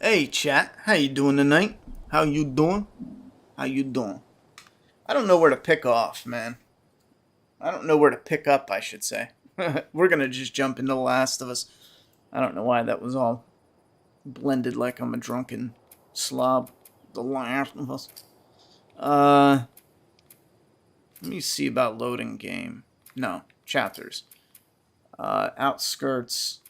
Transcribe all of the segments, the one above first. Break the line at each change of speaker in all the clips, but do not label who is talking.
Hey chat, how you doing tonight? How you doing? How you doing? I don't know where to pick off, man. I don't know where to pick up, I should say. We're gonna just jump into The Last of Us. I don't know why that was all blended like I'm a drunken slob. The Last of Us. Let me see about loading game. No, chapters. Outskirts.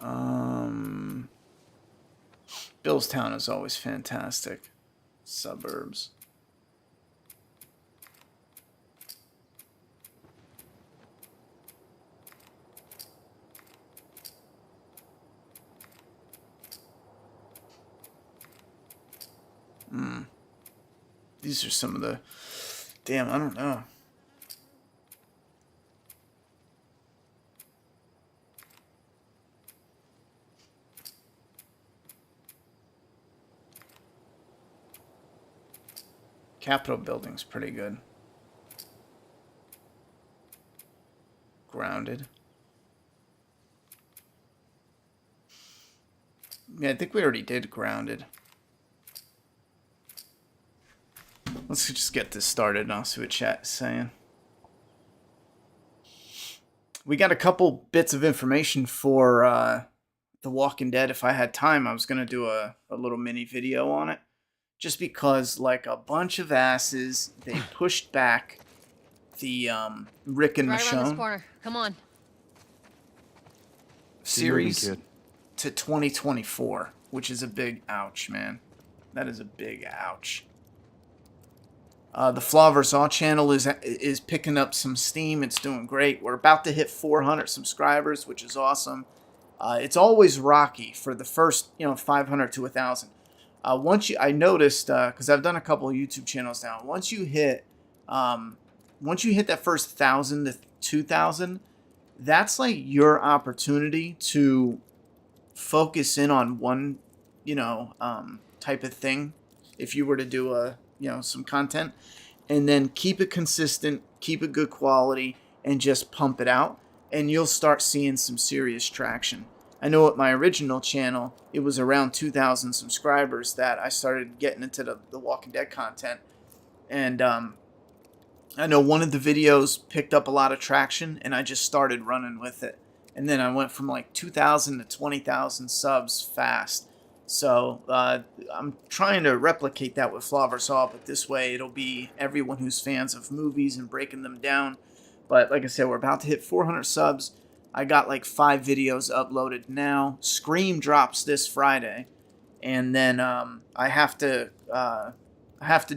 Um, Billstown is always fantastic. Suburbs. These are some of the... Damn, I don't know. Capitol building's pretty good. Grounded. Yeah, I think we already did Grounded. Let's just get this started and I'll see what chat is saying. We got a couple bits of information for The Walking Dead. If I had time, I was going to do a little mini video on it. Just because, like a bunch of asses, they pushed back the Rick and
Right around this
Michonne
corner. Come on.
series to 2024, which is a big ouch, man. That is a big ouch. The Flaw vs. All channel is picking up some steam. It's doing great. We're about to hit 400 subscribers, which is awesome. It's always rocky for the first, 500 to 1,000. I noticed because I've done a couple of YouTube channels now. Once you hit that first 1,000 to 2,000, that's like your opportunity to focus in on one, type of thing. If you were to do some content, and then keep it consistent, keep it good quality, and just pump it out, and you'll start seeing some serious traction. I know at my original channel, it was around 2,000 subscribers that I started getting into the Walking Dead content. And I know one of the videos picked up a lot of traction, and I just started running with it. And then I went from like 2,000 to 20,000 subs fast. So I'm trying to replicate that with Flaw vs. All, but this way it'll be everyone who's fans of movies and breaking them down. But like I said, we're about to hit 400 subs. I got like 5 videos uploaded now. Scream drops this Friday, and then I have to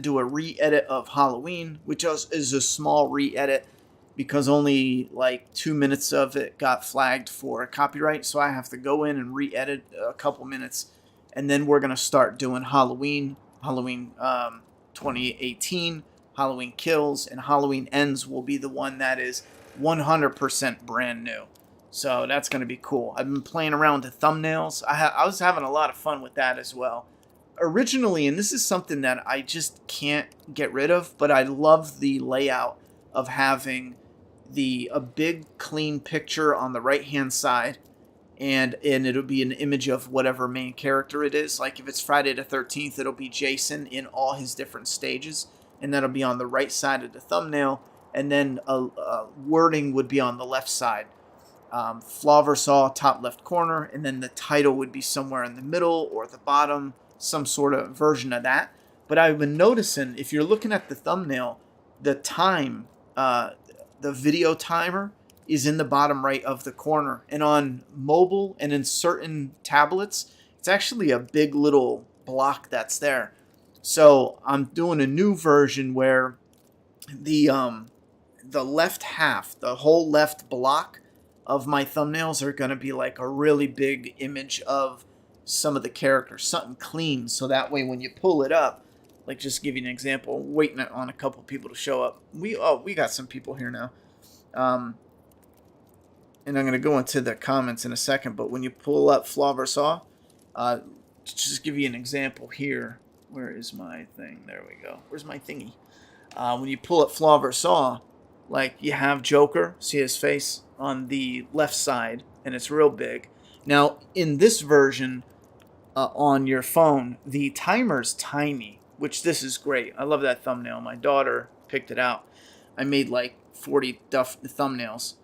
do a re-edit of Halloween, which is a small re-edit because only like 2 minutes of it got flagged for copyright. So I have to go in and re-edit a couple minutes, and then we're gonna start doing Halloween 2018, Halloween Kills, and Halloween Ends will be the one that is 100% brand new. So that's going to be cool. I've been playing around with the thumbnails. I was having a lot of fun with that as well. Originally, and this is something that I just can't get rid of, but I love the layout of having a big clean picture on the right hand side, and it'll be an image of whatever main character it is. Like if it's Friday the 13th, it'll be Jason in all his different stages, and that'll be on the right side of the thumbnail, and then a wording would be on the left side. Flaw vs. All, top left corner, and then the title would be somewhere in the middle or the bottom, some sort of version of that. But I've been noticing, if you're looking at the thumbnail, the time, the video timer is in the bottom right of the corner. And on mobile and in certain tablets, it's actually a big little block that's there. So I'm doing a new version where the left half, the whole left block of my thumbnails are going to be like a really big image of some of the characters, something clean, so that way when you pull it up, like just give you an example, waiting on a couple people to show up. We got some people here now. And I'm going to go into the comments in a second, but when you pull up Flaw vs. All, just give you an example here. Where is my thing? There we go. Where's my thingy? When you pull up Flaw vs. All, Like, you have Joker, see his face on the left side, and it's real big. Now, in this version, on your phone, the timer's tiny, which this is great. I love that thumbnail. My daughter picked it out. I made like 40 thumbnails.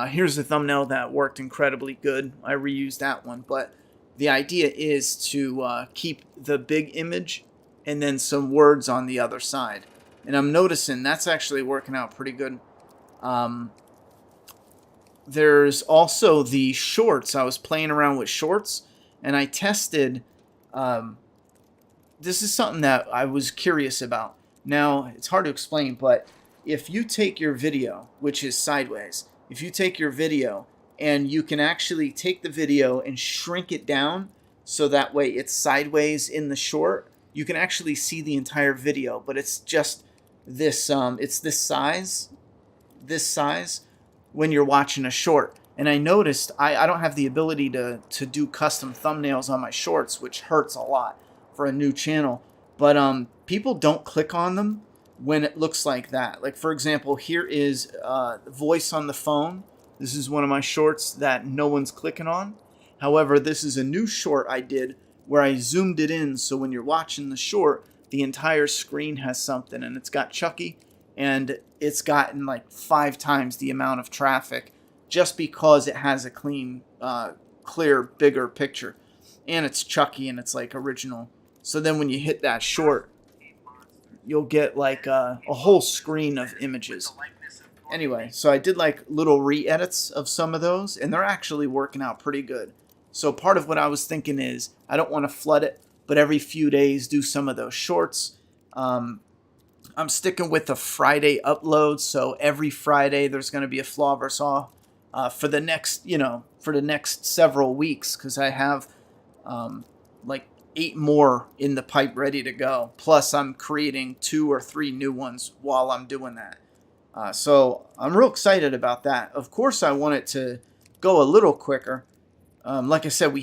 Here's a thumbnail that worked incredibly good. I reused that one, but the idea is to keep the big image and then some words on the other side. And I'm noticing that's actually working out pretty good. There's also the shorts. I was playing around with shorts, and I tested. This is something that I was curious about. Now, it's hard to explain, but if you take your video, which is sideways, if you take your video and you can actually take the video and shrink it down so that way it's sideways in the short, you can actually see the entire video, but it's just this, it's this size when you're watching a short. And I noticed I don't have the ability to do custom thumbnails on my shorts, which hurts a lot for a new channel. But people don't click on them when it looks like that. Like, for example, here is voice on the phone. This is one of my shorts that no one's clicking on. However, this is a new short I did where I zoomed it in, so when you're watching the short, the entire screen has something, and it's got Chucky, and it's gotten like 5 times the amount of traffic just because it has a clean, clear, bigger picture. And it's Chucky, and it's like original. So then when you hit that short, you'll get like a whole screen of images. Anyway, so I did like little re-edits of some of those, and they're actually working out pretty good. So part of what I was thinking is, I don't want to flood it, but every few days do some of those shorts. I'm sticking with the Friday upload, so every Friday there's going to be a Flaw vs. Awe for the next, for the next several weeks, because I have like 8 more in the pipe ready to go. Plus, I'm creating 2 or 3 new ones while I'm doing that. So I'm real excited about that. Of course, I want it to go a little quicker. Like I said,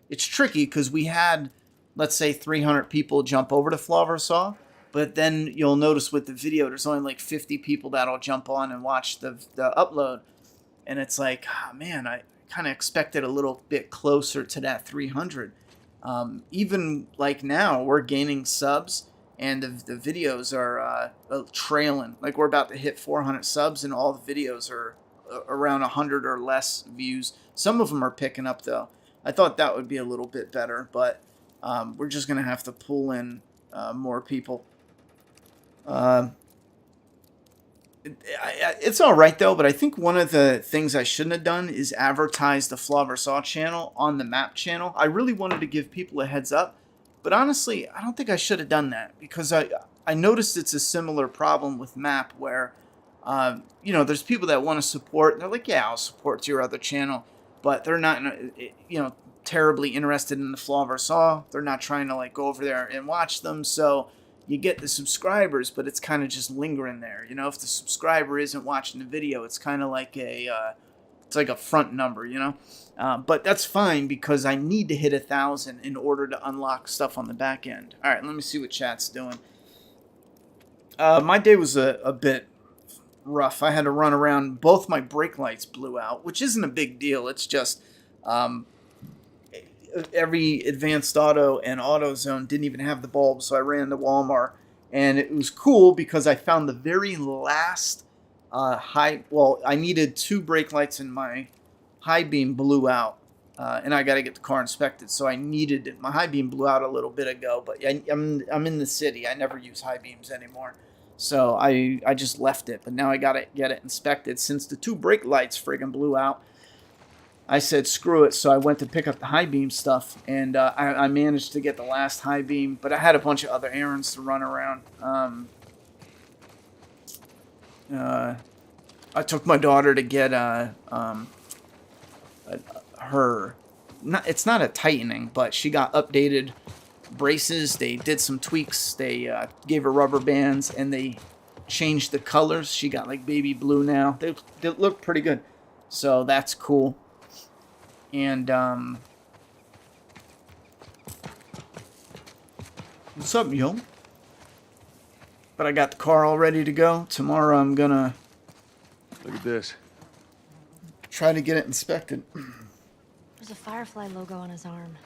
it's tricky because we had, let's say, 300 people jump over to Flaw vs. Awe, but then you'll notice with the video, there's only like 50 people that'll jump on and watch the upload. And it's like, oh, man, I kind of expected a little bit closer to that 300. Even like now, we're gaining subs, and the videos are trailing. Like, we're about to hit 400 subs, and all the videos are around 100 or less views. Some of them are picking up, though. I thought that would be a little bit better, but we're just going to have to pull in more people. It's all right, though, but I think one of the things I shouldn't have done is advertise the Flaw vs. Awe channel on the map channel. I really wanted to give people a heads up, but honestly, I don't think I should have done that, because I noticed it's a similar problem with map where, there's people that want to support, and they're like, yeah, I'll support your other channel, but they're not, terribly interested in the Flaw vs. Awe. They're not trying to, like, go over there and watch them, so you get the subscribers, but it's kind of just lingering there. If the subscriber isn't watching the video, it's kind of like it's like a front number, but that's fine, because I need to hit 1,000 in order to unlock stuff on the back end. All right, let me see what chat's doing. My day was a bit rough. I had to run around. Both my brake lights blew out, which isn't a big deal. It's just every Advanced Auto and AutoZone didn't even have the bulb, so I ran to Walmart, and it was cool because I found the very last I needed 2 brake lights, and my high beam blew out, and I got to get the car inspected, so my high beam blew out a little bit ago, but I'm in the city. I never use high beams anymore, so I just left it, but now I got to get it inspected. Since the 2 brake lights friggin' blew out, I said, screw it, so I went to pick up the high beam stuff, and I managed to get the last high beam, but I had a bunch of other errands to run around. I took my daughter to get it's not a tightening, but she got updated braces. They did some tweaks. They gave her rubber bands, and they changed the colors. She got like baby blue now. They look pretty good, so that's cool. And what's up, yo? But I got the car all ready to go. Tomorrow I'm gonna
Look at this.
Try to get it inspected.
There's a Firefly logo on his arm.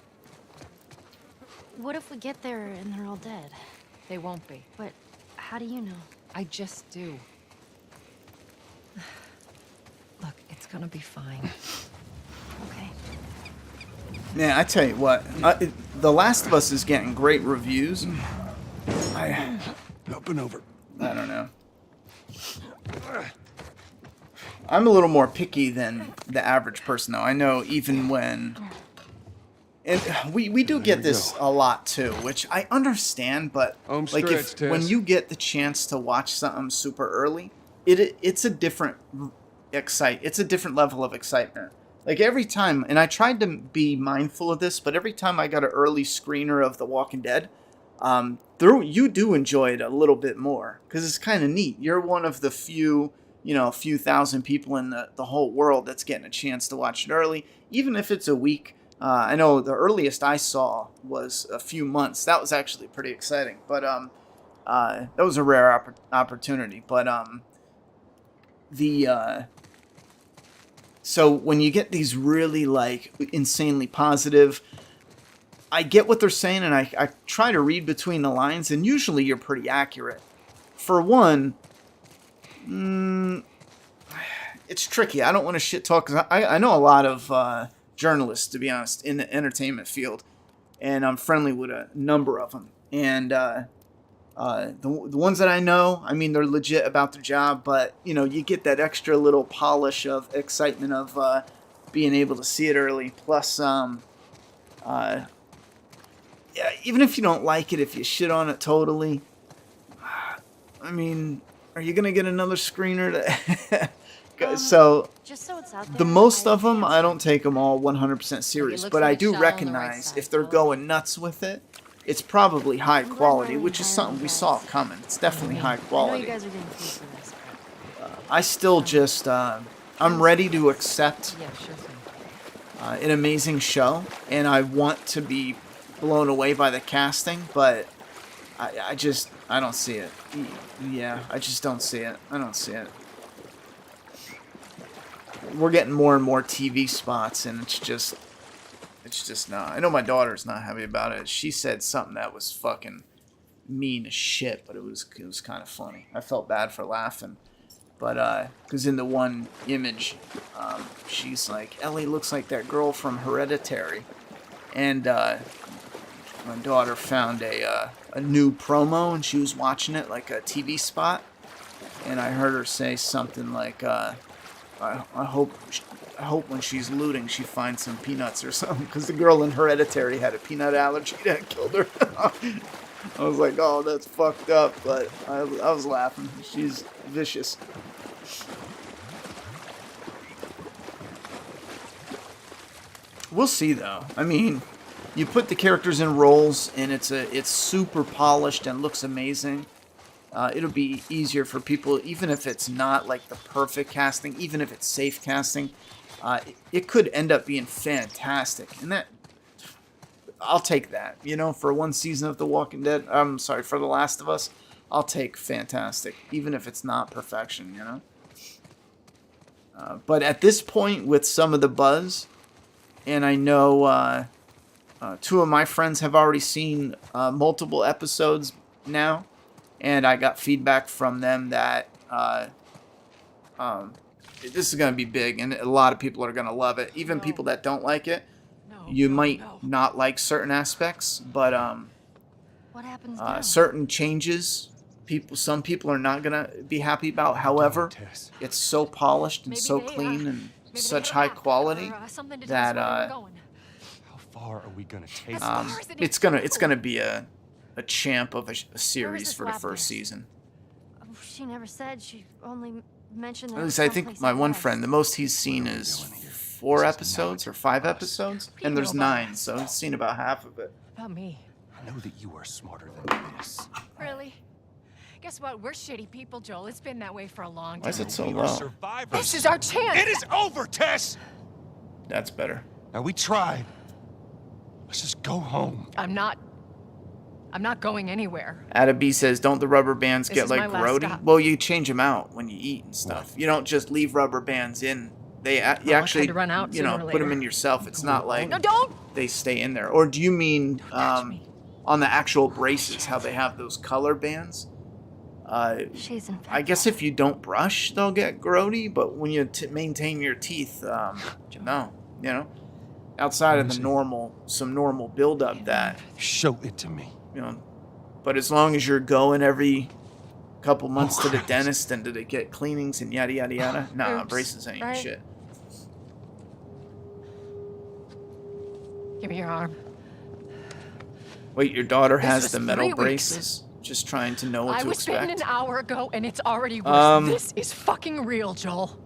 What if we get there and they're all dead?
They won't be.
But how do you know?
I just do. Look, it's gonna be fine.
Okay.
Man, I tell you what, The Last of Us is getting great reviews.
Up and over.
I don't know. I'm a little more picky than the average person, though. I know even when... And we do get this a lot, too, which I understand, but like when you get the chance to watch something super early, it's a different level of excitement. Like every time, and I tried to be mindful of this, but every time I got an early screener of The Walking Dead, you do enjoy it a little bit more because it's kind of neat. You're one of the few thousand people in the whole world that's getting a chance to watch it early, even if it's a week. I know the earliest I saw was a few months. That was actually pretty exciting, but that was a rare opportunity. But so when you get these really like insanely positive, I get what they're saying, and I try to read between the lines, and usually you're pretty accurate. For one, it's tricky. I don't want to shit talk, because I know a lot of journalists, to be honest, in the entertainment field, and I'm friendly with a number of them. And the ones that I know, I mean, they're legit about their job, but you get that extra little polish of excitement of being able to see it early. Plus, yeah, even if you don't like it, if you shit on it totally, I mean, are you gonna get another screener? So
Just so it's out there,
the most of them, I don't take them all 100% serious,
looks
but
like
I
it's
do
shallow on the right
recognize
side,
if they're
so-
going nuts with it, it's probably high quality, which is something we saw coming. It's definitely high
I know you
quality.
guys are getting paid for this.
I still just, I'm ready to accept
Yeah, sure thing.
an amazing show, and I want to be blown away by the casting, but I don't see it. Yeah, I just don't see it. I don't see it. We're getting more and more TV spots, and it's just not. I know my daughter's not happy about it. She said something that was fucking mean as shit, but it was kind of funny. I felt bad for laughing, but because in the one image, she's like, Ellie looks like that girl from Hereditary, and my daughter found a new promo, and she was watching it like a TV spot, and I heard her say something like, I hope when she's looting she finds some peanuts or something, because the girl in Hereditary had a peanut allergy that killed her. I was like, oh, that's fucked up, but I was laughing. She's vicious. We'll see, though. I mean, you put the characters in roles, and it's super polished and looks amazing. It'll be easier for people, even if it's not like the perfect casting, even if it's safe casting. It could end up being fantastic, and that I'll take that. For one season of The Walking Dead, I'm sorry, for The Last of Us, I'll take fantastic, even if it's not perfection. But at this point, with some of the buzz, and I know two of my friends have already seen multiple episodes now. And I got feedback from them that this is going to be big, and a lot of people are going to love it. Even people that don't like it, you might not like certain aspects, but
What happens now?
certain changes, some people are not going to be happy about. However, it's so polished and so clean and such high quality that
How far are we gonna take
it's gonna be a champ of a series for the
lab
first
nurse?
season.
She never said. She only mentioned that.
At least I think my one friend, the most he's seen is 4 episodes or 5 episodes, and there's 9, so he's seen about half of it.
About me.
I know that you are smarter than this.
Really? Guess what? We're shitty people, Joel. It's been that way for a long time.
Why is it so
We are
low?
survivors.
This is our chance.
It is over, Tess!
That's better.
Now we tried. Let's just go home.
I'm not I'm not going anywhere.
Ada B says, don't the rubber bands
This
get
is
like
my last
grody?
stop.
Well, you change them out when you eat and stuff. You don't just leave rubber bands in. You
Well, I
actually,
had to run out
you know,
sooner or
put them
later.
in yourself. It's not like
No, don't!
they stay in there. Or do you mean
touch me.
on the actual braces, how they have those color bands?
She's infected.
I guess if you don't brush, they'll get grody, but when you maintain your teeth, no, you know, outside of the some normal buildup that,
Show it to me.
you know, but as long as you're going every couple months to the
Christ.
dentist and to get cleanings and yada yada yada, nah,
Oops,
braces ain't
right?
shit.
Give me your arm.
Wait, your daughter
This
has
was
the metal
3 weeks.
braces? Just trying to know what
I
to
was bitten
expect.
an hour ago, and it's already worse. This is fucking real, Joel.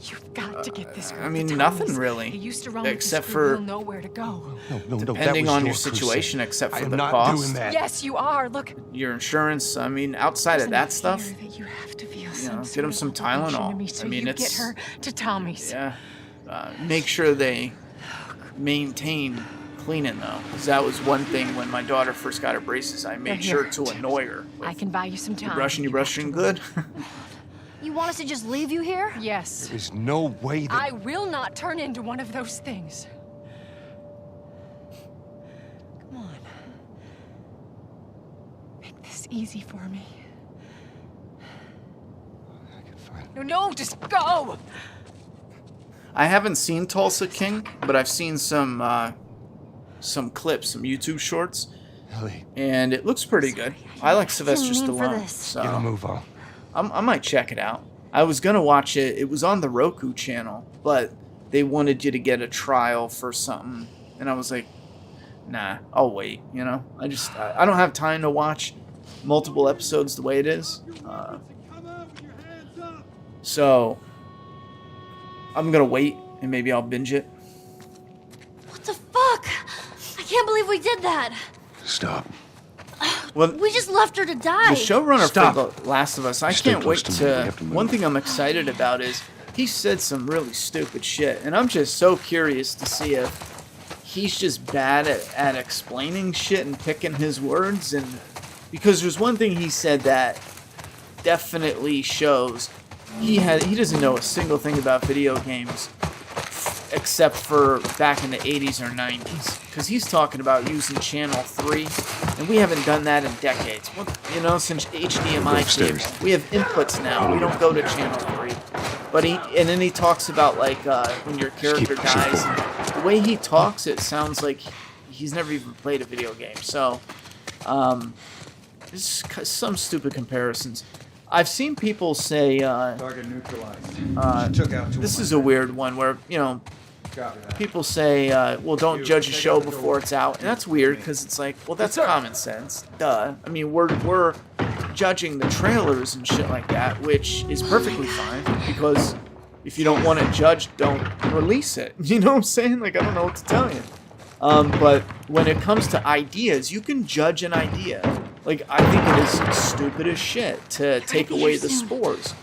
You've got to get this girl
I mean,
to
nothing
Tommy's.
really,
He used to run
except
with this group.
for-
He'll know where to go.
No,
Depending
that was
on your
crusade.
situation, except
I
for
am
the
not
cost.
doing that.
Yes, you are. Look,
Your insurance, I mean, outside of that stuff,
Fear that you have to feel
you know,
some
get
sort
him
of
some
obligation
Tylenol.
to me, so
I mean,
you
it's,
get her to Tommy's.
yeah. Make sure they maintain cleaning, though. Because that was one thing when my daughter first got her braces, I made
Here.
sure to annoy her.
I can buy you some time.
You
You
brushing
have to
good?
You want us to just leave you here?
run. Yes.
There's no way that...
I will not turn into one of those things. Come on. Make this easy for me.
I can find...
No, just go!
I haven't seen Tulsa King, but I've seen some clips, some YouTube shorts,
Ellie,
and it looks pretty good. I like Sylvester
mean for
Stallone,
this.
get a
so
move on.
I might check it out. I was gonna watch it. It was on the Roku channel, but they wanted you to get a trial for something, and I was like, nah, I'll wait. You know, I don't have time to watch multiple episodes the way it is. So I'm gonna wait, and maybe I'll binge it.
What the fuck? I can't believe we did that.
Stop.
Well,
We just left her to die.
the showrunner
Stop.
for The Last of Us, I
Stay
can't
close
wait
to me. We have to move.
One thing I'm excited about is he said some really stupid shit, and I'm just so curious to see if he's just bad at explaining shit and picking his words. And because there's one thing he said that definitely shows he doesn't know a single thing about video games except for back in the 80s or 90s, because he's talking about using channel 3, and we haven't done that in decades. You know, since HDMI cable, we have inputs now. We don't go to channel 3. But and then he talks about like when your character
keep pushing
dies.
forward.
The way he talks, it sounds like he's never even played a video game. So, there's some stupid comparisons. I've seen people say,
Target neutralized. Took out two
this
of
is
my
a weird one where, you know,
Copy that.
people say, well, don't judge a
take
show
out the
before
door.
it's out. And that's weird because it's like, well, that's common sense. Duh. I mean, we're judging the trailers and shit like that, which is perfectly fine, because if you don't want it judged, don't release it. You know what I'm saying? Like, I don't know what to tell you. But when it comes to ideas, you can judge an idea. Like, I think it is stupid as shit to take away the spores.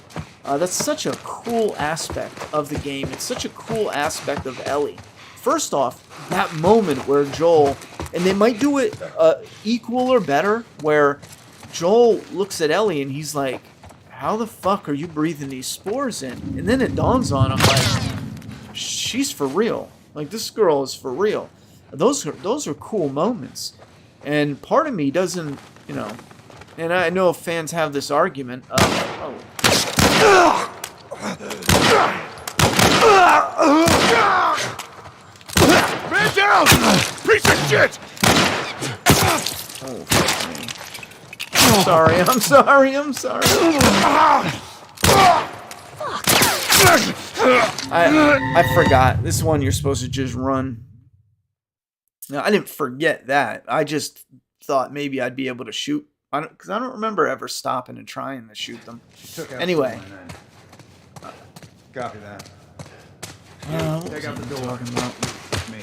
That's such a cool aspect of the game. It's such a cool aspect of Ellie. First off, that moment where Joel, and they might do it equal or better, where Joel looks at Ellie and he's like, how the fuck are you breathing these spores in? And then it dawns on him, like, she's for real. Like, this girl is for real. Those are cool moments. And part of me doesn't, you know, and I know fans have this argument of, oh,
Man down! Piece of shit!
oh, fuck me. I'm sorry. I forgot. This one you're supposed to just run. No, I didn't forget that. I just thought maybe I'd be able to shoot. Because I don't remember ever stopping and trying to shoot them.
Took out
Anyway.
two of my men. Copy that.
What
Take
was
out
I
the door.
talking about?
Me.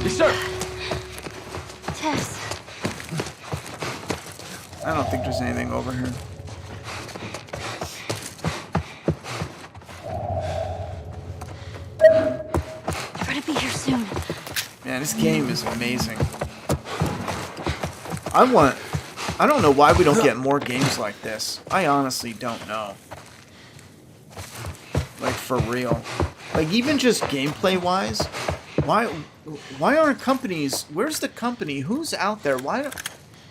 Yes, sir!
Tess.
I don't think there's anything over here.
Try to be here soon.
Man, this game is amazing. I don't know why we don't get more games like this. I honestly don't know. Like, for real. Like, even just gameplay-wise, why aren't companies... Where's the company? Who's out there?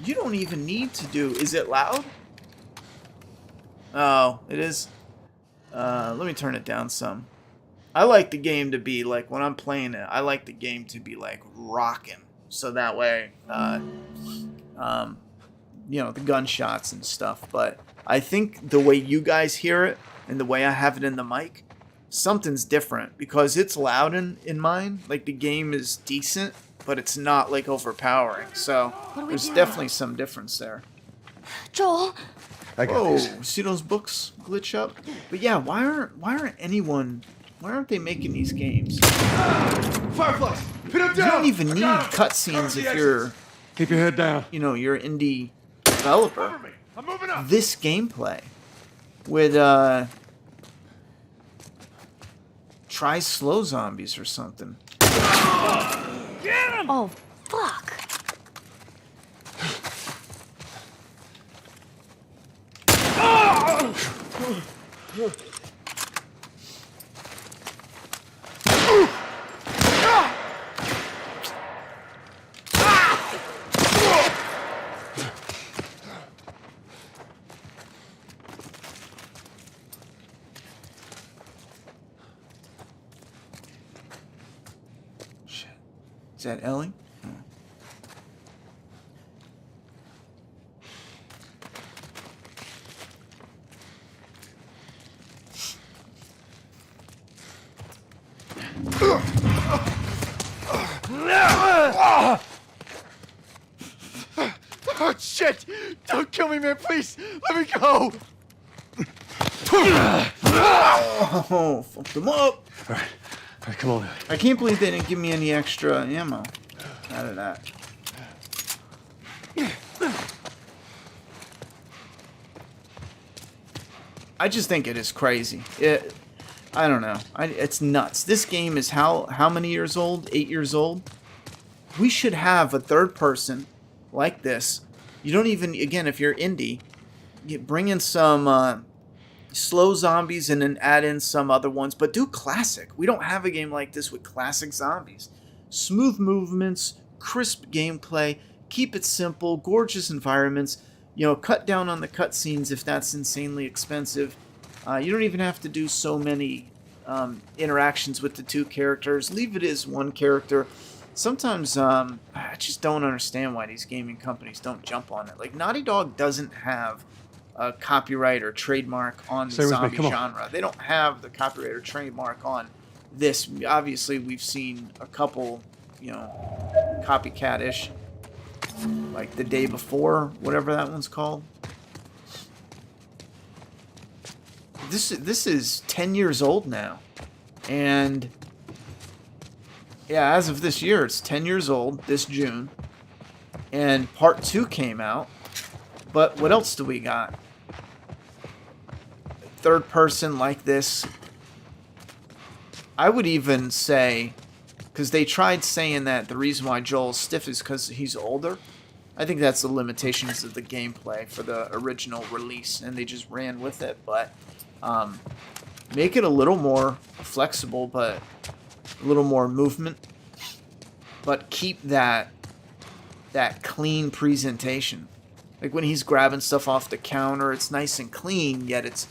You don't even need to do... Is it loud? Oh, it is. Let me turn it down some. I like the game to be, like, when I'm playing it, I like the game to be, like, rocking. So that way, you know, the gunshots and stuff. But I think the way you guys hear it and the way I have it in the mic, something's different because it's loud in mine. Like, the game is decent, but it's not, like, overpowering. So there's definitely some difference there.
Joel.
I got this.
See those books glitch up? But yeah, why aren't they making these games?
Fireflies! Pin him
You
down!
don't even need
Got him!
cutscenes if you're,
Keep your head down.
you know, you're an indie developer.
I'm moving up.
This gameplay with try slow zombies or something.
Oh, fuck.
Shit. Is that Ellie?
Oh, shit! Don't kill me, man, please! Let me go!
Oh, fucked them up.
All right, come on.
I can't believe they didn't give me any extra ammo out of that. I just think it is crazy. I don't know. It's nuts. This game is how many years old? 8 years old? We should have a third person like this. You don't even, again, if you're indie, you bring in some slow zombies and then add in some other ones, but do classic. We don't have a game like this with classic zombies. Smooth movements, crisp gameplay, keep it simple, gorgeous environments. You know, cut down on the cutscenes if that's insanely expensive. You don't even have to do so many interactions with the two characters. Leave it as one character. Sometimes I just don't understand why these gaming companies don't jump on it. Like, Naughty Dog doesn't have a copyright or trademark on the zombie genre. They don't have the copyright or trademark on this. Obviously, we've seen a couple, you know, copycat-ish. Like The Day Before, whatever that one's called. This is 10 years old now. And yeah, as of this year, it's 10 years old, this June. And part 2 came out. But what else do we got? Third person like this. I would even say, because they tried saying that the reason why Joel's stiff is because he's older. I think that's the limitations of the gameplay for the original release, and they just ran with it. But make it a little more flexible, but a little more movement. But keep that clean presentation. Like when he's grabbing stuff off the counter, it's nice and clean, yet it's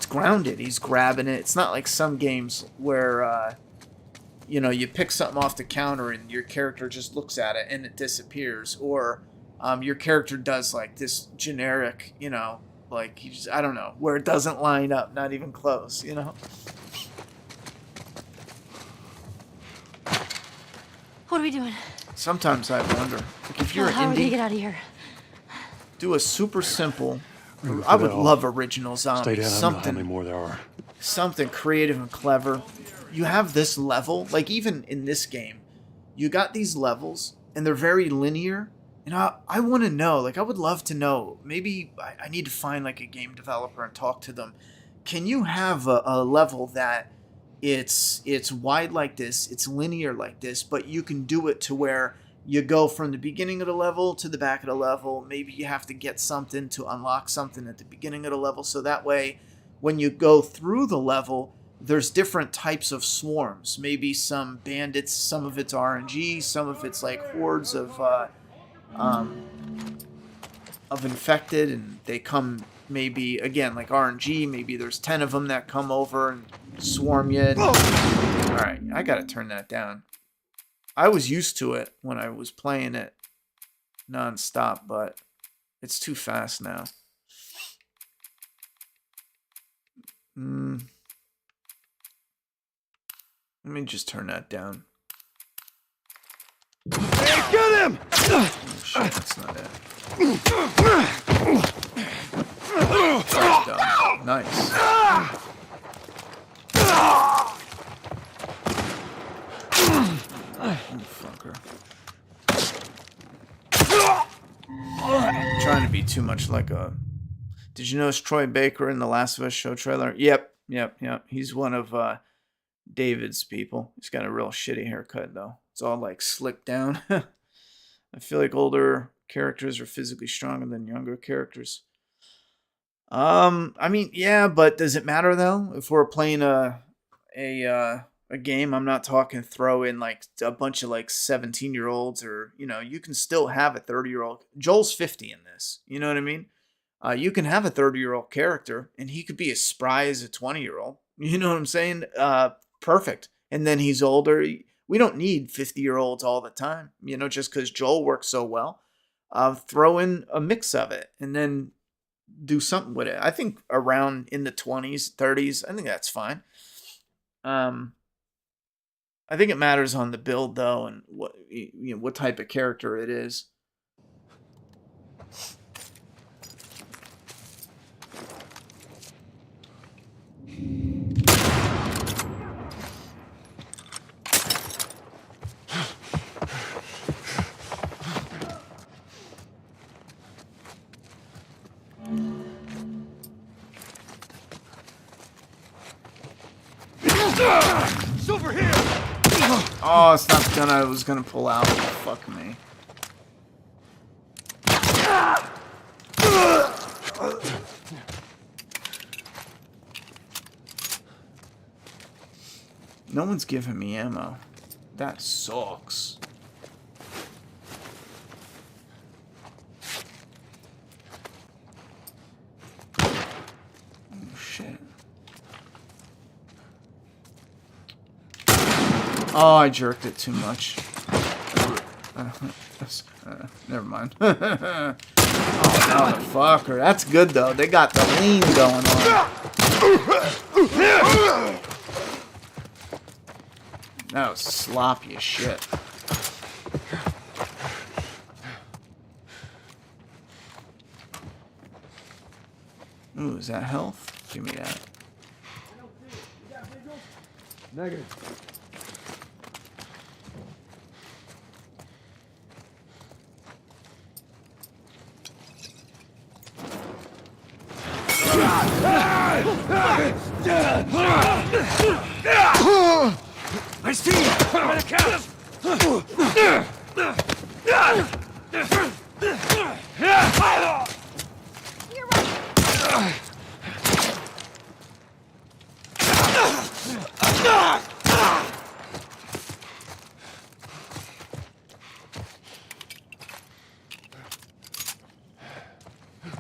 grounded. He's grabbing it. It's not like some games where you know, you pick something off the counter and your character just looks at it and it disappears, or your character does like this generic, you know, like he just, I don't know, where it doesn't line up, not even close, you know.
What are we doing?
Sometimes I wonder, like, if you're
How
an
are we gonna get
indie,
out of here?
do a super simple. I would love original
Stay down.
zombies,
I don't know how many
something,
more there are.
something creative and clever. You have this level, like even in this game, you got these levels and they're very linear. And I want to know, like, I would love to know, maybe I need to find like a game developer and talk to them. Can you have a level that it's wide like this, it's linear like this, but you can do it to where you go from the beginning of the level to the back of the level. Maybe you have to get something to unlock something at the beginning of the level, so that way when you go through the level, there's different types of swarms. Maybe some bandits, some of it's RNG, some of it's like hordes of infected, and they come maybe, again, like RNG, maybe there's 10 of them that come over and swarm you. Alright, I gotta turn that down. I was used to it when I was playing it non-stop, but it's too fast now. Let me just turn that down.
Hey, get him!
Oh, shit, that's not it. Nice. You fucker. I'm trying to be too much like a... Did you notice Troy Baker in the Last of Us show trailer? Yep. He's one of David's people. He's got a real shitty haircut, though. It's all like slicked down. I feel like older characters are physically stronger than younger characters. I mean, yeah, but does it matter though? If we're playing a game, I'm not talking throw in like a bunch of like 17-year-olds, or you can still have a 30-year-old. Joel's 50 in this. You know what I mean? You can have a 30-year-old character, and he could be as spry as a 20-year-old. You know what I'm saying? Perfect. And then he's older. We don't need 50-year-olds all the time, just because Joel works so well. Throw in a mix of it, and then do something with it. I think around in the 20s, 30s, I think that's fine. I think it matters on the build, though, and what type of character it is.
It's over here!
Oh, it's not the gun I was gonna pull out. Fuck me. No one's giving me ammo. That sucks. Oh, shit. Oh, I jerked it too much. Never mind. Oh, motherfucker. That's good, though. They got the lean going on. That was sloppy as shit. Ooh, is that health? Give me that.
Negative.
I see you! Better count!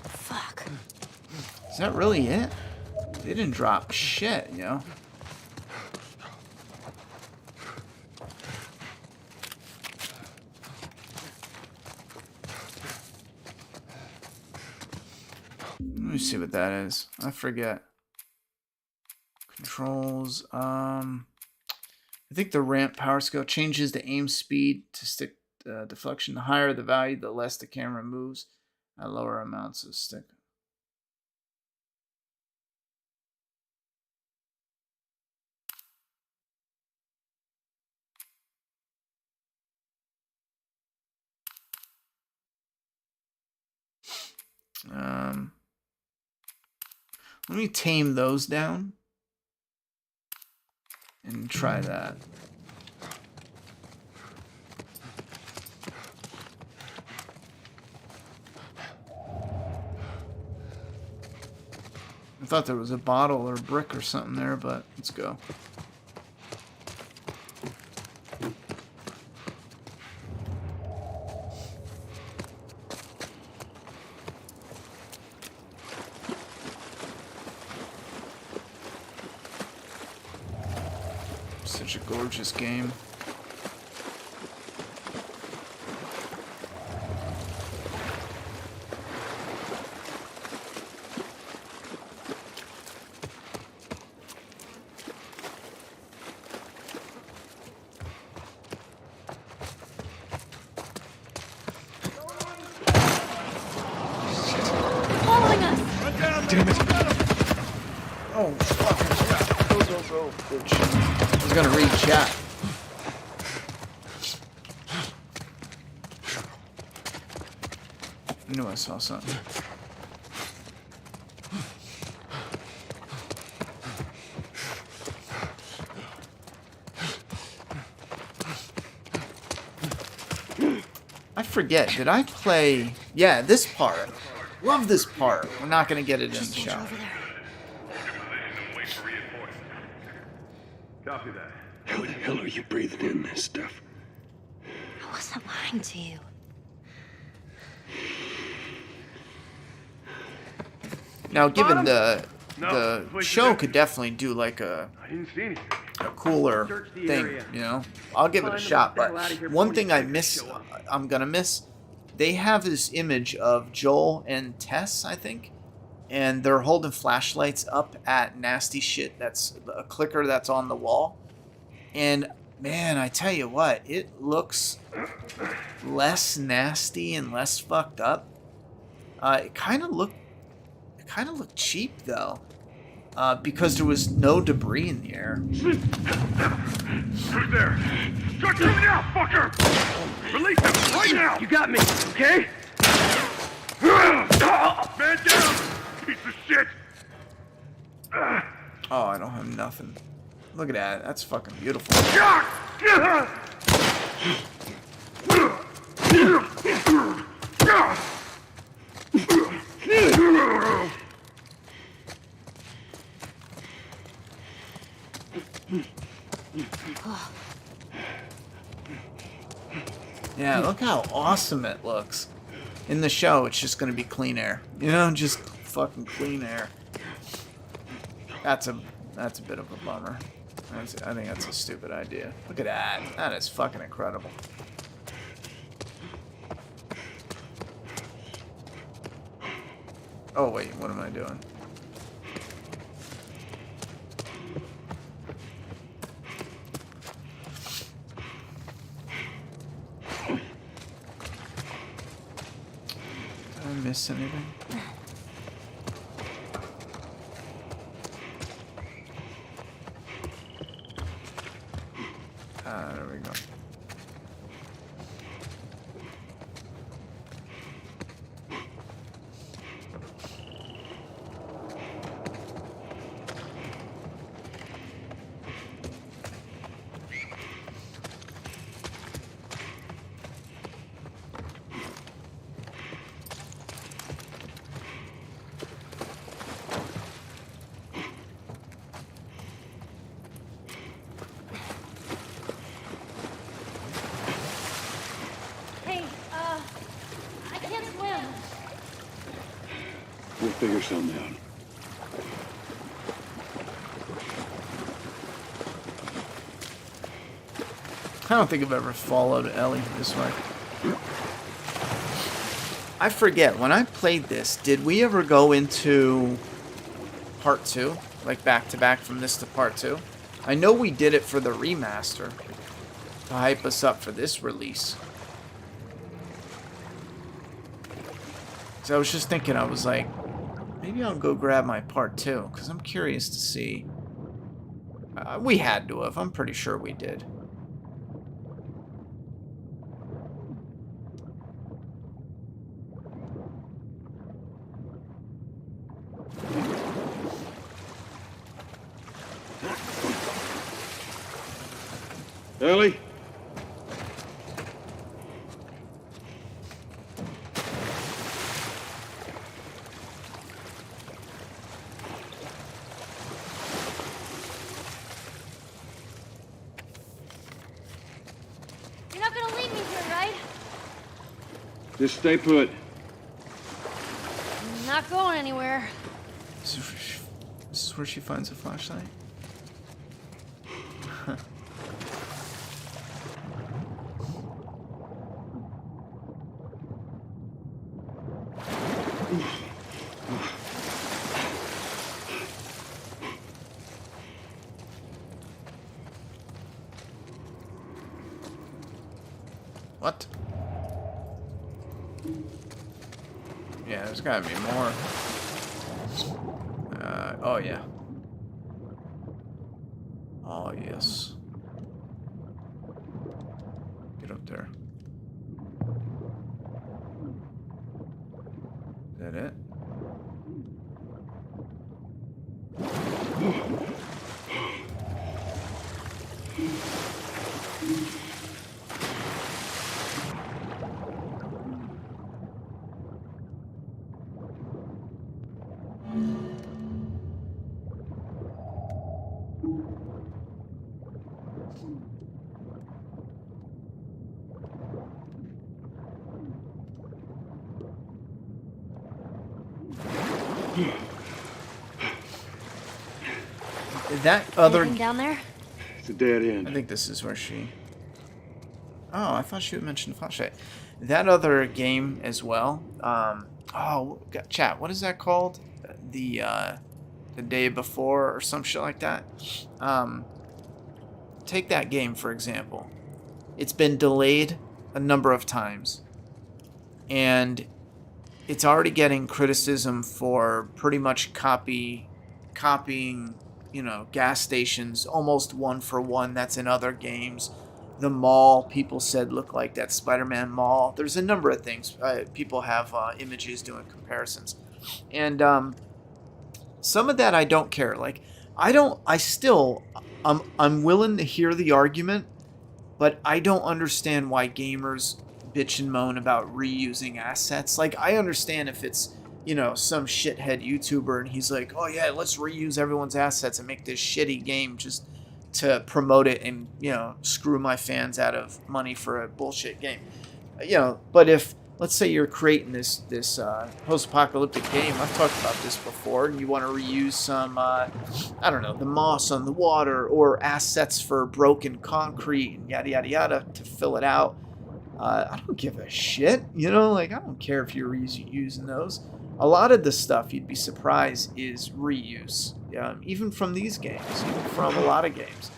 Fuck.
Is that really it? They didn't drop shit, Let me see what that is. I forget. Controls. I think the ramp power skill changes the aim speed to stick deflection. The higher the value, the less the camera moves at lower amounts of stick. Let me tame those down and try that. thought there was a bottle or a brick or something there, but let's go. Such a gorgeous game.
Following us.
Damn it.
Oh, fuck. Go, bitch. I was gonna read chat. I knew I saw something. I forget, did I play... Yeah, this part. Love this part. We're not gonna get it in the show.
Over there.
Copy that.
How the hell are you breathing in this stuff?
I wasn't lying to you.
Now, given the
wait,
show
you
could definitely do like a
I didn't see anything.
cooler
Search the
thing,
area.
you know? I'll give it a shot, but one thing I miss, I'm gonna miss, they have this image of Joel and Tess, I think, and they're holding flashlights up at nasty shit that's a clicker that's on the wall. And man, I tell you what, it looks less nasty and less fucked up. It kind of looked cheap though, because there was no debris in the air.
Who's there? Start coming out, fucker! Release him right now! You got me, okay? Man down! Piece of shit!
Oh, I don't have nothing. Look at that. That's fucking beautiful. Yeah, look how awesome it looks. In the show, it's just gonna be clean air. You know, just fucking clean air. That's a bit of a bummer. I think that's a stupid idea. Look at that. That is fucking incredible. Oh wait, what am I doing? Did I miss anything? There we go.
Hey, I can't swim.
We'll figure something out.
I don't think I've ever followed Ellie this way. I forget, when I played this, did we ever go into part 2? Like back to back from this to part 2? I know we did it for the remaster to hype us up for this release. So I was just thinking, I was like, maybe I'll go grab my part 2, because I'm curious to see. We had to have, I'm pretty sure we did.
Ellie? Just stay put.
I'm not going anywhere.
This is where she finds a flashlight. What? Yeah, there's gotta be more. Oh yeah. Oh yes. Get up there. Is that it? That other...
Anything down there?
It's a dead
I
end.
think this is where she... Oh, I thought she would mention flashlight. That other game as well. Chat, what is that called? The day before or some shit like that. Take that game, for example. It's been delayed a number of times. And it's already getting criticism for pretty much copying, you know, gas stations almost one for one that's in other games. The mall, people said, looked like that Spider-Man mall. There's a number of things. People have images doing comparisons. And some of that I don't care. Like, I'm willing to hear the argument, but I don't understand why gamers bitch and moan about reusing assets. Like, I understand if it's, you know, some shithead YouTuber and he's like, oh yeah, let's reuse everyone's assets and make this shitty game just to promote it and, you know, screw my fans out of money for a bullshit game. You know, but if, let's say you're creating this post-apocalyptic game, I've talked about this before, and you want to reuse some, I don't know, the moss on the water or assets for broken concrete and yada yada yada to fill it out, I don't give a shit, you know, like, I don't care if you're using those. A lot of the stuff, you'd be surprised, is reuse, even from these games, even from a lot of games.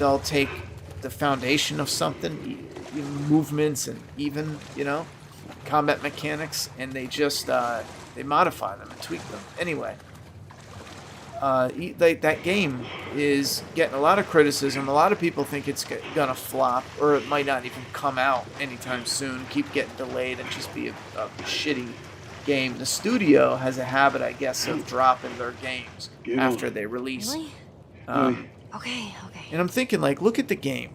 They'll take the foundation of something, movements and even, you know, combat mechanics, and they just, they modify them and tweak them. Anyway, that game is getting a lot of criticism. A lot of people think it's gonna flop, or it might not even come out anytime soon, keep getting delayed and just be a shitty game. The studio has a habit, I guess, of dropping their games after they release.
Really? Okay.
And I'm thinking, like, look at the game.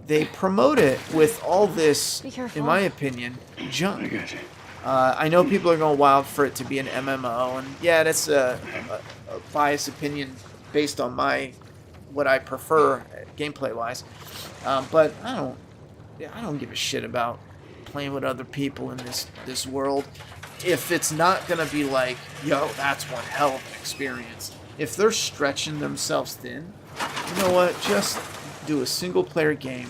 They promote it with all this,
Be careful.
in my opinion, junk.
I got you.
I know people are going wild for it to be an MMO, and yeah, that's a biased opinion based on what I prefer gameplay-wise. But I don't give a shit about playing with other people in this world. If it's not gonna be like, yo, that's one hell of an experience. If they're stretching themselves thin, you know what? Just do a single-player game.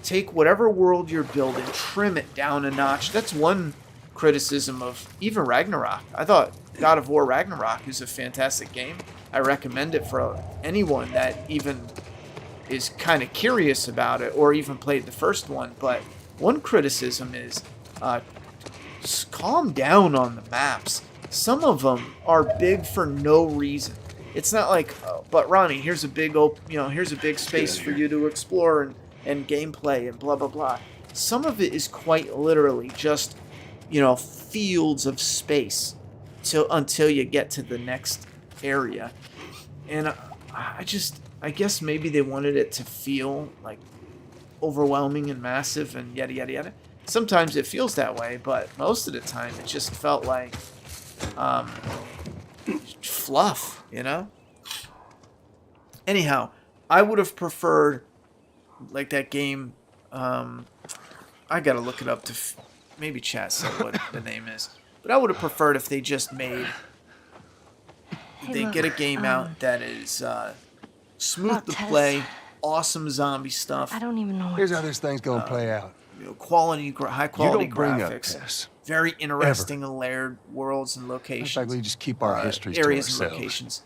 Take whatever world you're building, trim it down a notch. That's one criticism of even Ragnarok. I thought God of War Ragnarok is a fantastic game. I recommend it for anyone that even is kind of curious about it or even played the first one. But one criticism is just calm down on the maps. Some of them are big for no reason. It's not like, oh, but Ronnie, here's a big here's a big space for you to explore and gameplay and blah blah blah. Some of it is quite literally just, you know, fields of space until you get to the next area. And I guess maybe they wanted it to feel like overwhelming and massive and yada yada yada. Sometimes it feels that way, but most of the time it just felt like fluff, you know? Anyhow, I would have preferred, like, that game, I gotta look it up maybe chat said what the name is. But I would have preferred if they just made... They get a game out that is smooth
about
to
Tess.
play, awesome zombie stuff,
I don't even know what
Here's how this thing's gonna play out.
high quality
You don't bring up
graphics,
Tess.
very interesting and layered worlds and
In fact,
locations,
we just keep our histories to
areas and
ourselves.
locations.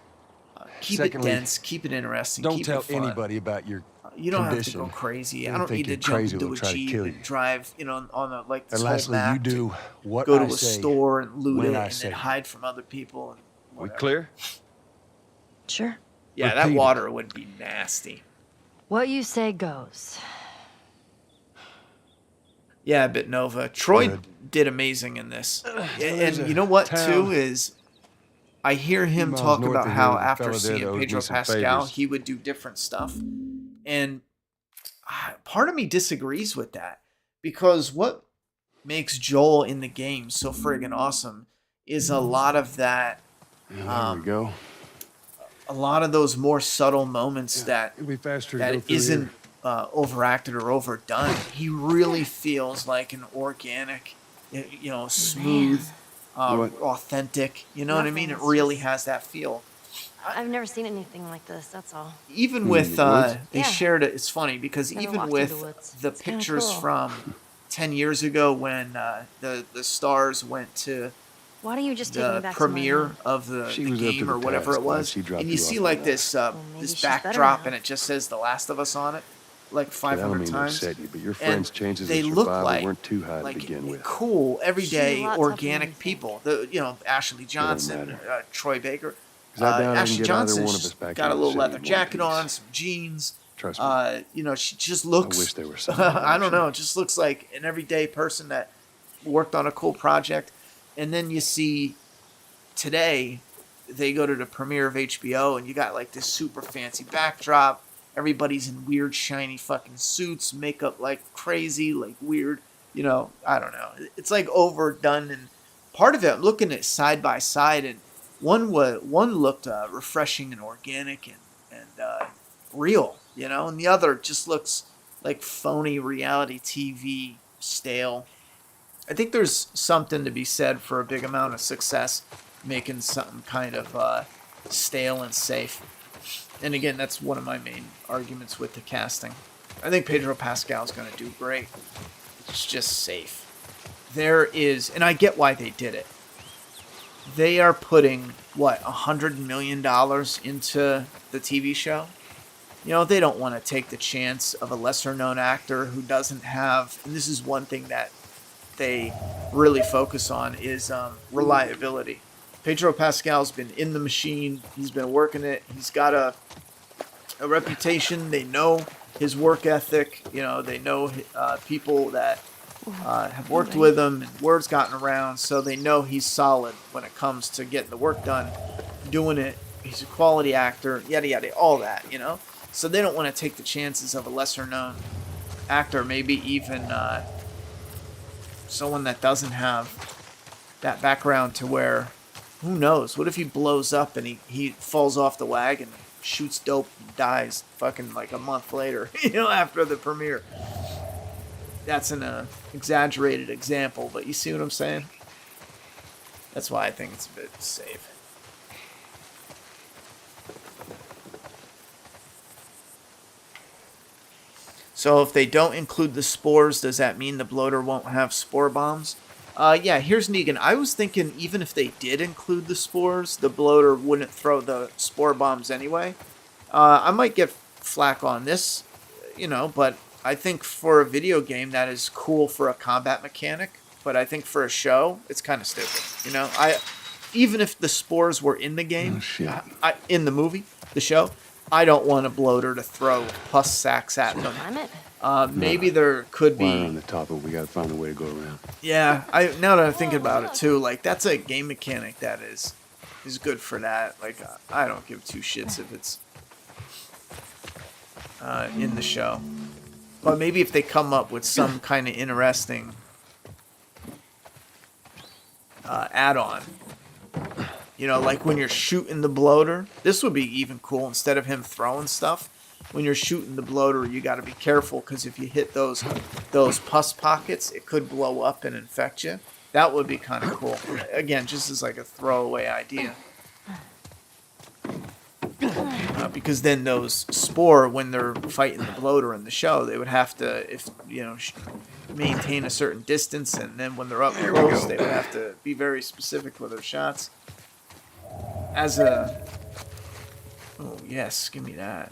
Keep
Secondly,
it dense, keep it interesting,
Don't
keep
tell
it fun.
anybody about your
You don't
condition.
have to go crazy. I
They
don't
think
need to
you're
jump
crazy,
into
they'll
a
try to
Jeep
kill
and
you.
drive, on a like this
And
whole
lastly, you
map to
do what
go to
I
a
say.
store and loot
when
it
I
and
say
then
it.
hide from other people. And
We
whatever.
clear?
Sure.
Yeah, that
Repeat it.
water would be nasty.
What you say goes.
Yeah, Bitnova. Troy
Good.
did amazing in this.
there's
And
a
you know what,
town
too, is I hear him
miles
talk
north
about
of
how
here, the
after
fella there
seeing
that owes me
Pedro
some
Pascal,
favors.
he would do different stuff. And part of me disagrees with that. Because what makes Joel in the game so friggin' awesome is a lot of that,
There we go.
a lot of those more subtle moments that
It'll be faster to go
that
through
isn't
here.
overacted or overdone. He really feels like an organic, smooth, authentic. You know what I mean? It
Nothing,
really
it's
has that feel.
I've never seen anything like this, that's all.
Even with
the woods?
they
Yeah.
shared it. It's funny because
Never
even
walked
with
into woods.
the
It's kinda
pictures
cool.
from 10 years ago when the stars went to
Why don't you just take me
the
back
premiere
to my
of the
She was up to
game
the
or whatever
task,
it
glad
was,
she dropped
and you
you
see
off
like
on
this
maybe
this
she's better
backdrop,
now.
and it just says "The Last of Us" on it, like
I don't
500
mean to
times.
upset you, but your
And
friends' chances
they
of
look
survival weren't too high to
like
begin with.
cool, everyday,
She's a lot tougher than you
organic
think.
people. Ashley Johnson,
matter.
Troy Baker.
'Cause I doubt I can
Ashley
get either
Johnson
one of us back
got
in
a
the
little
city
leather
in one
jacket
piece.
on, some jeans.
Trust me.
She just looks.
I wish there was some
I don't
option.
know. It just looks like an everyday person that worked on a cool project. And then you see today, they go to the premiere of HBO, and you got like this super fancy backdrop. Everybody's in weird, shiny fucking suits, makeup like crazy, like weird. I don't know. It's like overdone, and part of it, I'm looking at side by side, and one looked refreshing and organic and real, and the other just looks like phony reality TV, stale. I think there's something to be said for a big amount of success making something kind of stale and safe. And again, that's one of my main arguments with the casting. I think Pedro Pascal's going to do great. It's just safe. And I get why they did it. They are putting, $100 million into the TV show? They don't want to take the chance of a lesser-known actor who doesn't have, and this is one thing that they really focus on, is reliability. Pedro Pascal's been in the machine. He's been working it. He's got a reputation. They know his work ethic. They know people that have worked with him, and word's gotten around, so they know he's solid when it comes to getting the work done, doing it. He's a quality actor, yada yada, all that, So they don't want to take the chances of a lesser-known actor, maybe even someone that doesn't have that background to where, who knows? What if he blows up and he falls off the wagon, shoots dope, and dies fucking like a month later, after the premiere? That's an exaggerated example, but you see what I'm saying? That's why I think it's a bit safe. So if they don't include the spores, does that mean the bloater won't have spore bombs? Yeah, here's Negan. I was thinking even if they did include the spores, the bloater wouldn't throw the spore bombs anyway. I might get flack on this, but I think for a video game that is cool for a combat mechanic, but I think for a show, it's kind of stupid. Even if the spores were in the game, in the movie, the show, I don't want a bloater to throw pus sacks at them.
Climb it?
Maybe there could
Wire on
be.
the top, but we gotta find a way to go around.
Yeah, now that I'm thinking about it too, like that's a game mechanic that is good for that. Like I don't give two shits if it's in the show, but maybe if they come up with some kind of interesting add-on. Like when you're shooting the bloater, this would be even cool. Instead of him throwing stuff, when you're shooting the bloater, you got to be careful because if you hit those pus pockets, it could blow up and infect you. That would be kind of cool. Again, just as like a throwaway idea. Because then those spore, when they're fighting the bloater in the show, they would have to, maintain a certain distance, and then when they're up close, they would have to be very specific with their shots. Oh yes, give me that.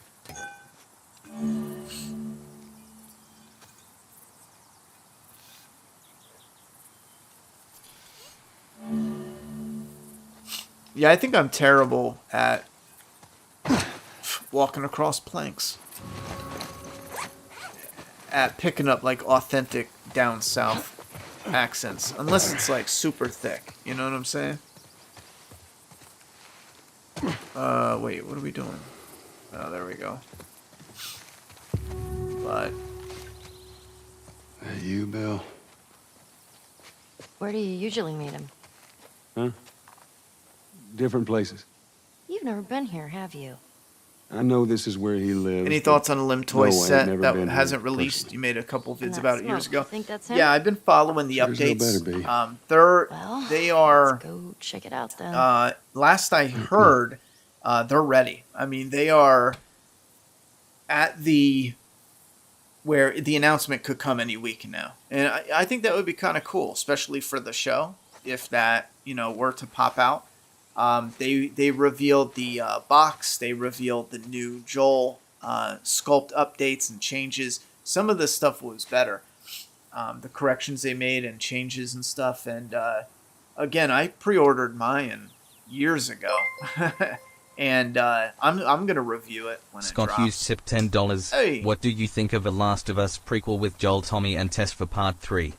Yeah, I think I'm terrible at walking across planks. At picking up like authentic down south accents. Unless it's like super thick. You know what I'm saying? Wait, what are we doing? Oh, there we go. But
That you, Bill?
Where do you usually meet him?
Huh? Different places.
You've never been here, have you?
I know this is where he lives.
any thoughts on a Lim Toy
no, I ain't
set
never
that
been
hasn't
here
released?
personally.
You made a couple vids
And
about
that
it years
smoke,
ago.
you think that's him?
Yeah, I've been following the
There's no
updates.
better be.
Well,
They are.
let's go check it out then.
Last I heard, they're ready. I mean, they are at where the announcement could come any week now, and I think that would be kind of cool, especially for the show, if that were to pop out. They revealed the box. They revealed the new Joel sculpt updates and changes. Some of the stuff was better. The corrections they made and changes and stuff. And again, I pre-ordered mine years ago, and I'm gonna review it when
Scott
it drops.
Hughes tipped $10.
Hey.
What do you think of The Last of Us prequel with Joel, Tommy, and Tess for Part 3?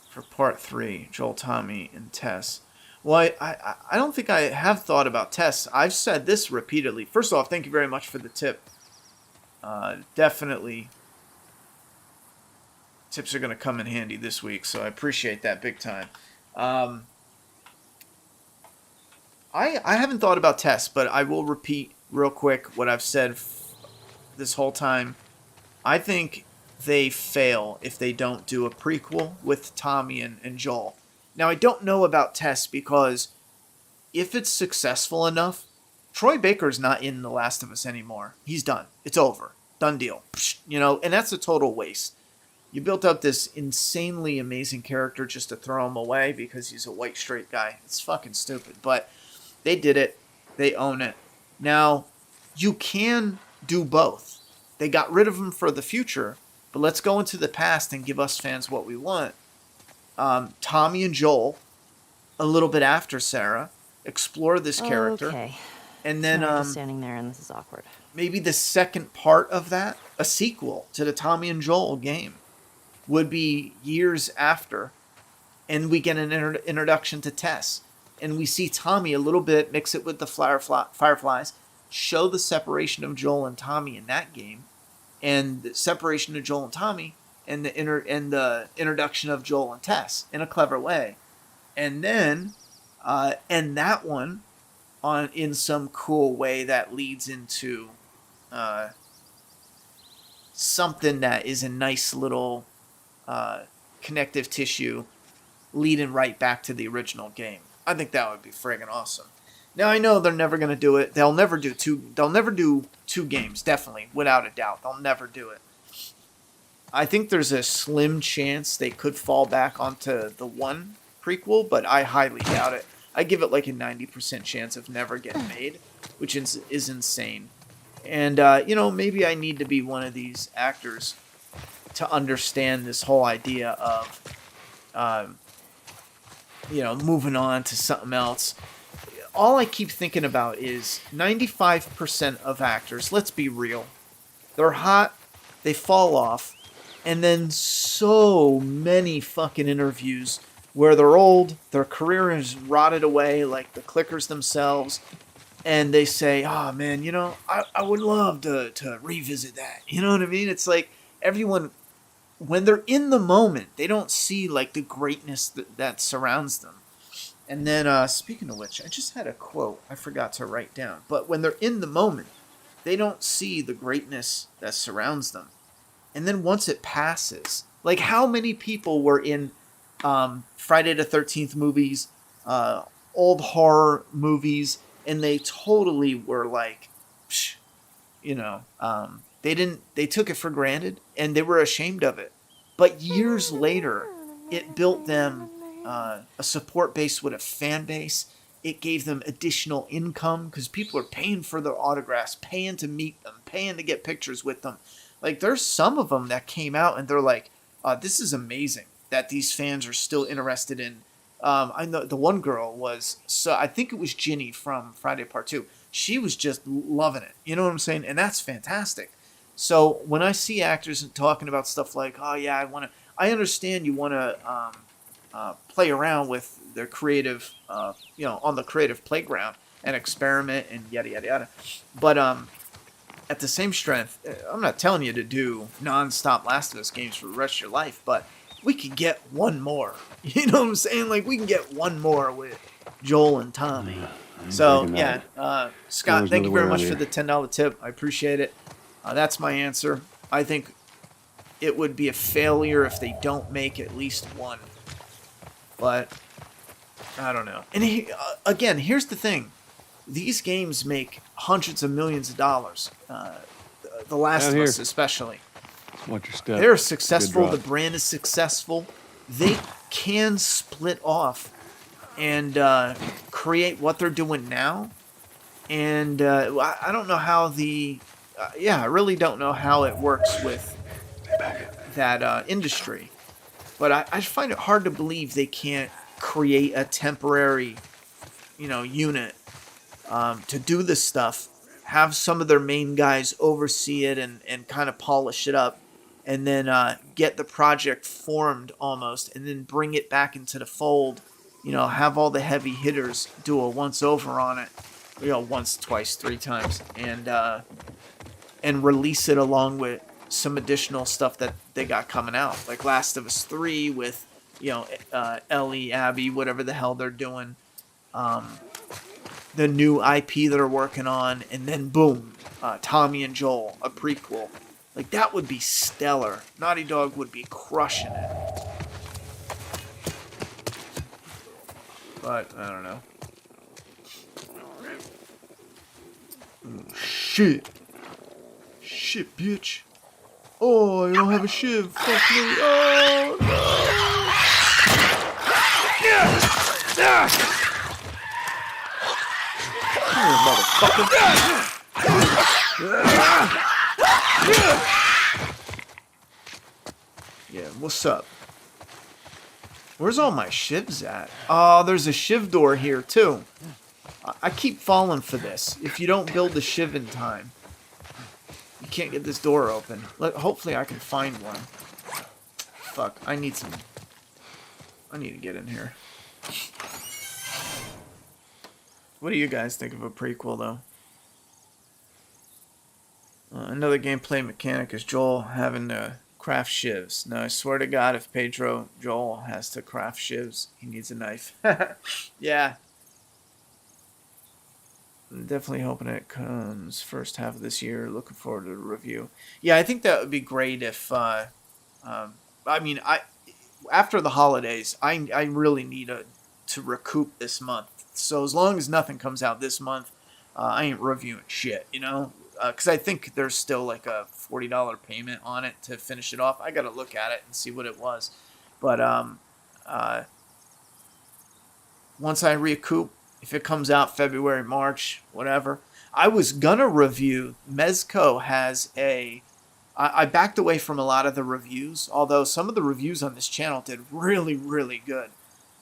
For part 3, Joel, Tommy, and Tess. Well, I don't think I have thought about Tess. I've said this repeatedly. First off, thank you very much for the tip. Definitely, tips are going to come in handy this week, so I appreciate that big time. I haven't thought about Tess, but I will repeat real quick what I've said this whole time. I think they fail if they don't do a prequel with Tommy and Joel. Now, I don't know about Tess because if it's successful enough, Troy Baker's not in The Last of Us anymore. He's done. It's over. Done deal. And that's a total waste. You built up this insanely amazing character just to throw him away because he's a white straight guy. It's fucking stupid. But they did it. They own it. Now, you can do both. They got rid of him for the future, but let's go into the past and give us fans what we want. Tommy and Joel, a little bit after Sarah, explore this character.
Okay.
And then
I'm just standing there and this is awkward.
maybe the second part of that, a sequel to the Tommy and Joel game, would be years after, and we get an introduction to Tess, and we see Tommy a little bit, mix it with the Fireflies, show the separation of Joel and Tommy in that game, and the separation of Joel and Tommy, and the introduction of Joel and Tess in a clever way, and then end that one in some cool way that leads into something that is a nice little connective tissue leading right back to the original game. I think that would be friggin' awesome. Now I know they're never gonna do it. They'll never do two games, definitely, without a doubt. They'll never do it. I think there's a slim chance they could fall back onto the one prequel, but I highly doubt it. I give it like a 90% chance of never getting made, which is insane. And, maybe I need to be one of these actors to understand this whole idea of, moving on to something else. All I keep thinking about is 95% of actors, let's be real, they're hot, they fall off, and then so many fucking interviews where they're old, their career is rotted away like the clickers themselves, and they say, oh man, I would love to revisit that. You know what I mean? It's like everyone, when they're in the moment, they don't see like the greatness that surrounds them. And then, speaking of which, I just had a quote I forgot to write down. But when they're in the moment, they don't see the greatness that surrounds them. And then once it passes, like how many people were in Friday the 13th movies, old horror movies, and they totally were like, psh, you know, they took it for granted and they were ashamed of it. But years later, it built them a support base with a fan base. It gave them additional income because people are paying for their autographs, paying to meet them, paying to get pictures with them. Like, there's some of them that came out and they're like, this is amazing that these fans are still interested in. I know the one girl was, so I think it was Ginny from Friday Part 2. She was just loving it. You know what I'm saying? And that's fantastic. So when I see actors talking about stuff like, oh yeah, I understand you want to play around with their creative, on the creative playground and experiment and yada, yada, yada. But at the same strength, I'm not telling you to do non-stop Last of Us games for the rest of your life, but we could get one more. You know what I'm saying? Like, we can get one more with Joel and Tommy. So, yeah, Scott, thank you very much for the $10 tip. I appreciate it. That's my answer. I think it would be a failure if they don't make at least one. But I don't know. And again, here's the thing. These games make hundreds of millions of dollars. The Last of Us especially.
Watch your step.
They're successful. The brand is successful. They can split off and create what they're doing now. And I don't know how I really don't know how it works with that industry. But I find it hard to believe they can't create a temporary, unit to do this stuff. Have some of their main guys oversee it and kind of polish it up. And then get the project formed almost. And then bring it back into the fold. Have all the heavy hitters do a once-over on it. Once, twice, 3 times. And release it along with some additional stuff that they got coming out, like Last of Us 3 with, Ellie, Abby, whatever the hell they're doing, the new IP that are working on, and then boom, Tommy and Joel, a prequel. Like, that would be stellar. Naughty Dog would be crushing it. But, I don't know. Shit. Shit, bitch. Oh, you don't have a shiv. Fuck me. Oh, no. Come here, motherfucker. Yeah, what's up? Where's all my shivs at? Oh, there's a shiv door here, too. I keep falling for this. If you don't build the shiv in time, you can't get this door open. Hopefully I can find one. Fuck, I need to get in here. What do you guys think of a prequel, though? Another gameplay mechanic is Joel having to craft shivs. Now, I swear to God, if Joel has to craft shivs, he needs a knife. Yeah. I'm definitely hoping it comes first half of this year. Looking forward to the review. Yeah, I think that would be great if... after the holidays, I really need to recoup this month. So as long as nothing comes out this month, I ain't reviewing shit, because I think there's still like a $40 payment on it to finish it off. I got to look at it and see what it was. But once I recoup, if it comes out February, March, whatever, I was gonna review. Mezco has I backed away from a lot of the reviews, although some of the reviews on this channel did really, really good.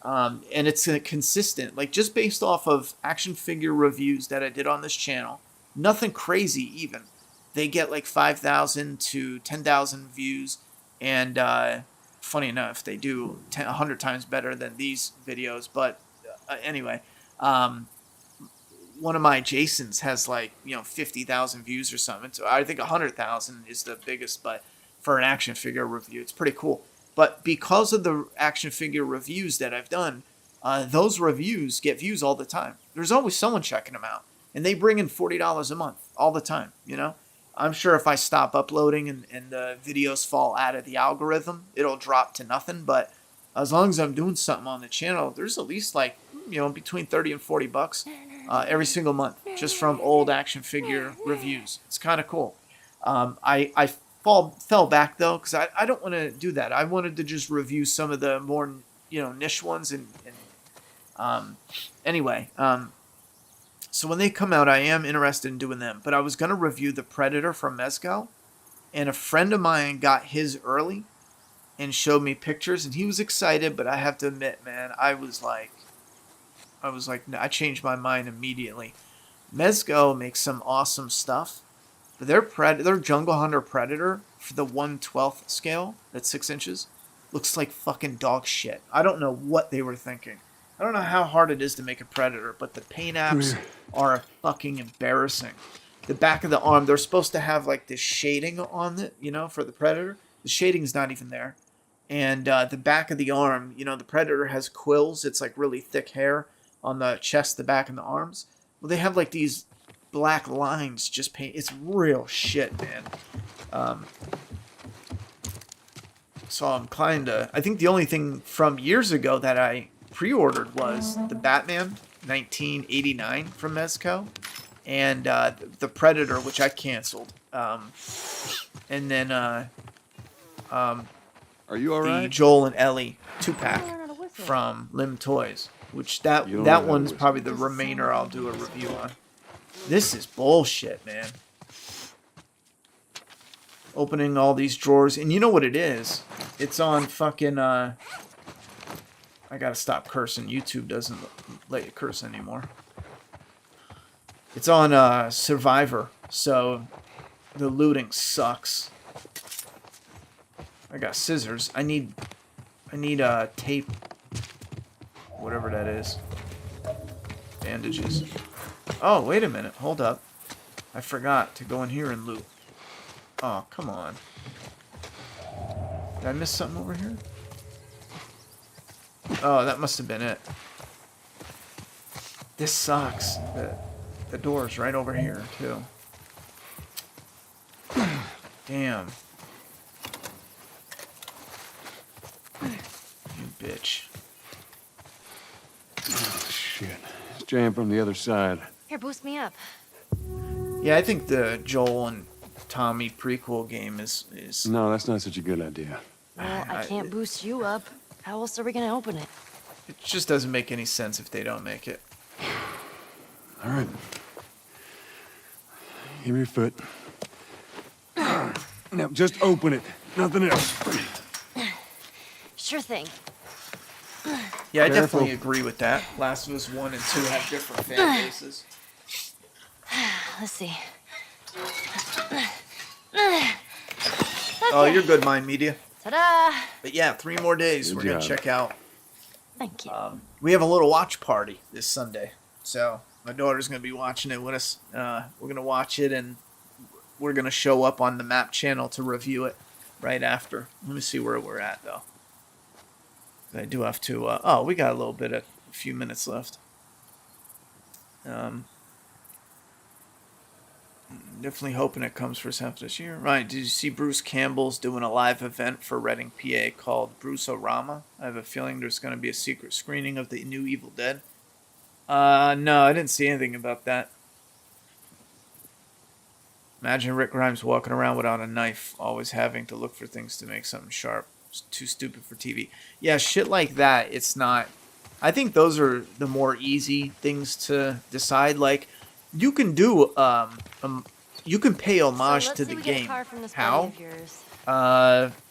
And it's consistent, like just based off of action figure reviews that I did on this channel. Nothing crazy even. They get like 5,000 to 10,000 views. And funny enough, they do 100 times better than these videos. But anyway, one of my Jasons has like, 50,000 views or something. So I think 100,000 is the biggest, but for an action figure review, it's pretty cool. But because of the action figure reviews that I've done, those reviews get views all the time. There's always someone checking them out. and they bring in $40 a month all the time. You know, I'm sure if I stop uploading and the videos fall out of the algorithm, it'll drop to nothing. But as long as I'm doing something on the channel, there's at least like, you know, between 30 and 40 bucks every single month just from old action figure reviews. It's kind of cool. I fell back though because I don't want to do that. I wanted to just review some of the more, you know, niche ones anyway. So when they come out, I am interested in doing them. But I was going to review the Predator from Mezco, and a friend of mine got his early and showed me pictures, and he was excited. But I have to admit, man, I was like, I changed my mind immediately. Mezco makes some awesome stuff, but their Jungle Hunter Predator for the 1/12 scale, that's 6 inches, looks like fucking dog shit. I don't know what they were thinking. I don't know how hard it is to make a Predator, but the paint apps are fucking embarrassing. The back of the arm, they're supposed to have like this shading on it, you know, for the Predator. The shading's not even there. And the back of the arm, you know, the Predator has quills. It's like really thick hair on the chest, the back, and the arms. Well, they have like these black lines just paint. It's real shit, man. So I'm inclined to... I think the only thing from years ago that I pre-ordered was the Batman 1989 from Mezco, and the Predator, which I canceled. And then
Are you all
the
right?
Joel and Ellie 2-pack from Lim Toys, which that one's probably the remainder I'll do a review on. This is bullshit, man. Opening all these drawers, and you know what it is? It's on fucking I gotta stop cursing. YouTube doesn't let you curse anymore. It's on Survivor, so the looting sucks. I got scissors. I need tape. Whatever that is. Bandages. Oh, wait a minute. Hold up. I forgot to go in here and loot. Oh, come on. Did I miss something over here? Oh, that must have been it. This sucks. The door's right over here, too. Damn. You bitch.
Oh, shit. It's jammed from the other side.
Here, boost me up.
Yeah, I think the Joel and Tommy prequel game is...
No, that's not such a good idea.
Well, I can't boost you up. How else are we gonna open it?
It just doesn't make any sense if they don't make it.
All right. Give me your foot. Now, just open it. Nothing else.
Sure thing.
Yeah, I
Careful.
definitely agree with that. Last of Us 1 and 2 have different fan bases.
Let's see.
Oh, you're good, Mind Media.
Ta-da!
But yeah, 3 more days.
Good
We're going to
job.
check out.
Thank you.
We have a little watch party this Sunday. So my daughter's going to be watching it with us. We're going to watch it, and we're going to show up on the map channel to review it right after. Let me see where we're at, though. I do have to... oh, we got a few minutes left. Definitely hoping it comes first half of this year. Right, did you see Bruce Campbell's doing a live event for Reading, PA called Bruce-O-Rama? I have a feeling there's going to be a secret screening of the new Evil Dead. No, I didn't see anything about that. Imagine Rick Grimes walking around without a knife, always having to look for things to make something sharp. It's too stupid for TV. Yeah, shit like that, it's not... I think those are the more easy things to decide. Like, you can do... you can pay homage
So
to
let's
the
say we get a
game.
car from this
How?
buddy of yours.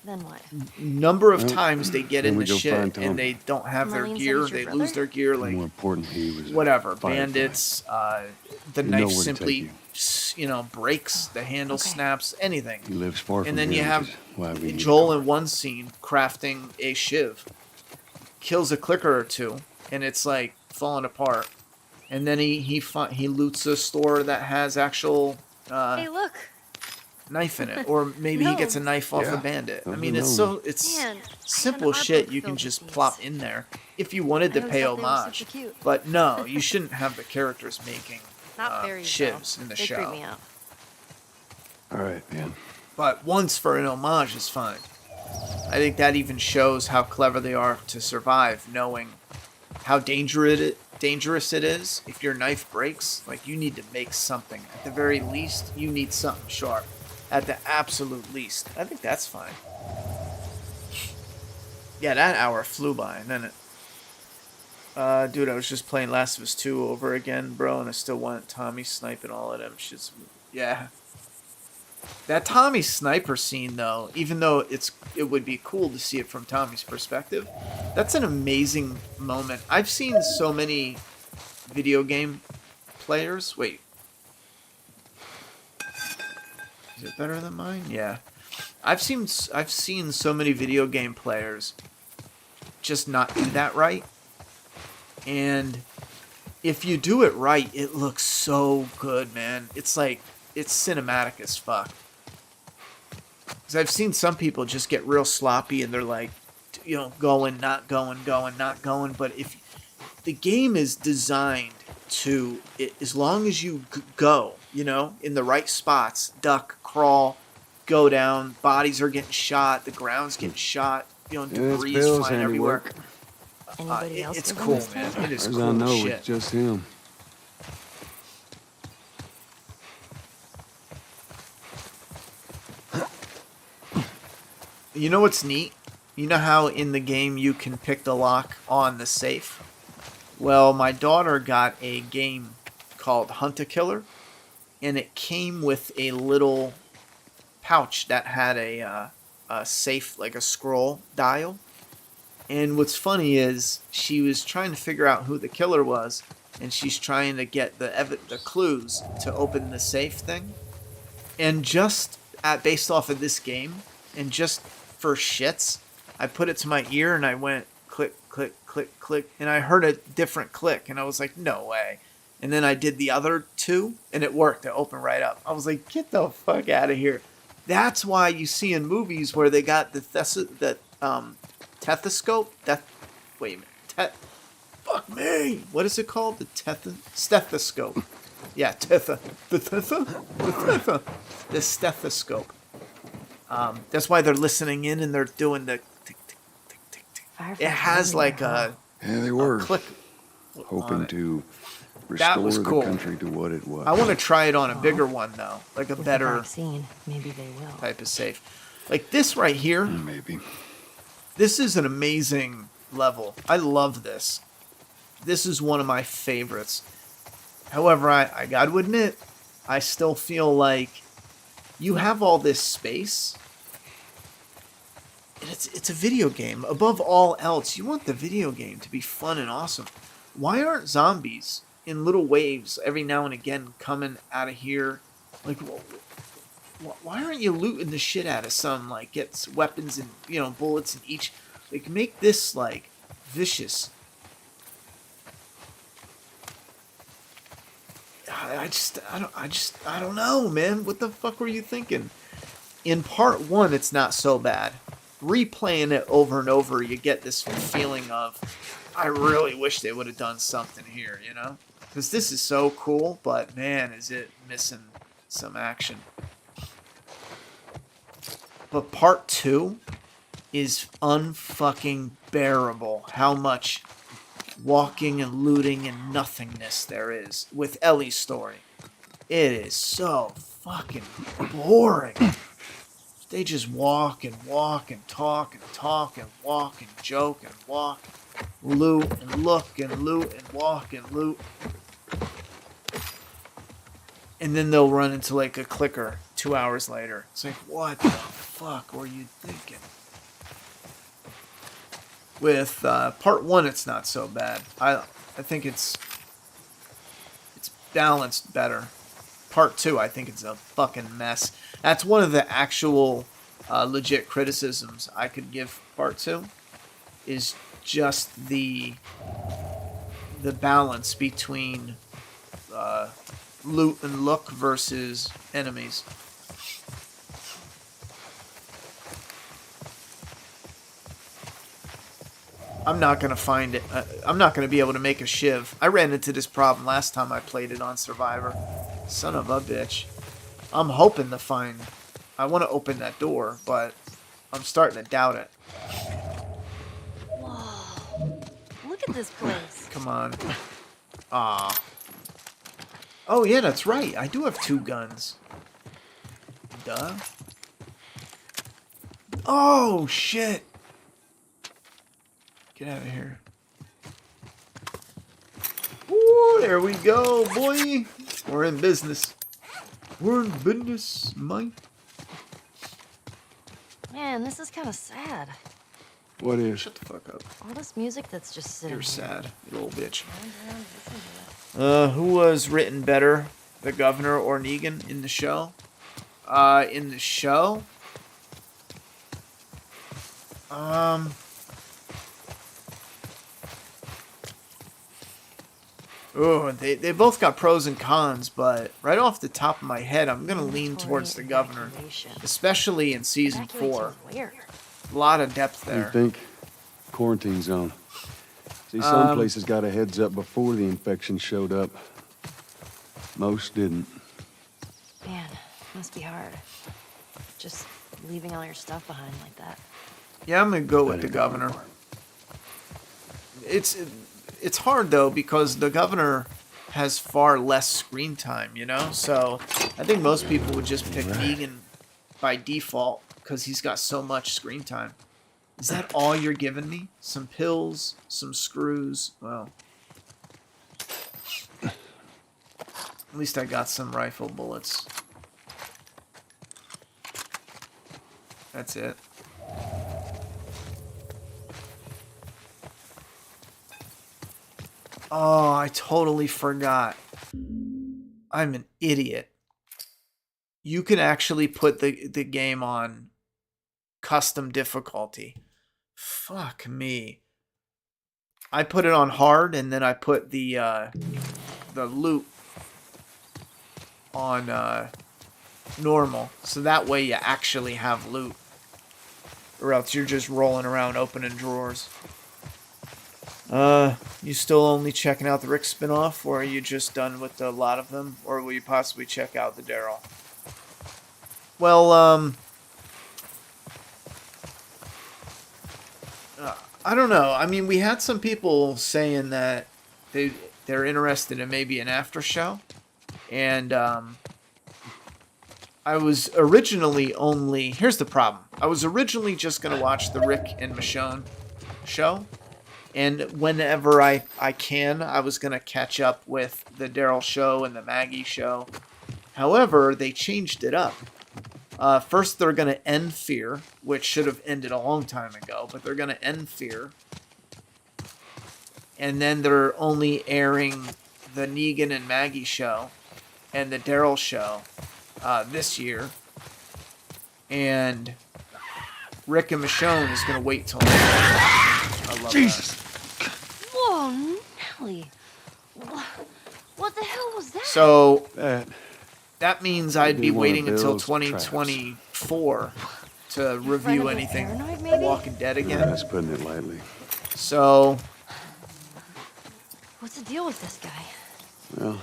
Then what?
Number of
Well,
times they get
then
in
we
the
go
shit
find Tom.
and they don't have their
Marlene said
gear.
he's your
They
brother?
lose their gear. Like,
More important, he was a
whatever,
firefly.
bandits, the
You know
knife
where to
simply,
take
breaks, the handle
Okay.
snaps, anything.
He lives far from
And then
here,
you
which
have
is why we need
Joel
a car.
in one scene crafting a shiv, kills a clicker or two, and it's like falling apart. And then he loots a store that has actual
Hey, look.
knife in it, or maybe he gets a knife off a
Yeah,
bandit. I
those
mean,
are
it's
known.
Man,
simple
I have an art
shit
book
you can
filled
just
with these.
plop in there if you wanted to
I always
pay
thought they were
homage.
super cute.
But no, you shouldn't have the characters making
Not fairies,
shivs
though.
in the
They
show.
creep me out.
All right, man.
But once for an homage is fine. I think that even shows how clever they are to survive, knowing how dangerous it is. If your knife breaks, like, you need to make something. At the very least, you need something sharp. At the absolute least. I think that's fine. Yeah, that hour flew by, and then it... dude, I was just playing Last of Us 2 over again, bro, and I still want Tommy sniping all of them shits. Yeah. That Tommy sniper scene, though, even though it would be cool to see it from Tommy's perspective, that's an amazing moment. I've seen so many video game players... Wait. Is it better than mine? Yeah. I've seen so many video game players just not do that right. And if you do it right, it looks so good, man. It's like, it's cinematic as fuck. Because I've seen some people just get real sloppy and they're like, you know, going, not going, going, not going. But if the game is designed to, as long as you go, you know, in the right spots, duck, crawl, go down, bodies are getting shot, the ground's getting shot, you know, debris is flying everywhere.
Anybody else
It's
live in
cool,
this
man.
town?
It is
As
cool
I know,
shit.
it's just him.
You know what's neat? You know how in the game you can pick the lock on the safe? Well, my daughter got a game called Hunt-A-Killer, and it came with a little pouch that had a safe, like a scroll dial. And what's funny is she was trying to figure out who the killer was, and she's trying to get the clues to open the safe thing. And just based off of this game, and just for shits, I put it to my ear and I went click, click, click, click, and I heard a different click, and I was like, no way. And then I did the other two, and it worked. It opened right up. I was like, get the fuck out of here. That's why you see in movies where they got the stethoscope. Wait a minute. Fuck me. What is it called? The stethoscope. Yeah, the stethoscope. That's why they're listening in and they're doing the tick, tick, tick, tick, tick. It has like a
Yeah, they were.
click.
Hoping to
That
restore
was
the
cool.
country to what it was.
I want to try it on a bigger one though, like a
With
better
the vaccine, maybe they will.
type of safe. Like this right here.
Maybe.
This is an amazing level. I love this. This is one of my favorites. However, I got to admit, I still feel like you have all this space. And it's a video game. Above all else, you want the video game to be fun and awesome. Why aren't zombies in little waves every now and again coming out of here? Like, why aren't you looting the shit out of some? Like, get weapons and, you know, bullets in each. Like, make this like vicious. I don't know, man. What the fuck were you thinking? In part one, it's not so bad. Replaying it over and over, you get this feeling of, I really wish they would have done something here, you know? Because this is so cool, but man, is it missing some action. But part two is unfucking bearable. How much walking and looting and nothingness there is with Ellie's story. It is so fucking boring. They just walk and walk and talk and talk and walk and joke and walk, loot and look and loot and walk and loot. And then they'll run into like a clicker 2 hours later. It's like, what the fuck were you thinking? With part one, it's not so bad. I think it's balanced better. Part two, I think it's a fucking mess. That's one of the actual legit criticisms I could give part two, is just the balance between loot and look versus enemies. I'm not going to find it. I'm not going to be able to make a shiv. I ran into this problem last time I played it on Survivor. Son of a bitch. I'm hoping to find... I want to open that door, but I'm starting to doubt it.
Whoa. Look at this place.
Come on. Ah. Oh, yeah, that's right. I do have 2 guns. Duh. Oh, shit. Get out of here. Ooh, there we go, boy. We're in business. We're in business, Mike.
Man, this is kind of sad.
What is?
Shut the fuck up.
All this music that's just sitting
You're
here.
sad, you little bitch.
Listen to it.
Who was written better, the governor or Negan in the show? In the show? Oh, they both got pros and cons, but right off the top of my head, I'm gonna lean towards the governor,
Evacuation.
especially in season
Evacuate
4.
to where?
A lot of depth
What do you
there.
think? Quarantine zone. See, some places got a heads up before the infection showed up. Most didn't.
Man, must be hard. Just leaving all your stuff behind like that.
Yeah, I'm gonna go with
That
the
ain't
governor.
hard.
It's hard though because the governor has far less screen time, you know. So I think most people would just pick Negan by default because he's got so much screen time. Is that all you're giving me? Some pills, some screws. Well, at least I got some rifle bullets. That's it. Oh, I totally forgot. I'm an idiot. You can actually put the game on custom difficulty. Fuck me. I put it on hard and then I put the loot on normal. So that way you actually have loot. Or else you're just rolling around opening drawers. You still only checking out the Rick spinoff, or are you just done with a lot of them? Or will you possibly check out the Daryl? Well, I don't know. I mean, we had some people saying that they're interested in maybe an after show. And, I was originally only... Here's the problem. I was originally just going to watch the Rick and Michonne show. And whenever I can, I was going to catch up with the Daryl show and the Maggie show. However, they changed it up. First, they're going to end Fear, which should have ended a long time ago, but they're going to end Fear. And then they're only airing the Negan and Maggie show and the Daryl show this year. And Rick and Michonne is going to wait till next year. I love
Jesus.
Whoa, Nelly. What the hell was that?
So
That
means I'd
Maybe
be
one
waiting
of
until
Bill's
2024 to
Friend
review
of the
anything
paranoid,
The
maybe?
Walking Dead again.
that's putting it lightly.
So,
What's the deal with this guy?
Well,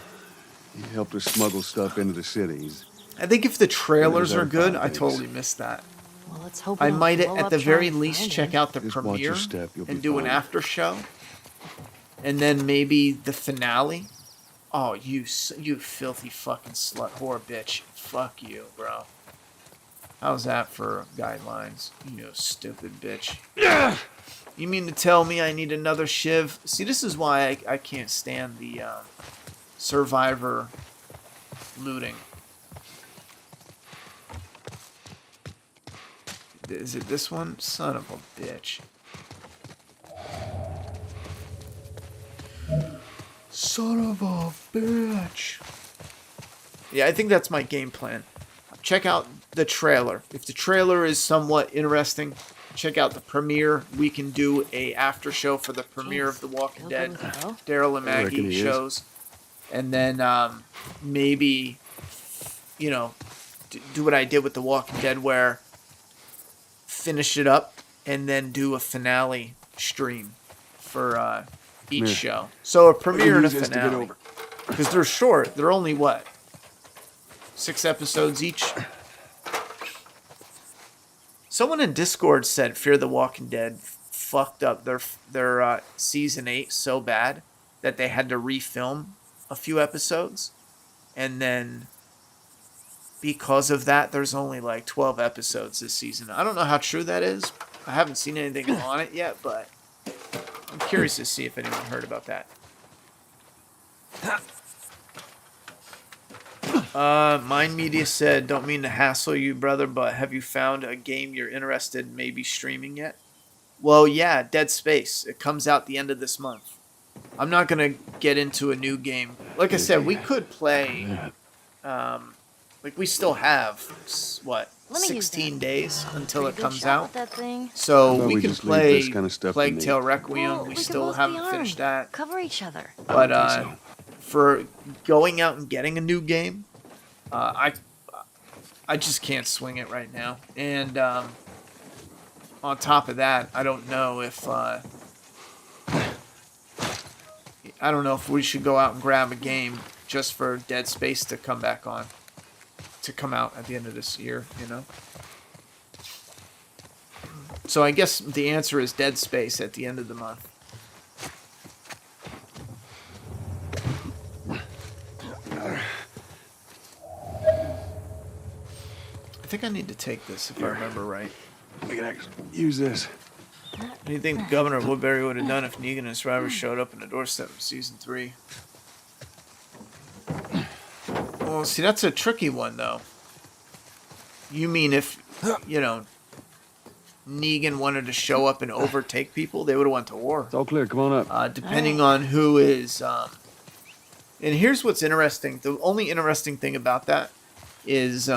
he helped us smuggle stuff into the cities.
I think if the trailers
There's
are
our
good,
five
I
days.
totally missed that.
Well, let's hope
I
we don't
might,
blow
at
up
the very
trying to
least,
find
check
him.
out the
Just watch
premiere
your step, you'll
and
be
do an
fine.
after show. And then maybe the finale. Oh, you filthy fucking slut whore bitch. Fuck you, bro. How's that for guidelines? You stupid bitch. You mean to tell me I need another shiv? See, this is why I can't stand the Survivor looting. Is it this one? Son of a bitch. Son of a bitch. Yeah, I think that's my game plan. Check out the trailer. If the trailer is somewhat interesting, check out the premiere. We can do a after show for the premiere of The Walking
Bill
Dead,
good with the bow?
Daryl and
I reckon
Maggie
he is.
shows. And then maybe, do what I did with The Walking Dead where finish it up and then do a finale stream for each
Here.
show. So a premiere and a
use this to get
finale.
over.
Because they're short. They're only, what, 6 episodes each? Someone in Discord said Fear the Walking Dead fucked up their season 8 so bad that they had to refilm a few episodes. And then because of that, there's only like 12 episodes this season. I don't know how true that is. I haven't seen anything on it yet, but I'm curious to see if anyone heard about that. Mind Media said, don't mean to hassle you, brother, but have you found a game you're interested in maybe streaming yet? Well, yeah, Dead Space. It comes out the end of this month. I'm not going to get into a new game. Like I said, we could play, like we still have, what,
Let me use
16
that.
days until
Pretty
it
good
comes
shot
out.
with that thing.
So
Why don't
we
we
can
just leave
play
this kind of stuff to
Plague
me?
Tale Requiem.
Well,
we
could
still
both be
haven't
armed.
finished that.
Cover each other.
But for going out and getting a new game, I just can't swing it right now. And on top of that, I don't know if we should go out and grab a game just for Dead Space to come back on, to come out at the end of this year, you know. So I guess the answer is Dead Space at the end of the month. I think I need to take this if I remember right.
We can actually use this.
What do you think Governor Woodbury would have done if Negan and his drivers showed up in the doorstep of season 3? Well, see, that's a tricky one, though. You mean if, you know, Negan wanted to show up and overtake people, they would have went to war.
It's all clear. Come on up.
Depending on who is... and here's what's interesting. The only interesting thing about that is...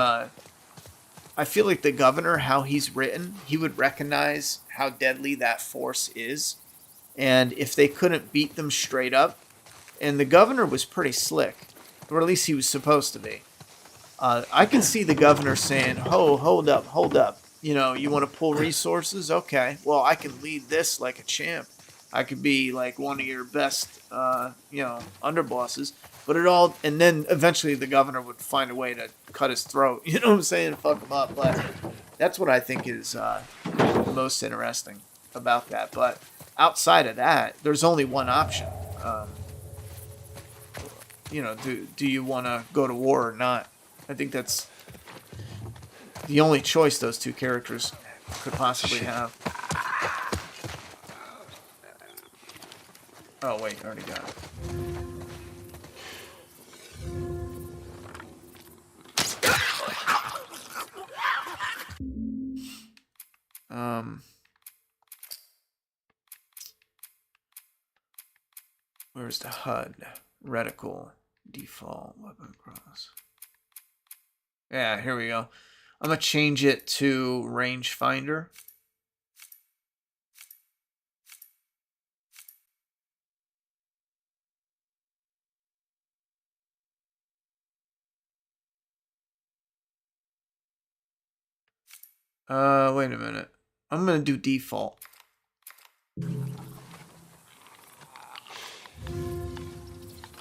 I feel like the governor, how he's written, he would recognize how deadly that force is. And if they couldn't beat them straight up, and the governor was pretty slick, or at least he was supposed to be. I can see the governor saying, "Oh, hold up. You know, you want to pull resources? Okay, well, I can lead this like a champ. I could be like one of your best, you know, underbosses." But it all, and then eventually the governor would find a way to cut his throat. You know what I'm saying? Fuck him up. But that's what I think is most interesting about that. But outside of that, there's only one option. You know, do you want to go to war or not? I think that's the only choice those two characters could possibly have. Oh wait, I already got it. Where's the HUD? Reticle, default, weapon cross. Yeah, here we go. I'm gonna change it to rangefinder. Wait a minute. I'm gonna do default.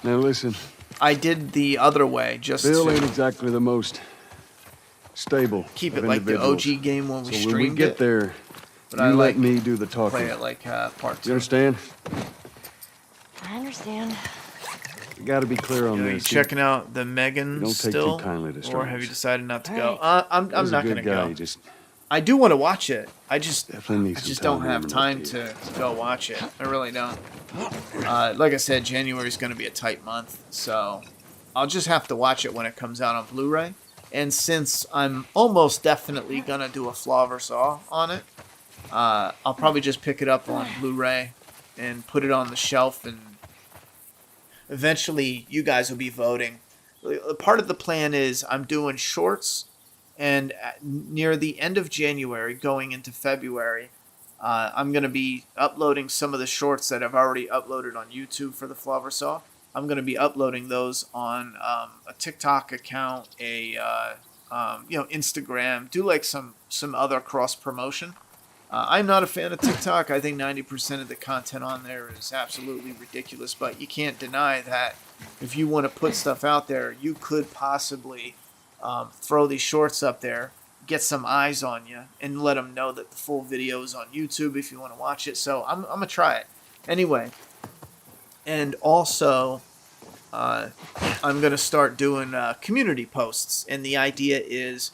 Now listen.
I did the other way just
Bill ain't
to
exactly the most stable.
keep
of
it like the
individuals.
OG game when we
So
streamed
when we get
it.
there,
But
you
I
let
like
me do the talking.
play it like part 2.
You understand?
I understand.
You got to be clear on
You know, you
this.
checking out the Megan
Don't take
still,
too kindly to
or have you
strangers.
decided not to
All
go?
right.
I'm
He's
not
a
gonna
good guy.
go.
He just
I do want to watch it. I just
definitely needs some
don't
time
have
to
time
to.
to go watch it. I really don't. Like I said, January is going to be a tight month, so I'll just have to watch it when it comes out on Blu-ray. And since I'm almost definitely going to do a flaw versus all on it, I'll probably just pick it up on Blu-ray and put it on the shelf, and eventually you guys will be voting. Part of the plan is I'm doing shorts, and near the end of January, going into February, I'm going to be uploading some of the shorts that I've already uploaded on YouTube for the Flavor Saw. I'm going to be uploading those on a TikTok account, Instagram, do like some other cross promotion. I'm not a fan of TikTok. I think 90% of the content on there is absolutely ridiculous, but you can't deny that if you want to put stuff out there, you could possibly throw these shorts up there, get some eyes on you, and let them know that the full video is on YouTube if you want to watch it. So I'm going to try it. Anyway, and also I'm going to start doing community posts, and the idea is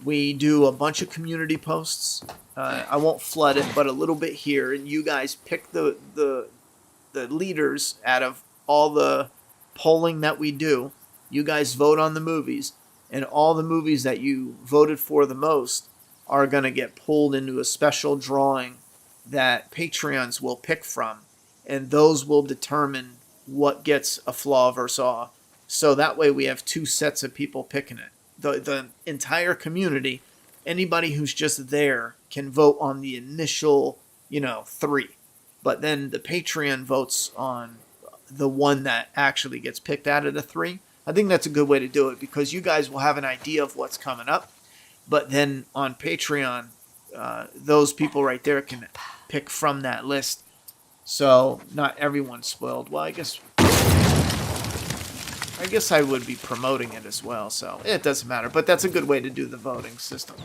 we do a bunch of community posts. I won't flood it, but a little bit here, and you guys pick the leaders out of all the polling that we do. You guys vote on the movies, and all the movies that you voted for the most are going to get pulled into a special drawing that Patreons will pick from, and those will determine what gets a flaw versus awe. So that way we have two sets of people picking it. The entire community, anybody who's just there can vote on the initial, 3. But then the Patreon votes on the one that actually gets picked out of the 3. I think that's a good way to do it because you guys will have an idea of what's coming up. But then on Patreon, those people right there can pick from that list. So not everyone's spoiled. Well, I guess I would be promoting it as well, so it doesn't matter. But that's a good way to do the voting system.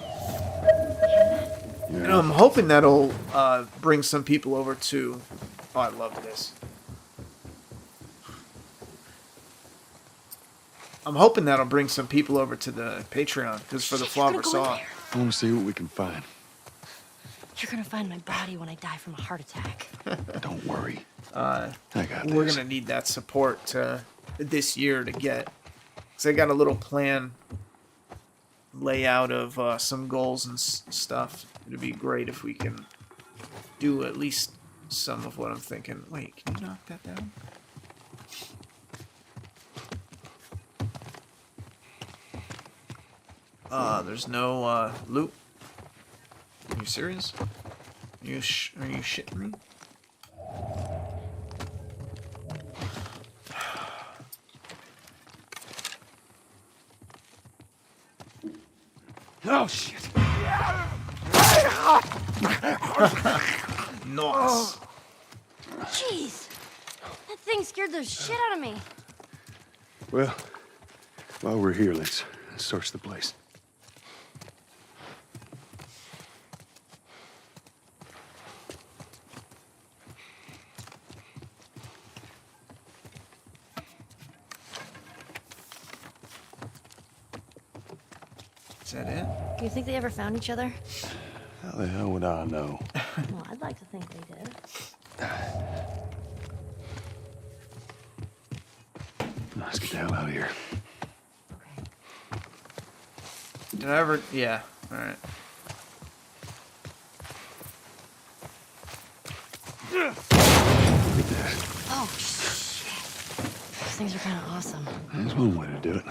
And I'm hoping that'll bring some people over to... Oh, I love this. I'm hoping that'll bring some people over to the Patreon, because for the Flobber Saw...
I want to see what we can find.
You're gonna find my body when I die from a heart attack.
Don't worry. I got
We're
this.
going to need that support this year to get... Because I got a little plan layout of some goals and stuff. It'd be great if we can do at least some of what I'm thinking. Wait, can you knock that down? There's no loot. Are you serious? Are you shitting me?
Oh, shit.
Nice.
Jeez. That thing scared the shit out of me.
Well, while we're here, let's search the place.
Is that it?
Do you think they ever found each other?
How the hell would I know?
Well, I'd like to think they did.
Let's get the hell out of here.
Okay.
Did I ever? Yeah. All right.
Look at this.
Oh, shit. Those things are kind of awesome.
There's one way to do it.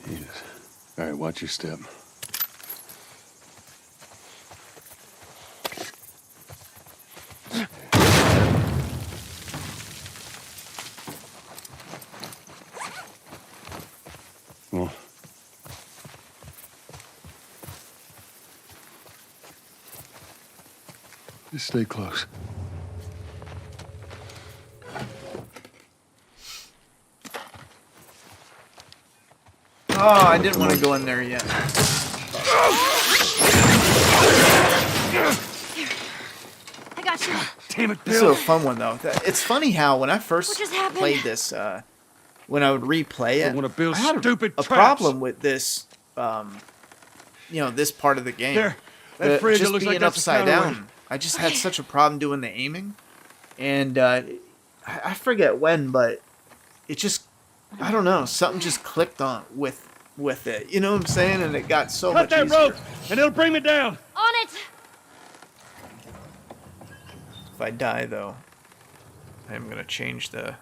Jesus. All right, watch your step. Well, just stay close.
Oh, I didn't want to go in there yet.
I got you.
Damn it,
This is
Bill.
a fun one though. It's funny how when I first
What just happened?
played this, when I would replay it,
One of Bill's
I had
stupid
a
traps.
problem with this, this part of the game.
There. That fridge, it
just
looks
being
like that's a
upside
counterweight.
down. I just had such a problem doing the aiming, and I forget when, but it just, I don't know, something just clicked on with it. You know what I'm saying? And it got so
Cut
much
that
easier.
rope, and it'll bring me down.
On it.
If I die, though, I'm going to change the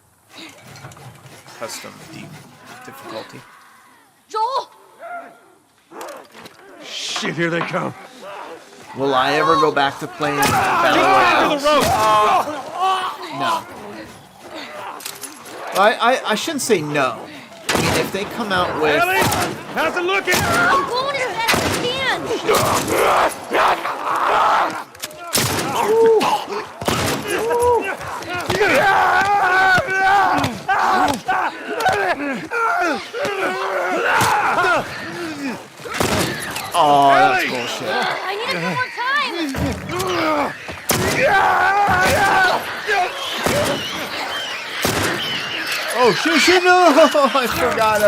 custom difficulty.
Joel.
Shit, here they come.
Will I ever go back to playing Battle
Back to the
Royale?
rope.
No. I shouldn't say no. if they come out with...
Ellie, how's it looking?
I'm going as fast as I can.
Oh, that's bullshit.
I need a bit more time.
Oh, shit, no! I forgot.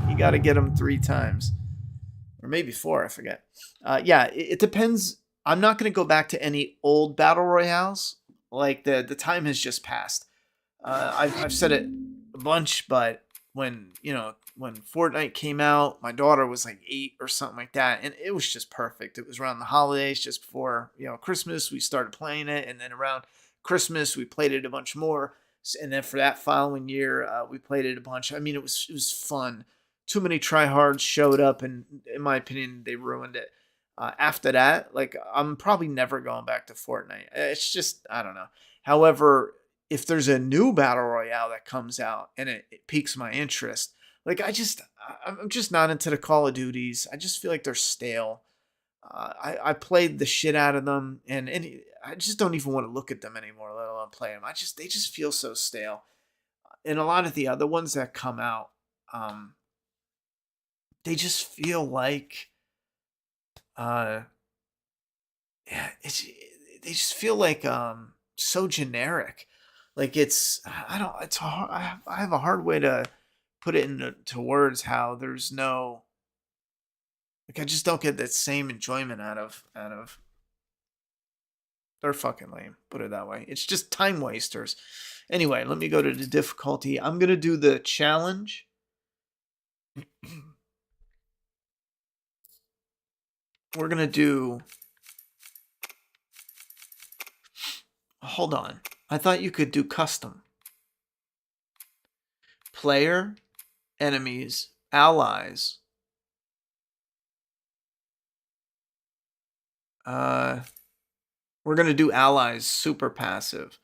You gotta get them 3 times. Or maybe 4, I forget. Yeah, it depends. I'm not gonna go back to any old Battle Royales. Like, the time has just passed. I've said it a bunch, but when Fortnite came out, my daughter was like 8 or something like that, and it was just perfect. It was around the holidays, just before Christmas, we started playing it, and then around Christmas we played it a bunch more, and then for that following year we played it a bunch. I mean, it was fun. Too many tryhards showed up, and in my opinion, they ruined it. After that, like, I'm probably never going back to Fortnite. It's just, I don't know. However, if there's a new battle royale that comes out and it piques my interest, like, I'm just not into the Call of Duties. I just feel like they're stale. I played the shit out of them, and I just don't even want to look at them anymore, let alone play them. They just feel so stale. And a lot of the other ones that come out, they just feel like, yeah, they just feel like so generic. Like, it's hard. I have a hard way to put it into words how there's no, like, I just don't get that same enjoyment out of they're fucking lame, put it that way. It's just time wasters. Anyway, let me go to the difficulty. I'm gonna do the challenge. We're gonna do, hold on, I thought you could do custom. Player, enemies, allies. We're gonna do allies, super passive.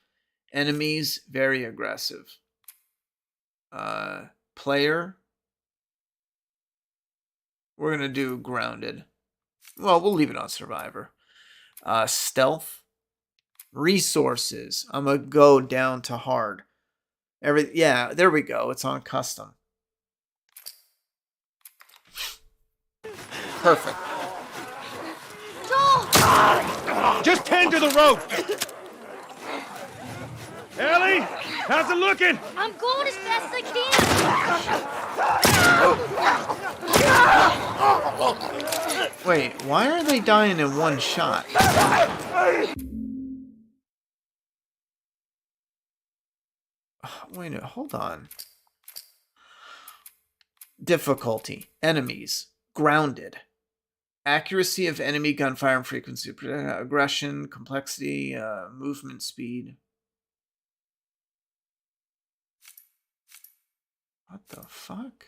Enemies, very aggressive. Player, we're gonna do grounded. Well, we'll leave it on survivor. Stealth, resources. I'm gonna go down to hard. Yeah, there we go. It's on custom. Perfect.
Joel!
Just tend to the rope! Ellie, how's it looking?
I'm going as fast as I can.
Wait, why are they dying in one shot? Wait, hold on. Difficulty. Enemies. Grounded. Accuracy of enemy gunfire and frequency. Aggression, complexity, movement speed. What the fuck?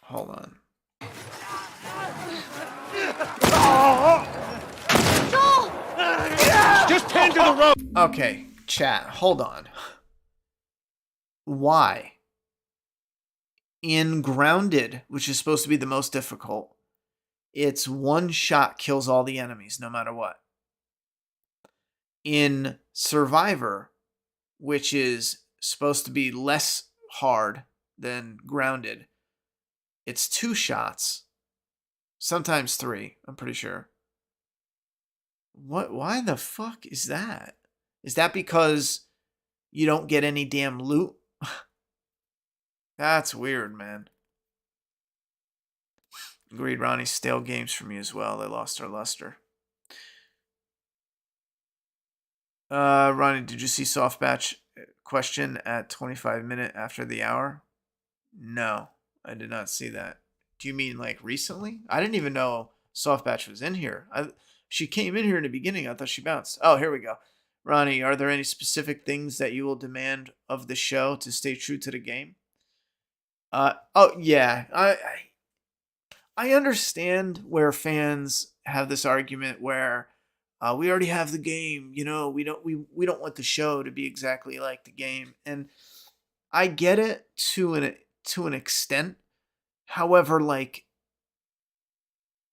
Hold on.
Joel!
Just tend to the rope!
Okay, chat, hold on. Why? In grounded, which is supposed to be the most difficult, it's one shot kills all the enemies, no matter what. In survivor, which is supposed to be less hard than grounded, it's 2 shots. Sometimes 3, I'm pretty sure. Why the fuck is that? Is that because you don't get any damn loot? That's weird, man. Agreed, Ronnie. Stale games for me as well. They lost their luster. Ronnie, did you see soft batch question at 25 minutes after the hour? No, I did not see that. Do you mean like recently? I didn't even know soft batch was in here. She came in here in the beginning. I thought she bounced. Oh, here we go. Ronnie, are there any specific things that you will demand of the show to stay true to the game? Oh yeah, I understand where fans have this argument where we already have the game, you know, we don't want the show to be exactly like the game. And I get it to an extent. However, like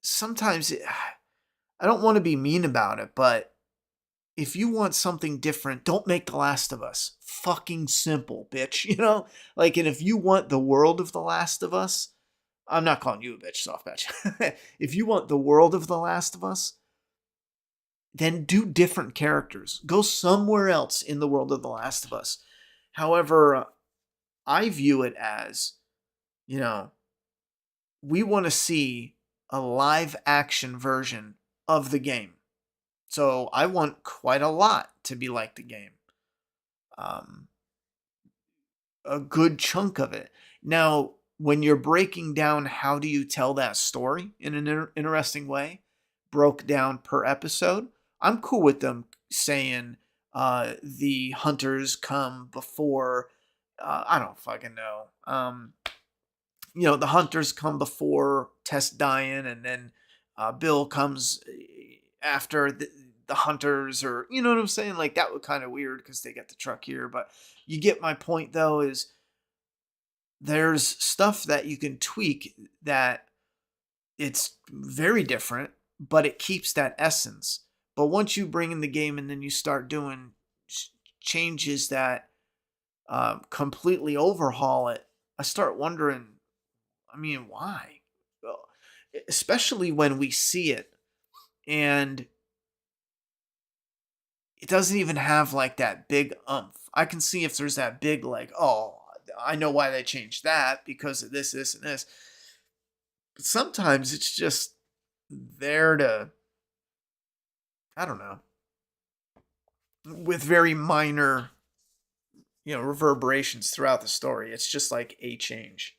sometimes I don't want to be mean about it, but if you want something different, don't make The Last of Us. Fucking simple, bitch. You know? Like, and if you want the world of The Last of Us, I'm not calling you a bitch, soft patch. If you want the world of The Last of Us, then do different characters. Go somewhere else in the world of The Last of Us. However, I view it as, you know, we want to see a live action version of the game. So I want quite a lot to be like the game. A good chunk of it. Now, when you're breaking down how do you tell that story in an interesting way, broke down per episode, I'm cool with them saying the hunters come before, I don't fucking know. You know, the hunters come before Tess dying, and then Bill comes after the hunters, or you know what I'm saying? Like that would kind of weird because they get the truck here, but you get my point though. Is there's stuff that you can tweak that it's very different, but it keeps that essence. But once you bring in the game and then you start doing changes that completely overhaul it, I start wondering. I mean, why? Well, especially when we see it and it doesn't even have like that big umph. I can see if there's that big like, oh, I know why they changed that because of this, this, and this. But sometimes it's just there to, I don't know, with very minor, you know, reverberations throughout the story. It's just like a change.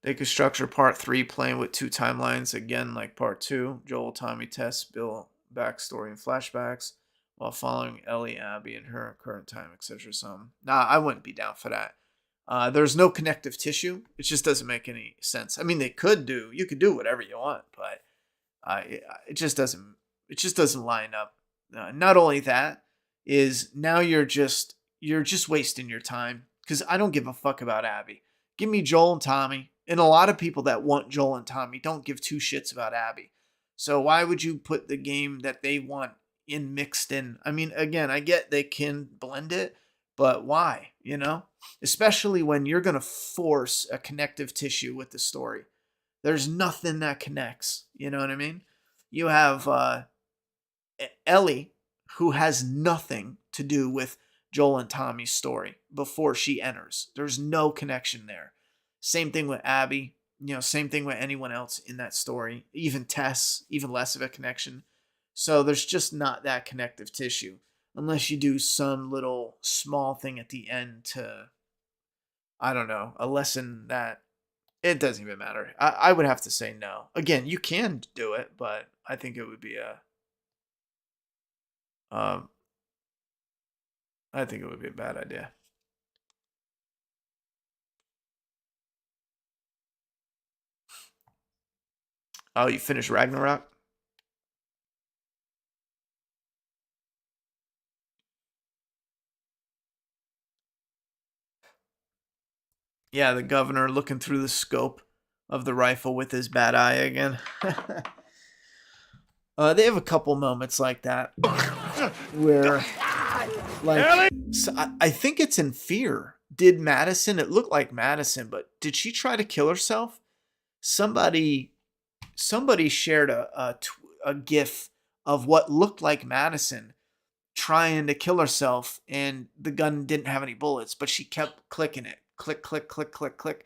They could structure part 3 playing with 2 timelines again, like part 2. Joel, Tommy, Tess, Bill, backstory and flashbacks, while following Ellie, Abby, and her current time, etc. Some. Nah, I wouldn't be down for that. There's no connective tissue. It just doesn't make any sense. I mean, you could do whatever you want, but it just doesn't. It just doesn't line up. Not only that, is now you're just wasting your time because I don't give a fuck about Abby. Give me Joel and Tommy. And a lot of people that want Joel and Tommy don't give 2 shits about Abby. So why would you put the game that they want mixed in? I mean, again, I get they can blend it, but why? You know? Especially when you're going to force a connective tissue with the story. There's nothing that connects. You know what I mean? You have Ellie, who has nothing to do with Joel and Tommy's story before she enters. There's no connection there. Same thing with Abby, you know, same thing with anyone else in that story. Even Tess, even less of a connection. So there's just not that connective tissue. Unless you do some little small thing at the end to, I don't know, a lesson that it doesn't even matter. I would have to say no. Again, you can do it, but I think it would be a bad idea. Oh, you finished Ragnarok? Yeah, the governor looking through the scope of the rifle with his bad eye again. They have a couple moments like that where, like, so I think it's in Fear. Did Madison? It looked like Madison, but did she try to kill herself? Somebody shared a gif of what looked like Madison trying to kill herself, and the gun didn't have any bullets, but she kept clicking it, click, click, click, click, click,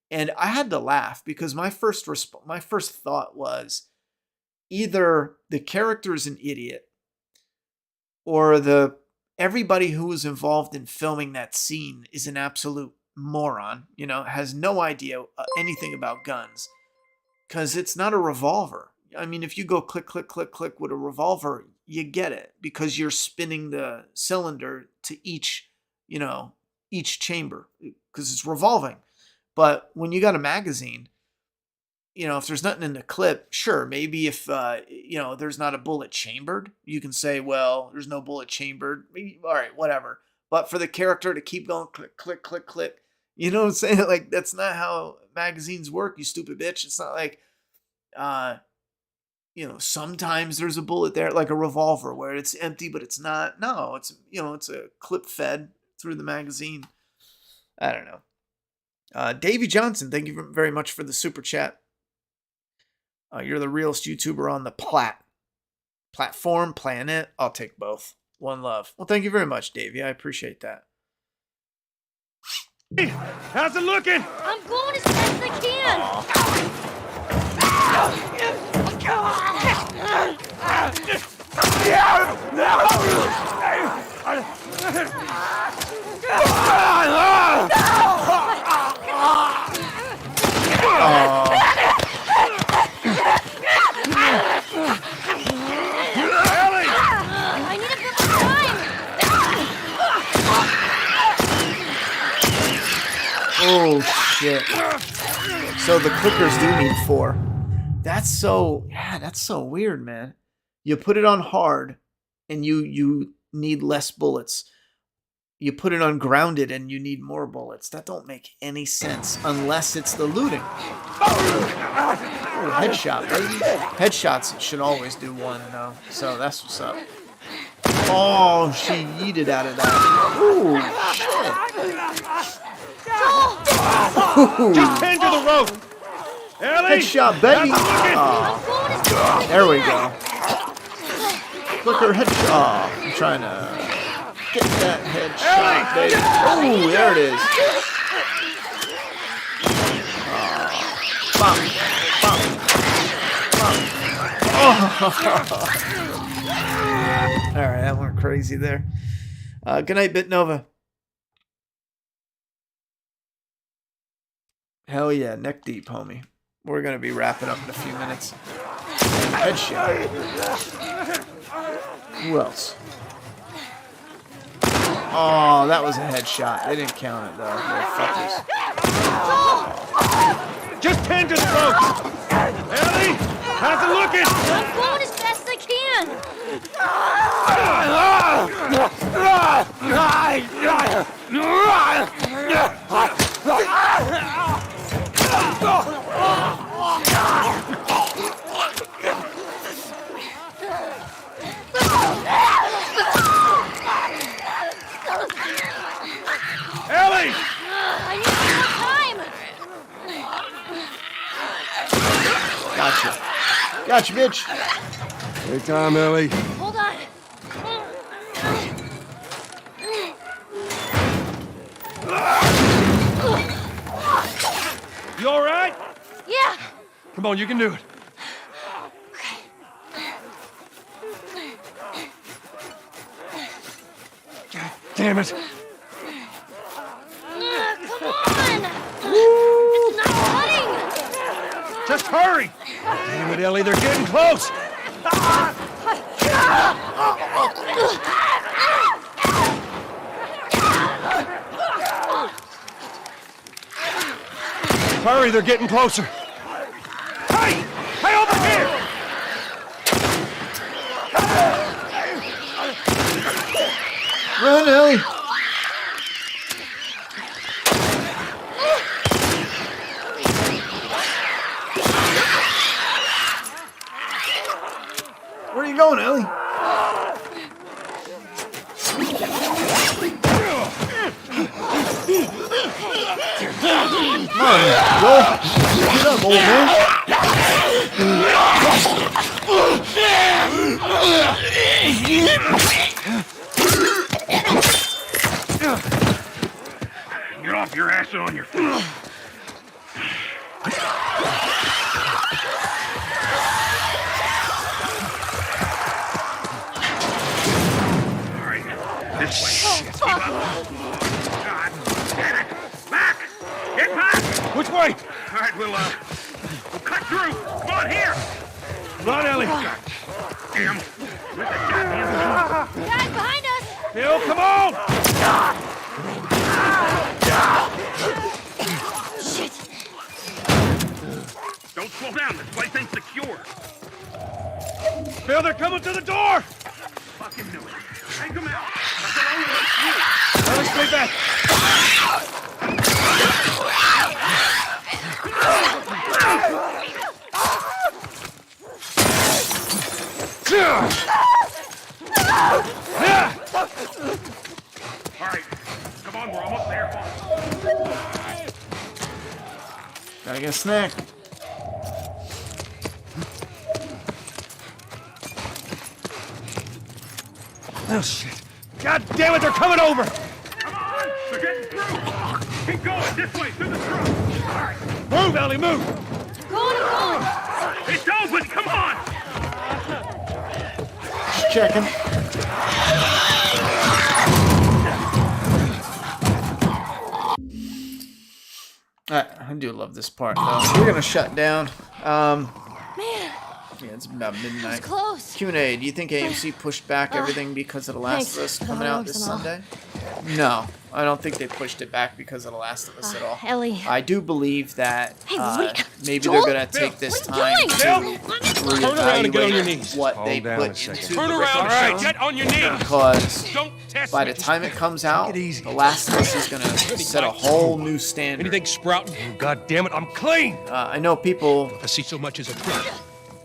and I had to laugh because my first thought was either the character is an idiot, or everybody who was involved in filming that scene is an absolute moron. You know, has no idea anything about guns. Because it's not a revolver. I mean, if you go click, click, click, click with a revolver, you get it. Because you're spinning the cylinder to each you know, each chamber because it's revolving. But when you got a magazine, you know, if there's nothing in the clip, sure, maybe if, you know, there's not a bullet chambered, you can say, well, there's no bullet chambered. Maybe, all right, whatever. But for the character to keep going, click, click, click, click, you know what I'm saying? Like, that's not how magazines work, you stupid bitch. It's not like, you know, sometimes there's a bullet there, like a revolver where it's empty, but it's not. No, it's, you know, it's a clip fed through the magazine. I don't know. Davey Johnson, thank you very much for the super chat. You're the realest YouTuber on the platform, planet. I'll take both. One love. Well, thank you very much, Davey. I appreciate that.
Hey, how's it looking?
I'm going as fast as I can. I need a bit more time.
Oh, shit. So the clickers do need 4. That's so, yeah, that's so weird, man. You put it on hard and you need less bullets. You put it on grounded and you need more bullets. That don't make any sense unless it's the looting. Ooh, headshot, baby. Headshots should always do 1, though. So that's what's up. Oh, she yeeted out of that. Ooh, shit.
Just hand to the rope. Ellie!
Headshot, baby. Oh, there we go. Clicker headshot. Oh, I'm trying to get that headshot, baby. Oh, there it is. Bop, bop, bop. Oh. All right, that went crazy there. Good night, BitNova. Hell yeah, neck deep, homie. We're going to be wrapping up in a few minutes. Headshot. Who else? Oh, that was a headshot. They didn't count it, though. Motherfuckers.
Just hand to the rope. Ellie, how's it looking?
I'm going as fast as I can.
Ellie!
I need more time.
Gotcha. Gotcha, bitch.
Take time, Ellie.
Hold on.
You all right?
Yeah.
Come on, you can do it. God damn it.
Come on. It's not cutting.
Just hurry. Damn it, Ellie, they're getting close. Hurry, they're getting closer. Hey! Hey, over here!
Run, Ellie. Where are you going, Ellie? Come on, Joel. Get up, old man.
Get off your ass and on your feet. All right, this way. Keep up. God damn it! Back! Get back! Which way? All right, we'll cut through. Come on, here. Run, Ellie. God damn. With the goddamn.
Guys behind us.
Bill, come on! Bill, they're coming to the door! Fucking knew it. Take them out. That's the only way through. Let's stay back. All right, come on, we're almost there.
Gotta get a snack.
Oh, shit. God damn it, they're coming over! Come on! They're getting through! Keep going, this way, through the truck! All right. Move, Ellie, move!
Going, going.
It's open, come on!
Just checking. I do love this part, though. We're gonna shut down.
Man,
Yeah, it's about midnight.
it's close.
Q&A, do you think AMC pushed back everything because of The Last of Us
Thanks.
coming out this
And all.
Sunday? No, I don't think they pushed it back because of The Last of Us at all.
Ellie.
I do believe that
Hey, what-
maybe
Joel?
they're going to take this
What are you
time
doing?
to
Turn around and get on your
reevaluate
knees.
what
Calm
they
down
put
a second.
into
Turn
the
around, all
Richter
right,
show,
get on your knees!
because
Don't test
by
me.
the time it comes out,
it easy.
The Last of Us is going to set a whole new standard.
Anything sprouting? God damn it, I'm clean!
I know people.
I see so much as a prick.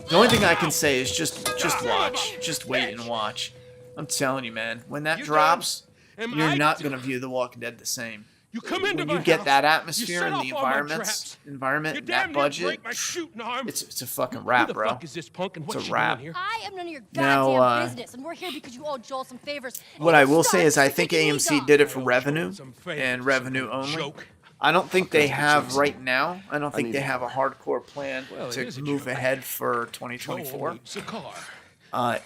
The only thing I can say is just watch, just wait and watch. I'm telling you, man, when that
You
drops,
done? Am
you're
I
not
done?
gonna view The Walking Dead the same.
You come into
When
my
you get
house,
that
you
atmosphere
set
and
off
the
all my
environment,
traps. You
that
damn near
budget,
break my shooting arm.
it's a fucking
Who
wrap,
the
bro.
fuck is this punk and
It's
what's
a
she
wrap.
doing here?
I am none of your
Now,
goddamn business, and we're here because you owe Joel some favors.
What I will say
Stop
is I think
taking
AMC
these
did it
off.
for revenue
Some favors,
and revenue
some
only.
joke.
I don't think they have right now. I don't think
need
they
to-
have a hardcore plan
Well, it
to
is a
move
joke.
ahead for
Joel
2024.
needs a car.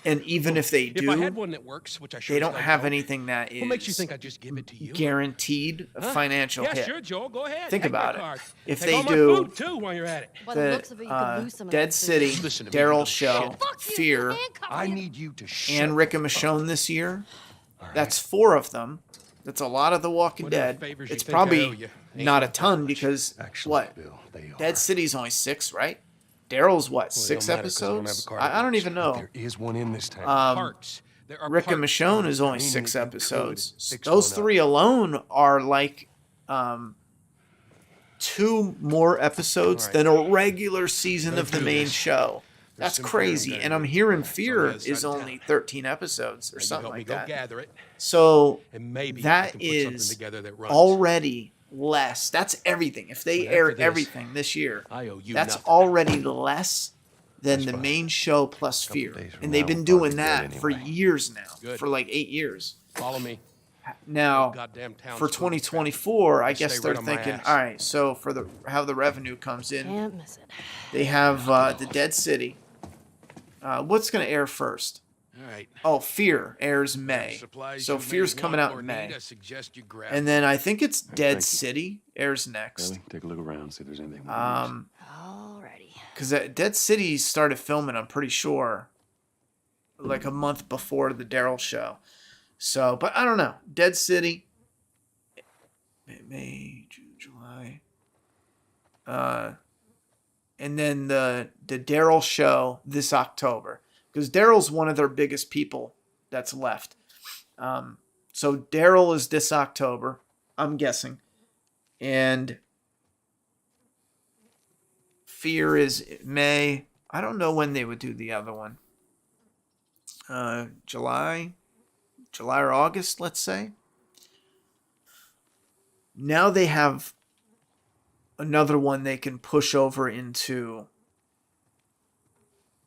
And even if they
If I had
do,
one that works, which I sure
they
as
don't
hell
have
don't,
anything that
what makes you
is
think I just give it to you?
guaranteed a
Huh?
financial
Yeah,
hit.
sure, Joel. Go ahead.
Think
Take my
about it.
card.
If
Take
they
all my
do
food too while you're at it.
By the
the
looks of it, you could lose some of
Dead
that food.
City,
Listen to me,
Daryl
little
Show,
shit.
Fuck you,
Fear,
handcuff
I
you.
need you to shut
and Rick and Michonne this year. That's 4 of them. That's a lot of The Walking
Whatever
Dead.
favors you
It's
think I owe
probably
you ain't
not a
worth that
ton
much.
because
Actually,
what?
Bill, they are.
Dead City's only 6, right? Daryl's what?
Well, it
6
don't matter 'cause I don't have a
episodes?
car
I
that
don't
works.
even know.
There is one in this town.
Parts. There are
Rick and
parts.
Michonne is only
meaning
6
that you
episodes.
could fix
Those
one up.
3 alone are like 2 more episodes than a regular season of the
do
main
this.
show. That's
some
crazy.
fear in
And
that
I'm hearing
on
Fear
the other side
is
of
only
town.
13 episodes or
Now, you
something
help me
like
go
that.
gather it,
So
and maybe I
that
can put something
is
together that runs.
already less. That's everything. If they
But
air
after this,
everything this year,
I owe you
that's
nothing.
already less than
That's
the
fine.
main show plus Fear.
days from
And they've
now,
been
we'll
doing
probably be
that
dead
for
anyway.
years now.
Good.
For like 8 years.
Follow me.
Now,
Goddamn town's
for
full of
2024, I
I'll
guess
stay
they're
right on my
thinking,
ass.
all right, so for the how the revenue comes in,
Can't miss it.
they have the Dead City. What's going to air first?
All right.
Oh, Fear airs May.
Supplies
So
you may
Fear's coming
want
out
or
in
need,
May.
I suggest you grab
And then I think it's Dead
thank you.
City airs next.
Ellie, take a look around, see if there's anything. we can
Alrighty.
Because Dead City started filming, I'm pretty sure, like a month before the Daryl show. So, but I don't know. Dead City, May, June, July. And then the Daryl show this October. Because Daryl's one of their biggest people that's left. So Daryl is this October, I'm guessing. And Fear is May. I don't know when they would do the other one. July or August, let's say. Now they have another one they can push over into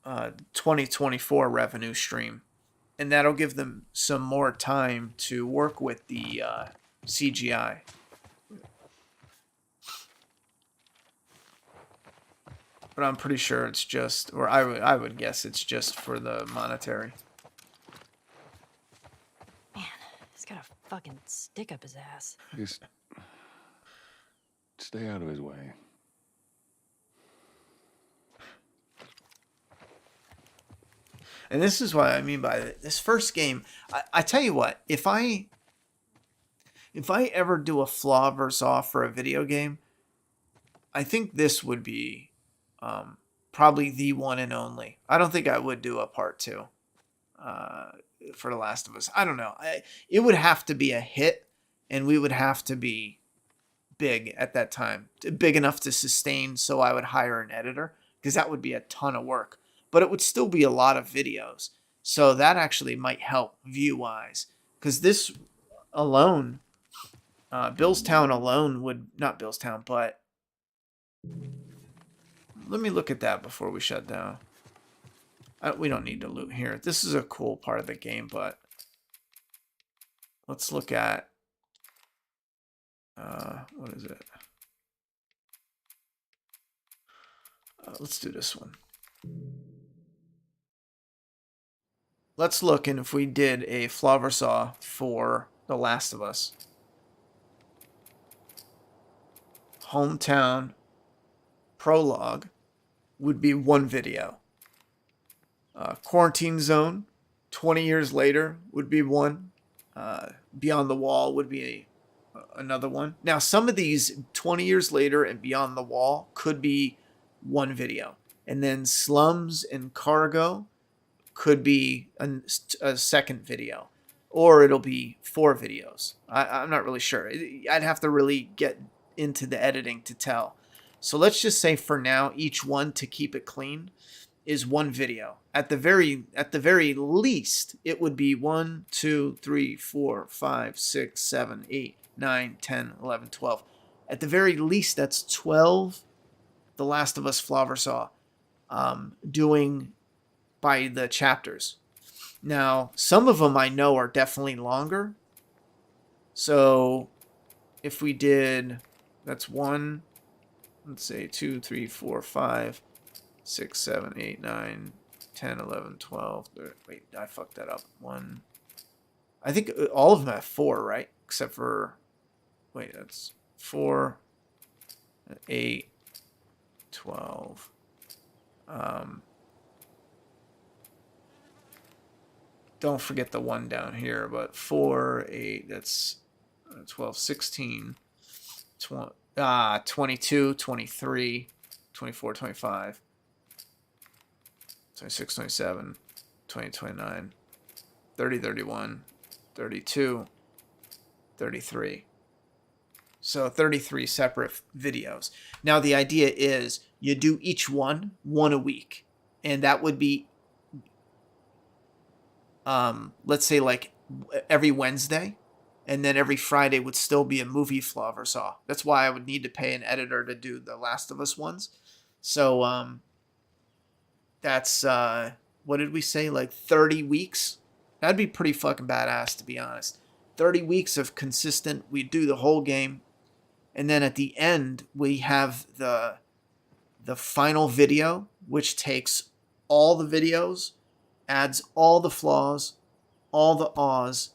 2024 revenue stream. And that'll give them some more time to work with the CGI. But I'm pretty sure it's just, or I would guess it's just for the monetary.
Man, he's got a fucking stick up his ass.
Just stay out of his way.
And this is what I mean by this first game. I tell you what, if I ever do a flaw versus off for a video game, I think this would be probably the one and only. I don't think I would do a part 2 for The Last of Us. I don't know. It would have to be a hit, and we would have to be big at that time, big enough to sustain, so I would hire an editor, because that would be a ton of work. But it would still be a lot of videos. So that actually might help view-wise. Because this alone, Billstown alone would... Not Billstown, but... Let me look at that before we shut down. We don't need to loot here. This is a cool part of the game, but... Let's look at... what is it? Let's do this one. Let's look, and if we did a Flavor Saw for The Last of Us. Hometown prologue would be one video. Quarantine Zone, 20 years later, would be one. Beyond the Wall would be another one. Now, some of these 20 years later and Beyond the Wall could be one video. And then Slums and Cargo could be a second video. Or it'll be 4 videos. I'm not really sure. I'd have to really get into the editing to tell. So let's just say for now, each one, to keep it clean, is one video. At the very least, it would be 1, 2, 3, 4, 5, 6, 7, 8, 9, 10, 11, 12. At the very least, that's 12 The Last of Us Flavor Saw doing by the chapters. Now, some of them I know are definitely longer. So if we did, that's 1, let's say 2, 3, 4, 5, 6, 7, 8, 9, 10, 11, 12. Wait, I fucked that up. 1. I think all of them have 4, right? Except for, wait, that's 4, 8, 12. Don't forget the 1 down here, but 4, 8, that's 12, 16, 22, 23, 24, 25, 26, 27, 20, 29, 30, 31, 32, 33. So 33 separate videos. Now the idea is you do each one a week. And that would be, let's say like every Wednesday. And then every Friday would still be a movie Flavor Saw. That's why I would need to pay an editor to do the Last of Us ones. So that's, what did we say, like 30 weeks? That'd be pretty fucking badass, to be honest. 30 weeks of consistent, we do the whole game. And then at the end, we have the final video, which takes all the videos, adds all the flaws, all the awes,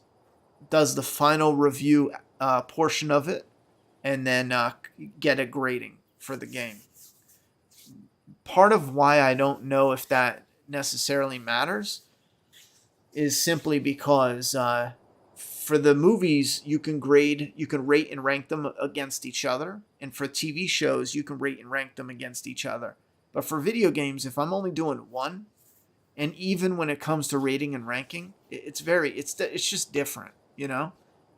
does the final review portion of it, and then get a grading for the game. Part of why I don't know if that necessarily matters is simply because for the movies, you can rate and rank them against each other. And for TV shows, you can rate and rank them against each other. But for video games, if I'm only doing one, and even when it comes to rating and ranking, it's just different, you know?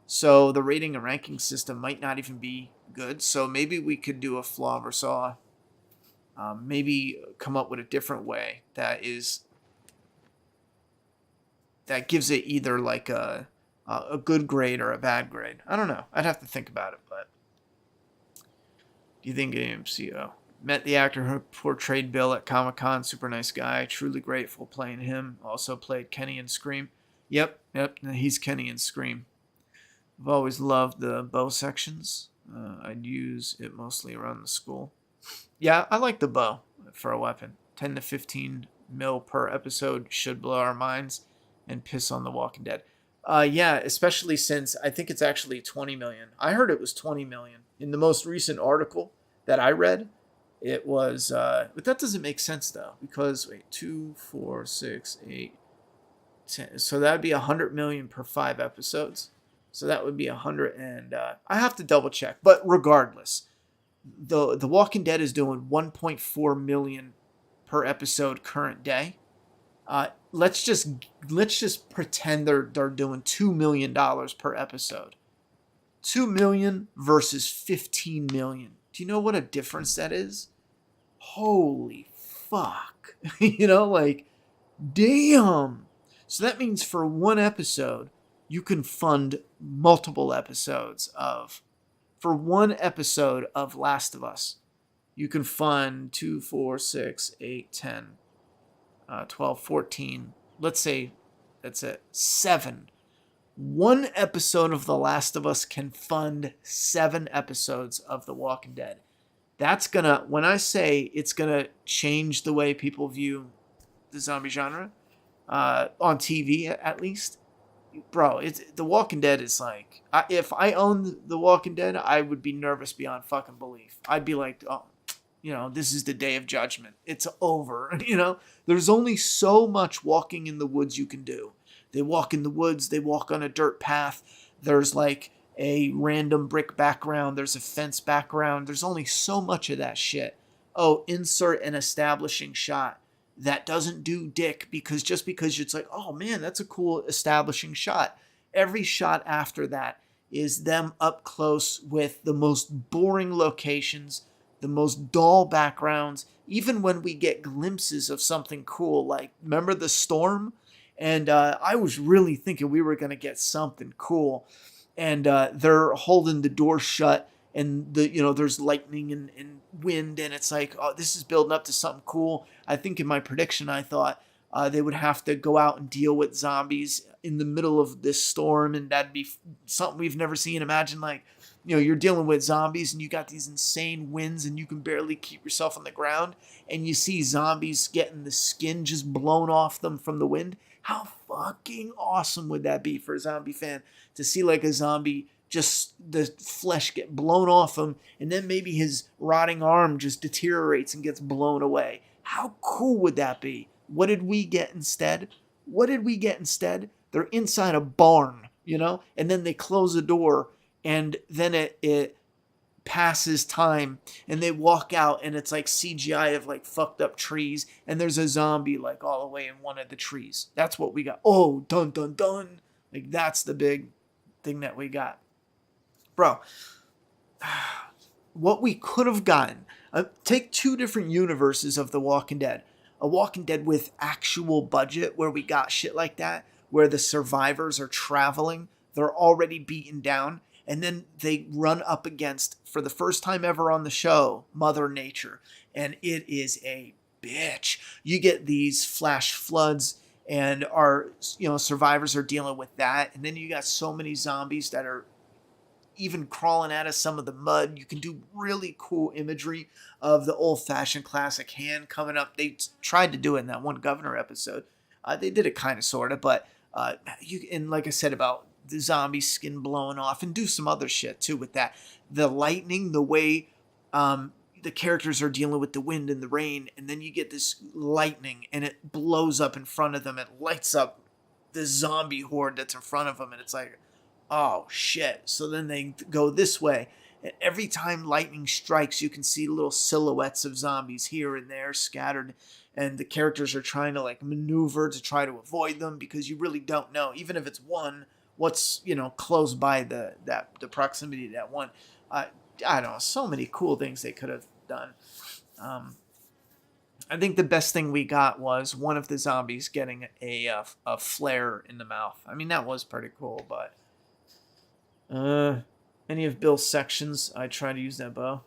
So the rating and ranking system might not even be good. So maybe we could do a Flavor Saw. Maybe come up with a different way that gives it either like a good grade or a bad grade. I don't know. I'd have to think about it, but do you think AMCO? Met the actor who portrayed Bill at Comic-Con. Super nice guy. Truly grateful playing him. Also played Kenny in Scream. Yep. He's Kenny in Scream. I've always loved the bow sections. I'd use it mostly around the school. Yeah, I like the bow for a weapon. 10 to 15 mil per episode should blow our minds and piss on The Walking Dead. Yeah, especially since I think it's actually 20 million. I heard it was 20 million. In the most recent article that I read, it was, but that doesn't make sense though, because wait, 2, 4, 6, 8, 10. So that'd be 100 million per 5 episodes. So that would be 100, and I have to double check. But regardless, the Walking Dead is doing 1.4 million per episode current day. Let's just pretend they're doing $2 million per episode. 2 million versus 15 million. Do you know what a difference that is? Holy fuck. You know, like, damn. So that means for one episode, you can fund multiple episodes of. For one episode of Last of Us, you can fund 2, 4, 6, 8, 10, 12, 14. Let's say that's it. 7. One episode of The Last of Us can fund 7 episodes of The Walking Dead. That's gonna, when I say it's gonna change the way people view the zombie genre, on TV at least, bro, The Walking Dead is like, if I owned The Walking Dead, I would be nervous beyond fucking belief. I'd be like, oh, you know, this is the day of judgment. It's over, you know? There's only so much walking in the woods you can do. They walk in the woods, they walk on a dirt path. There's like a random brick background, there's a fence background. There's only so much of that shit. Oh, insert an establishing shot. That doesn't do dick because just because it's like, oh man, that's a cool establishing shot. Every shot after that is them up close with the most boring locations, the most dull backgrounds. Even when we get glimpses of something cool, like remember the storm? And I was really thinking we were going to get something cool. And they're holding the door shut and there's lightning and wind, and it's like, oh, this is building up to something cool. I think in my prediction, I thought they would have to go out and deal with zombies in the middle of this storm, and that'd be something we've never seen. Imagine, like, you're dealing with zombies and you got these insane winds and you can barely keep yourself on the ground, and you see zombies getting the skin just blown off them from the wind. How fucking awesome would that be for a zombie fan to see like a zombie just the flesh get blown off him, and then maybe his rotting arm just deteriorates and gets blown away? How cool would that be? What did we get instead? They're inside a barn, and then they close the door, and then it passes time, and they walk out, and it's like CGI of like fucked up trees, and there's a zombie like all the way in one of the trees. That's what we got. Oh, dun dun dun. Like, that's the big thing that we got. Bro, what we could have gotten, take 2 different universes of The Walking Dead. A Walking Dead with actual budget, where we got shit like that, where the survivors are traveling, they're already beaten down, and then they run up against, for the first time ever on the show, Mother Nature. And it is a bitch. You get these flash floods, and our survivors are dealing with that. And then you got so many zombies that are even crawling out of some of the mud. You can do really cool imagery of the old-fashioned classic hand coming up. They tried to do it in that one Governor episode. They did it kind of, sort of, but and like I said about the zombie skin blowing off, and do some other shit too with that. The lightning, the way the characters are dealing with the wind and the rain, and then you get this lightning and it blows up in front of them. It lights up the zombie horde that's in front of them, and it's like, oh shit. So then they go this way, and every time lightning strikes, you can see little silhouettes of zombies here and there scattered, and the characters are trying to like maneuver to try to avoid them, because you really don't know, even if it's one, what's close by the proximity to that one. I don't know, so many cool things they could have done. I think the best thing we got was one of the zombies getting a flare in the mouth. I mean, that was pretty cool, but any of Bill's sections, I try to use that bow.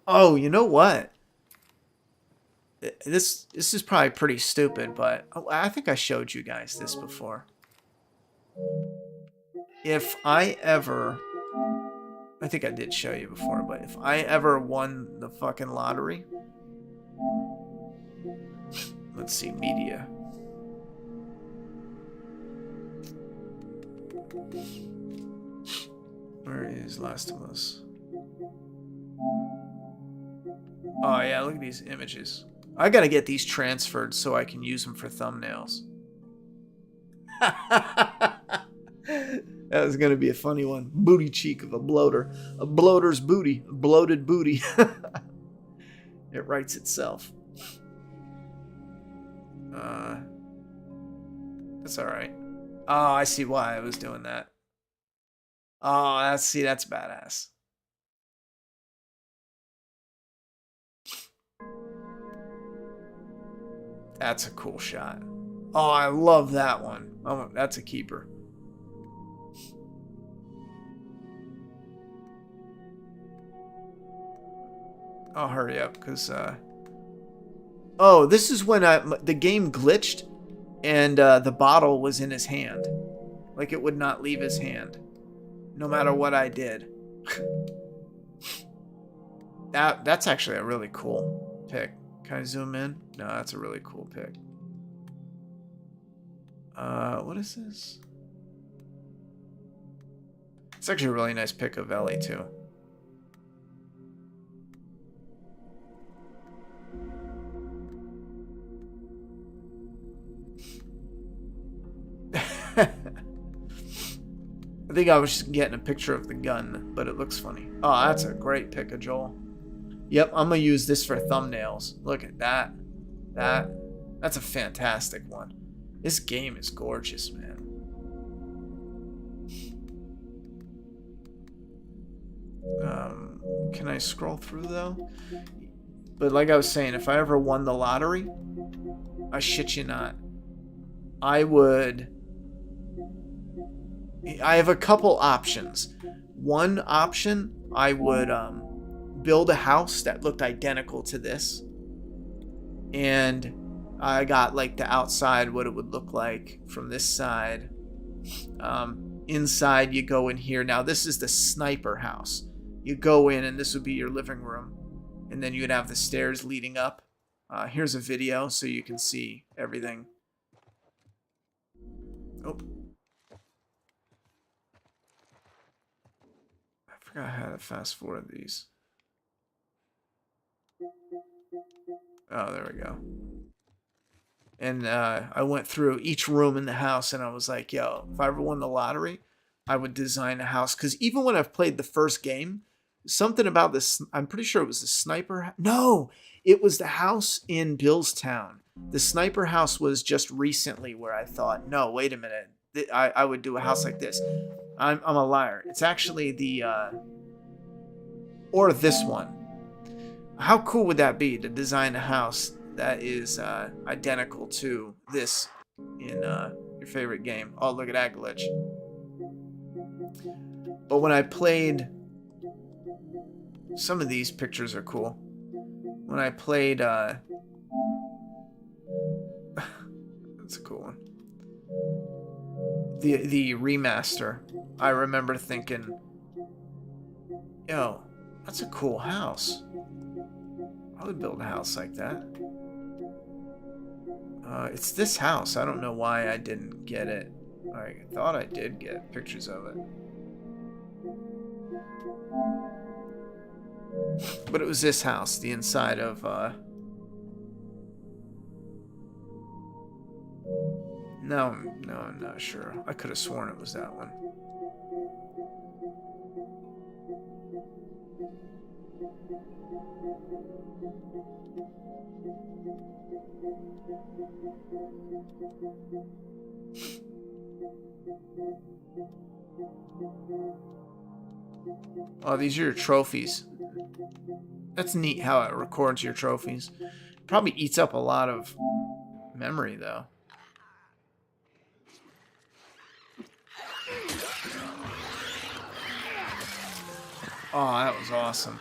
Oh, you know what? This is probably pretty stupid, but I think I showed you guys this before. If I ever, I think I did show you before, but if I ever won the fucking lottery, let's see, media. Where is Last of Us? Oh yeah, look at these images. I gotta get these transferred so I can use them for thumbnails. That was gonna be a funny one. Booty cheek of a bloater. A bloater's booty. A bloated booty. It writes itself. That's alright. Oh, I see why I was doing that. Oh, that's badass. That's a cool shot. Oh, I love that one. Oh, that's a keeper. I'll hurry up, because, oh, this is when the game glitched, and the bottle was in his hand. Like, it would not leave his hand, no matter what I did. That's actually a really cool pick. Can I zoom in? No, that's a really cool pick. What is this? It's actually a really nice pick of Ellie, too. I think I was just getting a picture of the gun, but it looks funny. Oh, that's a great pick of Joel. Yep, I'm gonna use this for thumbnails. Look at that. That's a fantastic one. This game is gorgeous, man. Can I scroll through though? But like I was saying, if I ever won the lottery, I shit you not, I have a couple options. One option, I would build a house that looked identical to this, and I got like the outside, what it would look like from this side. Inside, you go in here. Now this is the sniper house. You go in, and this would be your living room, and then you'd have the stairs leading up. Here's a video so you can see everything. Oh, I forgot how to fast forward these. Oh, there we go. And I went through each room in the house, and I was like, yo, if I ever won the lottery, I would design a house. Because even when I've played the first game, something about this, I'm pretty sure it was the sniper. No, it was the house in Billstown. The sniper house was just recently where I thought, no, wait a minute. I would do a house like this. I'm a liar. It's actually the, or this one. How cool would that be to design a house that is identical to this in your favorite game? Oh, look at that glitch. But when I played, some of these pictures are cool. When I played, that's a cool one. The remaster, I remember thinking, yo, that's a cool house. I would build a house like that. It's this house. I don't know why I didn't get it. I thought I did get pictures of it. But it was this house, the inside of, No, I'm not sure. I could have sworn it was that one. Oh, these are your trophies. That's neat how it records your trophies. Probably eats up a lot of memory, though. Oh, that was awesome.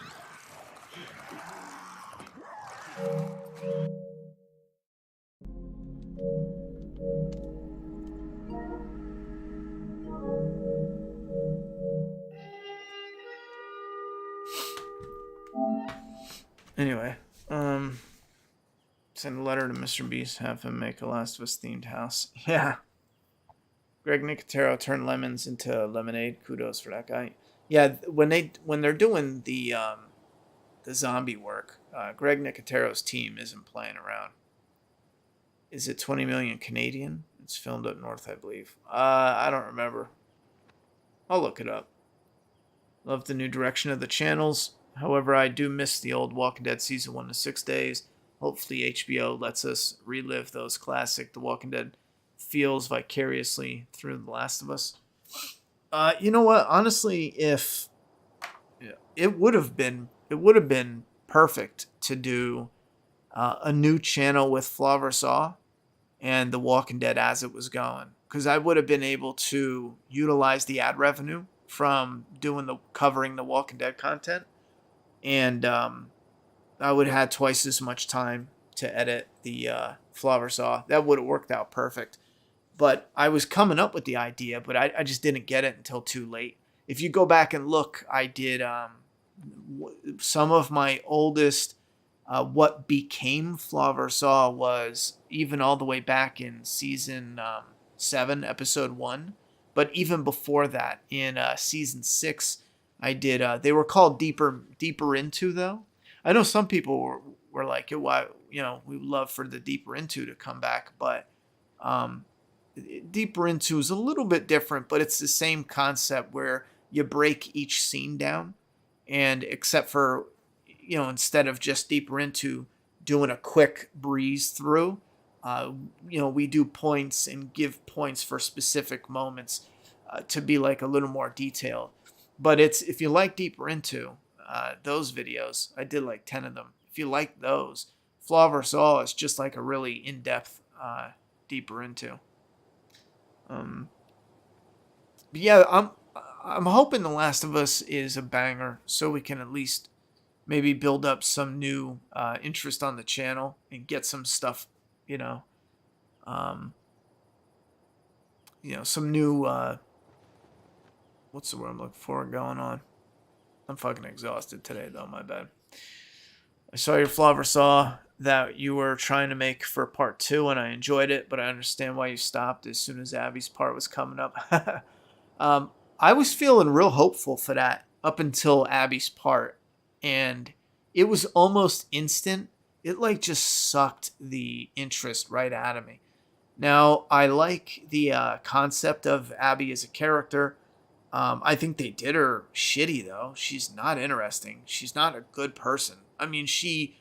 Anyway, send a letter to Mr. Beast, have him make a Last of Us themed house. Yeah. Greg Nicotero turned lemons into lemonade. Kudos for that guy. Yeah, when they're doing the zombie work, Greg Nicotero's team isn't playing around. Is it 20 million Canadian? It's filmed up north, I believe. I don't remember. I'll look it up. Love the new direction of the channels. However, I do miss the old Walking Dead season 1 to 6 days. Hopefully HBO lets us relive those classic The Walking Dead feels vicariously through The Last of Us. You know what? Honestly, if it would have been perfect to do a new channel with Flaw Saw and The Walking Dead as it was going, because I would have been able to utilize the ad revenue from covering the Walking Dead content, and I would have had twice as much time to edit the Flaw Saw. That would have worked out perfect. But I was coming up with the idea, but I just didn't get it until too late. If you go back and look, I did some of my oldest what became Flaw Saw was even all the way back in season 7, episode 1. But even before that, in season 6, I did. They were called Deeper Into, though. I know some people were like, "Why? We would love for the Deeper Into to come back," but Deeper Into is a little bit different, but it's the same concept where you break each scene down, and except for, instead of just Deeper Into doing a quick breeze through, we do points and give points for specific moments to be like a little more detailed. But if you like Deeper Into, those videos, I did like 10 of them. If you like those, Flaw vs. All is just like a really in-depth Deeper Into. But yeah, I'm hoping The Last of Us is a banger, so we can at least maybe build up some new interest on the channel and get some stuff, some new what's the word I'm looking for going on. I'm fucking exhausted today, though. My bad. I saw your Flaw vs. Saw that you were trying to make for part 2, and I enjoyed it, but I understand why you stopped as soon as Abby's part was coming up. I was feeling real hopeful for that up until Abby's part, and it was almost instant. It just sucked the interest right out of me. Now, I like the concept of Abby as a character. I think they did her shitty, though. She's not interesting. She's not a good person. I mean, she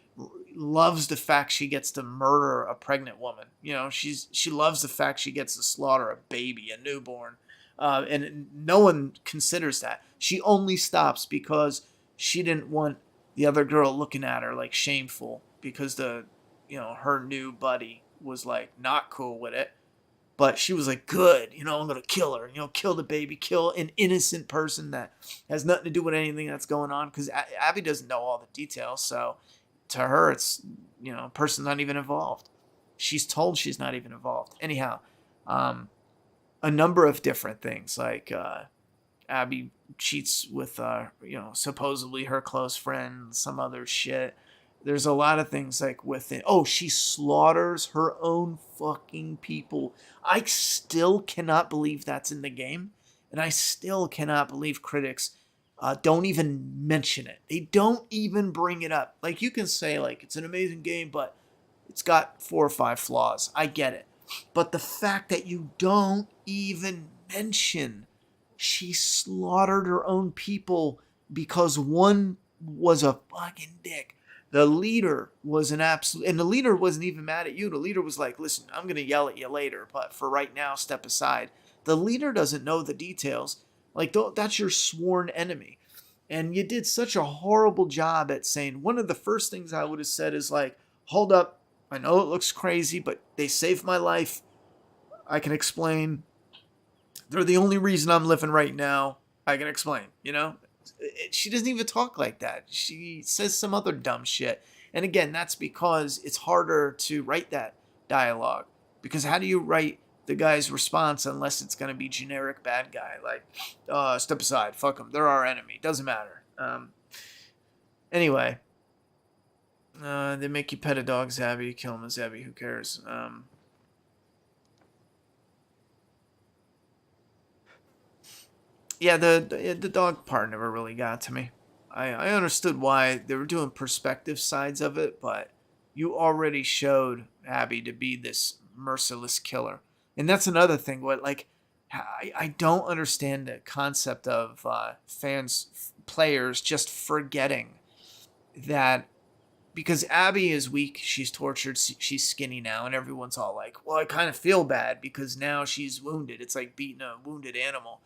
loves the fact she gets to murder a pregnant woman. She loves the fact she gets to slaughter a baby, a newborn. And no one considers that. She only stops because she didn't want the other girl looking at her like shameful because her new buddy was like not cool with it. But she was like, good, I'm going to kill her. Kill the baby, kill an innocent person that has nothing to do with anything that's going on. Because Abby doesn't know all the details. So to her, it's, a person not even involved. She's told she's not even involved. Anyhow, a number of different things. Like Abby cheats with, supposedly her close friend, some other shit. There's a lot of things like with it. Oh, she slaughters her own fucking people. I still cannot believe that's in the game. And I still cannot believe critics don't even mention it. They don't even bring it up. Like, you can say, it's an amazing game, but it's got 4 or 5 flaws. I get it. But the fact that you don't even mention she slaughtered her own people because one was a fucking dick. The leader was an absolute, and the leader wasn't even mad at you. The leader was like, listen, I'm going to yell at you later, but for right now, step aside. The leader doesn't know the details. That's your sworn enemy. And you did such a horrible job at saying, one of the first things I would have said is hold up. I know it looks crazy, but they saved my life. I can explain. They're the only reason I'm living right now. I can explain, She doesn't even talk like that. She says some other dumb shit. And again, that's because it's harder to write that dialogue. Because how do you write the guy's response unless it's going to be generic bad guy? Step aside, fuck them. They're our enemy. Doesn't matter. Anyway. They make you pet a dog, Zabby. Kill him, Zabby. Who cares? Yeah, the dog part never really got to me. I understood why they were doing perspective sides of it, but you already showed Abby to be this merciless killer. And that's another thing. I don't understand the concept of players just forgetting that because Abby is weak, she's tortured, she's skinny now, and everyone's all like, well, I kind of feel bad because now she's wounded. It's like beating a wounded animal.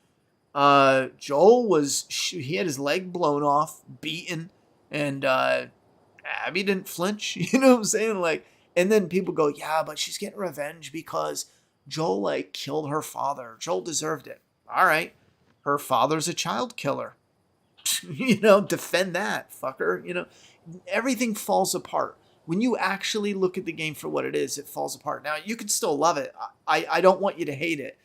Joel he had his leg blown off, beaten, and Abby didn't flinch. You know what I'm saying? Like, and then people go, yeah, but she's getting revenge because Joel, like, killed her father. Joel deserved it. All right. Her father's a child killer. Defend that, fucker. Everything falls apart. When you actually look at the game for what it is, it falls apart. Now, you can still love it. I don't want you to hate it.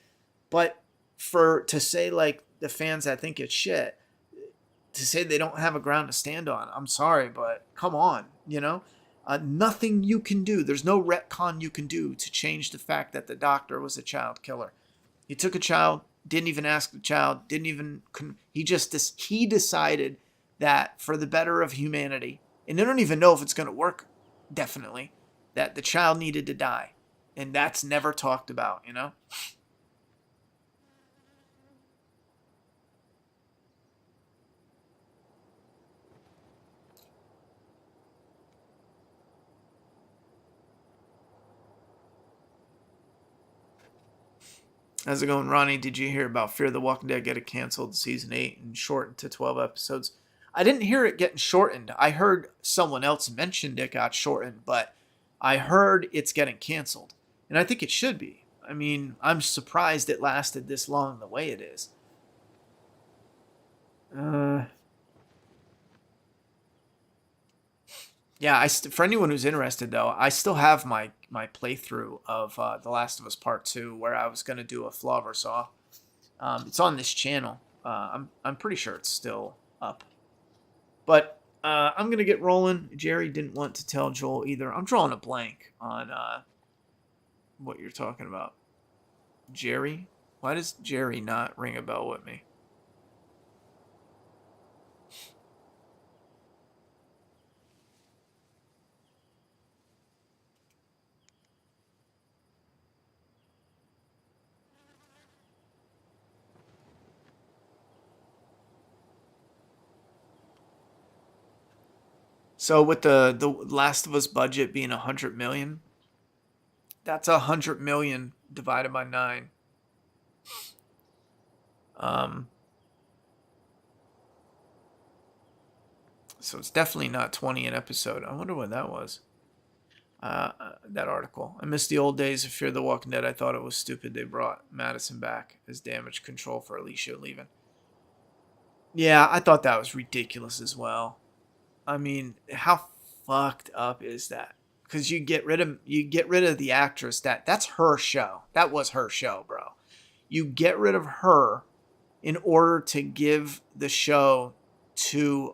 But to say, like, the fans that think it's shit, to say they don't have a ground to stand on, I'm sorry, but come on, nothing you can do. There's no retcon you can do to change the fact that the doctor was a child killer. He took a child, didn't even ask the child, he decided that for the better of humanity, and they don't even know if it's going to work, definitely, that the child needed to die. And that's never talked about, How's it going, Ronnie? Did you hear about Fear the Walking Dead getting canceled season 8 and shortened to 12 episodes? I didn't hear it getting shortened. I heard someone else mentioned it got shortened, but I heard it's getting canceled. And I think it should be. I mean, I'm surprised it lasted this long the way it is. Yeah, for anyone who's interested, though, I still have my playthrough of The Last of Us Part 2, where I was going to do a flaw versus awe. It's on this channel. I'm pretty sure it's still up. But I'm going to get rolling. Jerry didn't want to tell Joel either. I'm drawing a blank on what you're talking about. Jerry? Why does Jerry not ring a bell with me? So with the Last of Us budget being 100 million, that's 100 million divided by 9. So it's definitely not 20 an episode. I wonder what that was. That article. I missed the old days of Fear the Walking Dead. I thought it was stupid they brought Madison back as damage control for Alicia leaving. Yeah, I thought that was ridiculous as well. I mean, how fucked up is that? Because you get rid of the actress that's her show. That was her show, bro. You get rid of her in order to give the show to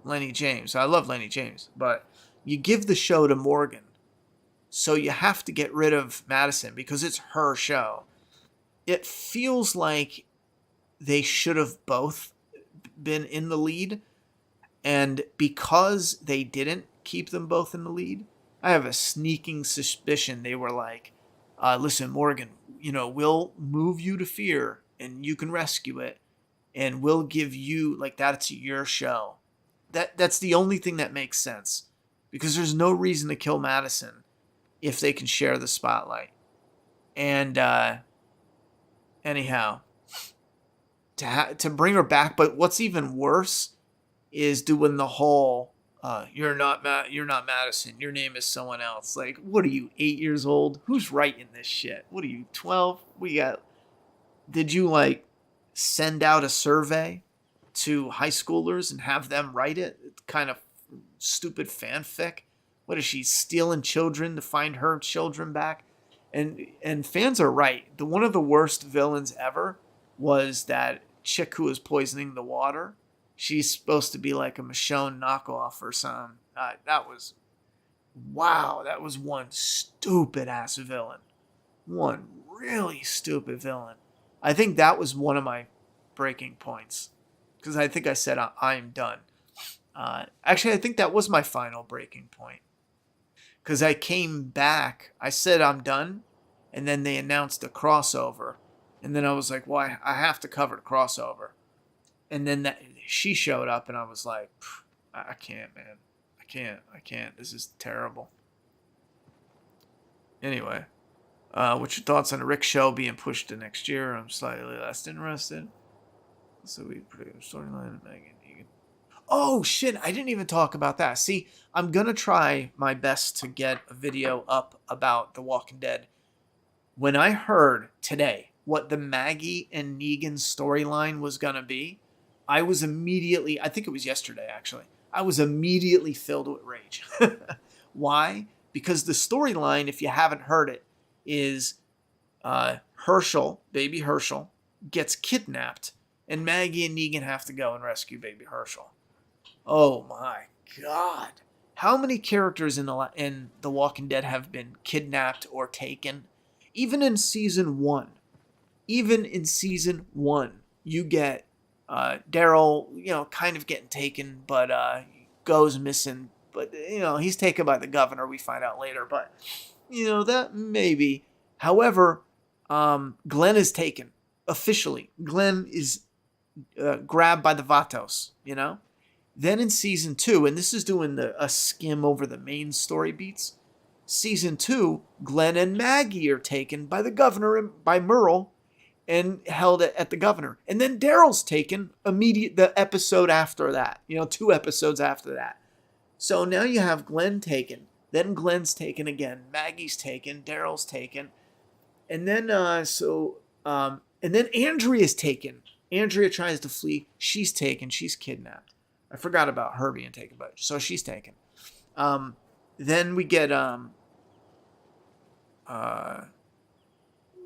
Lenny James. I love Lenny James, but you give the show to Morgan. So you have to get rid of Madison because it's her show. It feels like they should have both been in the lead. And because they didn't keep them both in the lead, I have a sneaking suspicion they were like, listen, Morgan, we'll move you to Fear and you can rescue it. And we'll give you, like, that's your show. That's the only thing that makes sense. Because there's no reason to kill Madison if they can share the spotlight. And, anyhow, to bring her back, but what's even worse is doing the whole, you're not Madison, your name is someone else. Like, what are you, 8 years old? Who's writing this shit? What are you, 12? Did you, like, send out a survey to high schoolers and have them write it? It's kind of stupid fanfic. What is she, stealing children to find her children back? And fans are right. One of the worst villains ever was that chick who was poisoning the water. She's supposed to be like a Michonne knockoff or something. That was one stupid ass villain. One really stupid villain. I think that was one of my breaking points. Because I think I said I'm done. Actually, I think that was my final breaking point. Because I came back. I said I'm done. And then they announced a crossover. And then I was like, well, I have to cover the crossover. And then she showed up and I was like, I can't, man. I can't. This is terrible. Anyway, what's your thoughts on the Rick show being pushed to next year? I'm slightly less interested. So we predict a storyline of Megan Egan. Oh shit! I didn't even talk about that. See, I'm gonna try my best to get a video up about The Walking Dead. When I heard today what the Maggie and Negan storyline was gonna be, I was immediately, I think it was yesterday actually, I was immediately filled with rage. Why? Because the storyline, if you haven't heard it, is Herschel, baby Herschel, gets kidnapped, and Maggie and Negan have to go and rescue baby Herschel. Oh my god. How many characters in The Walking Dead have been kidnapped or taken? Even in season 1. Even in season 1, you get Daryl, kind of getting taken, but goes missing. But, he's taken by the governor, we find out later. But, that maybe. However, Glenn is taken. Officially. Glenn is grabbed by the Vatos, Then in season 2, and this is doing a skim over the main story beats. Season 2, Glenn and Maggie are taken by the governor, by Merle, and held at the governor. And then Daryl's taken the episode after that. 2 episodes after that. So now you have Glenn taken. Then Glenn's taken again. Maggie's taken. Daryl's taken. And then, and then Andrea's taken. Andrea tries to flee. She's taken. She's kidnapped. I forgot about her being taken, but so she's taken. Then we get,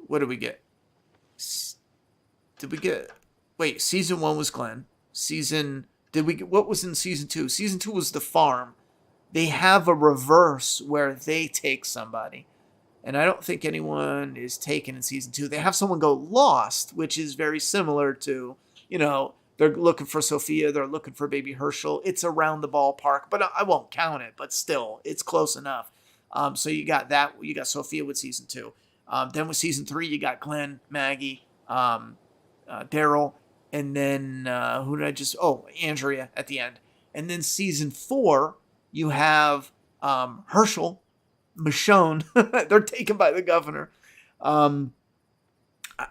what did we get? Wait, season 1 was Glenn. What was in season 2? Season 2 was the farm. They have a reverse where they take somebody. And I don't think anyone is taken in season 2. They have someone go lost, which is very similar to, they're looking for Sophia. They're looking for baby Herschel. It's around the ballpark, but I won't count it. But still, it's close enough. So you got that. You got Sophia with season 2. Then with season 3, you got Glenn, Maggie, Daryl, and then who did I just? Oh, Andrea at the end. And then season 4, you have Herschel, Michonne. They're taken by the governor. I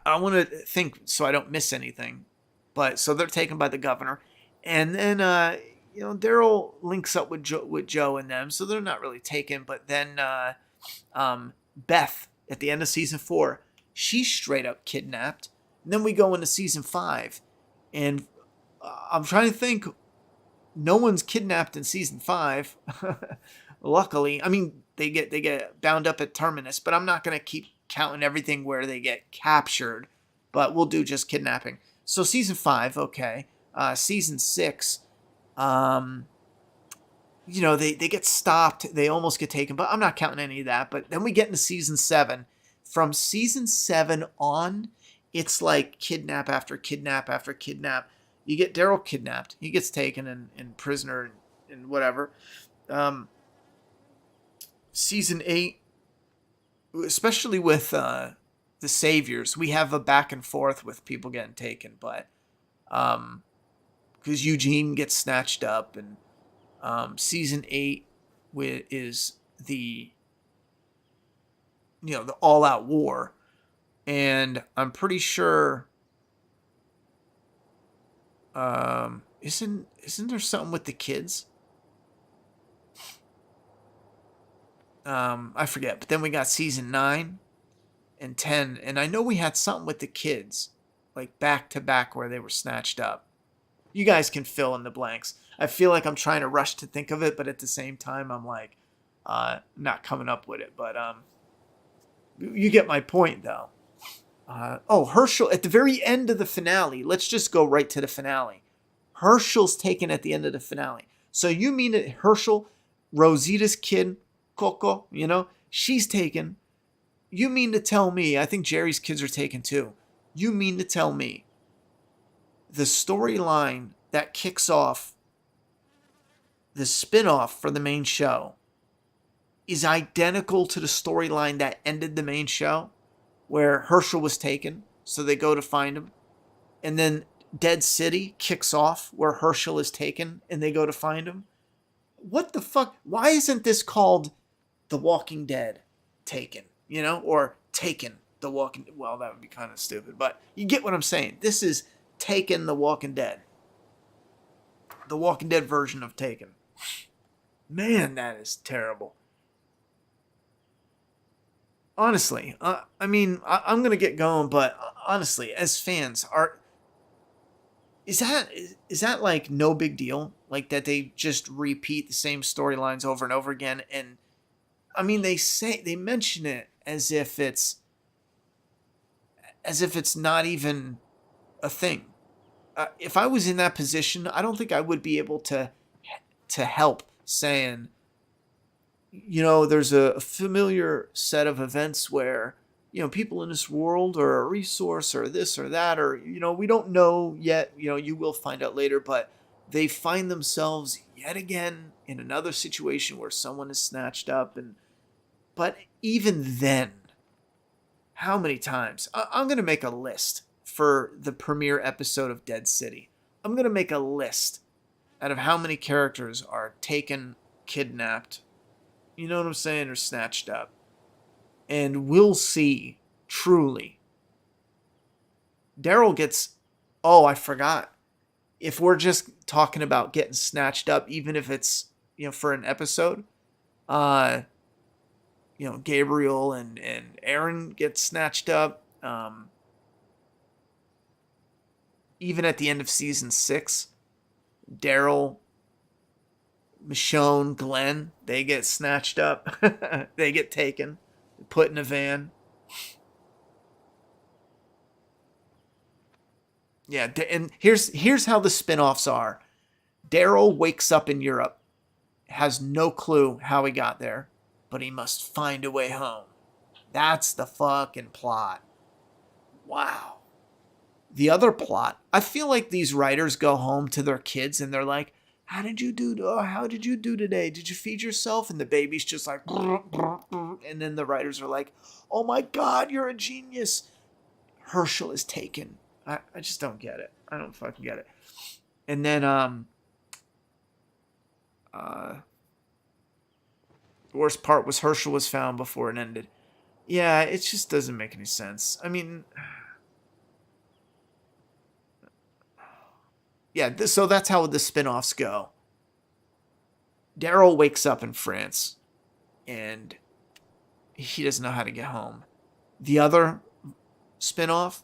want to think so I don't miss anything. But so they're taken by the governor, and then Daryl links up with Joe and them, so they're not really taken. But then Beth at the end of season 4, she's straight up kidnapped. And then we go into season 5, and I'm trying to think. No one's kidnapped in season 5. Luckily, I mean they get bound up at Terminus, but I'm not gonna keep counting everything where they get captured. But we'll do just kidnapping. So season 5, okay. Season 6, they get stopped. They almost get taken, but I'm not counting any of that. But then we get into season 7. From season 7 on, it's like kidnap after kidnap after kidnap. You get Daryl kidnapped. He gets taken and prisoner and whatever. Season 8, especially with the Saviors, we have a back and forth with people getting taken, but because Eugene gets snatched up, and season 8 is the the all-out war, and I'm pretty sure isn't there something with the kids? I forget, but then we got season 9 and 10, and I know we had something with the kids, like back to back where they were snatched up. You guys can fill in the blanks. I feel like I'm trying to rush to think of it, but at the same time, I'm like, not coming up with it. But you get my point, though. Herschel, at the very end of the finale, let's just go right to the finale. Herschel's taken at the end of the finale. So you mean that Herschel, Rosita's kid, Coco, she's taken. You mean to tell me, I think Jerry's kids are taken too. You mean to tell me the storyline that kicks off the spin-off for the main show is identical to the storyline that ended the main show, where Herschel was taken, so they go to find him, and then Dead City kicks off, where Herschel is taken and they go to find him. What the fuck? Why isn't this called The Walking Dead Taken? You know, or Taken The Walking. Well, that would be kind of stupid, but you get what I'm saying. This is Taken The Walking Dead. The Walking Dead version of Taken. Man, that is terrible. Honestly, I mean, I'm gonna get going, but honestly, as fans, is that like no big deal? Like that they just repeat the same storylines over and over again? And I mean, they mention it as if it's not even a thing. If I was in that position, I don't think I would be able to help saying, you know, there's a familiar set of events where, you know, people in this world are a resource or this or that, or, you know, we don't know yet, you know, you will find out later, but they find themselves yet again in another situation where someone is snatched up. But even then, how many times? I'm going to make a list for the premiere episode of Dead City. I'm going to make a list out of how many characters are taken, kidnapped, you know what I'm saying, or snatched up. And we'll see, truly. Daryl gets... Oh, I forgot. If we're just talking about getting snatched up, even if it's, you know, for an episode, you know, Gabriel and Aaron get snatched up. Even at the end of season 6, Daryl, Michonne, Glenn, they get snatched up. They get taken, put in a van. Yeah, and here's how the spin-offs are. Daryl wakes up in Europe, has no clue how he got there, but he must find a way home. That's the fucking plot. Wow. The other plot, I feel like these writers go home to their kids and they're like, how did you do today? Did you feed yourself? And the baby's just like, and then the writers are like, oh my God, you're a genius. Herschel is taken. I just don't get it. I don't fucking get it. And then, the worst part was Herschel was found before it ended. Yeah, it just doesn't make any sense. I mean, yeah, so that's how the spin-offs go. Daryl wakes up in France, and he doesn't know how to get home. The other spin-off,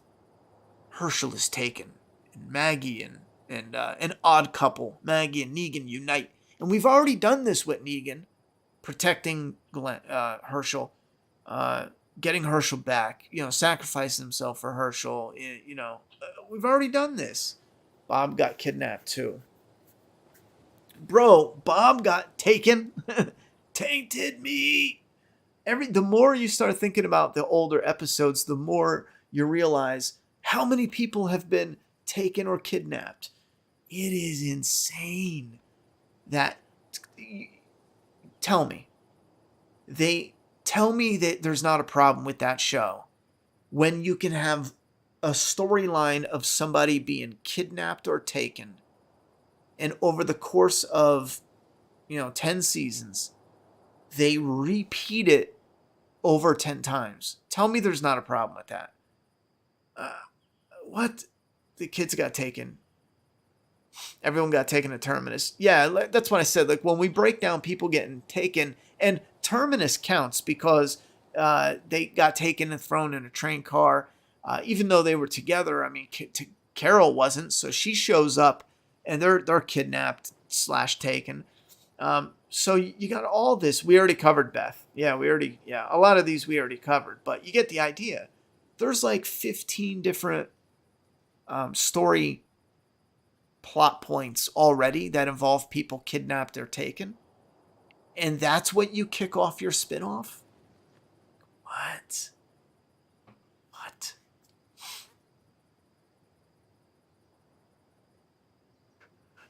Herschel is taken, and Maggie and an odd couple, Maggie and Negan, unite. And we've already done this with Negan, protecting Herschel, getting Herschel back, you know, sacrificing himself for Herschel. You know, we've already done this. Bob got kidnapped too. Bro, Bob got taken. Tainted me. The more you start thinking about the older episodes, the more you realize how many people have been taken or kidnapped. It is insane. That, tell me. They tell me that there's not a problem with that show when you can have a storyline of somebody being kidnapped or taken, and over the course of, you know, 10 seasons, they repeat it over 10 times. Tell me there's not a problem with that. What? The kids got taken. Everyone got taken to Terminus. Yeah, that's what I said. Like, when we break down people getting taken, and Terminus counts because they got taken and thrown in a train car. Even though they were together, I mean, Carol wasn't, so she shows up, and they're kidnapped / taken. So you got all this. We already covered Beth. Yeah, a lot of these we already covered, but you get the idea. There's like 15 different story plot points already that involve people kidnapped or taken, and that's what you kick off your spin-off? What?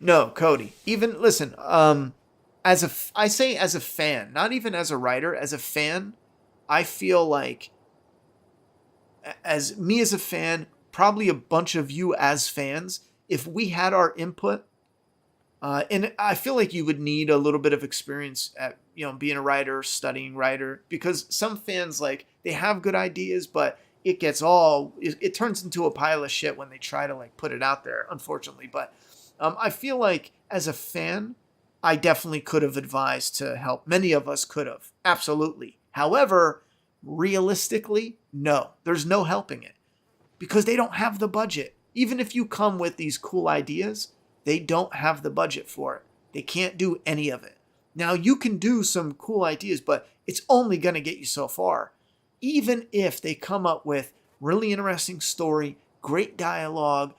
No, Cody. Even listen. I say as a fan, not even as a writer. As a fan, I feel like, as a fan, probably a bunch of you as fans, if we had our input, and I feel like you would need a little bit of experience at, being a writer, studying writer, because some fans, like, they have good ideas, but it turns into a pile of shit when they try to, like, put it out there, unfortunately. But I feel like as a fan, I definitely could have advised to help. Many of us could have. Absolutely. However, realistically, no. There's no helping it. Because they don't have the budget. Even if you come with these cool ideas, they don't have the budget for it. They can't do any of it. Now, you can do some cool ideas, but it's only going to get you so far. Even if they come up with really interesting story, great dialogue,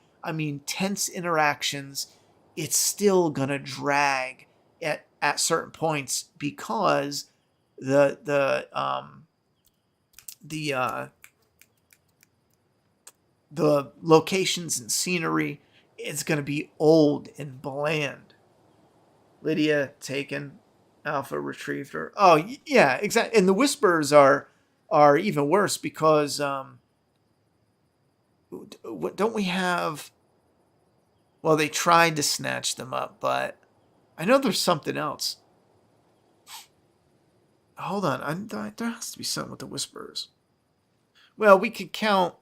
tense interactions, it's still going to drag at certain points because the locations and scenery, it's going to be old and bland. Lydia taken, Alpha retrieved her. Oh, yeah, exactly. And the whispers are even worse because don't we have... Well, they tried to snatch them up, but I know there's something else. Hold on, there has to be something with the whispers. Well, we could count...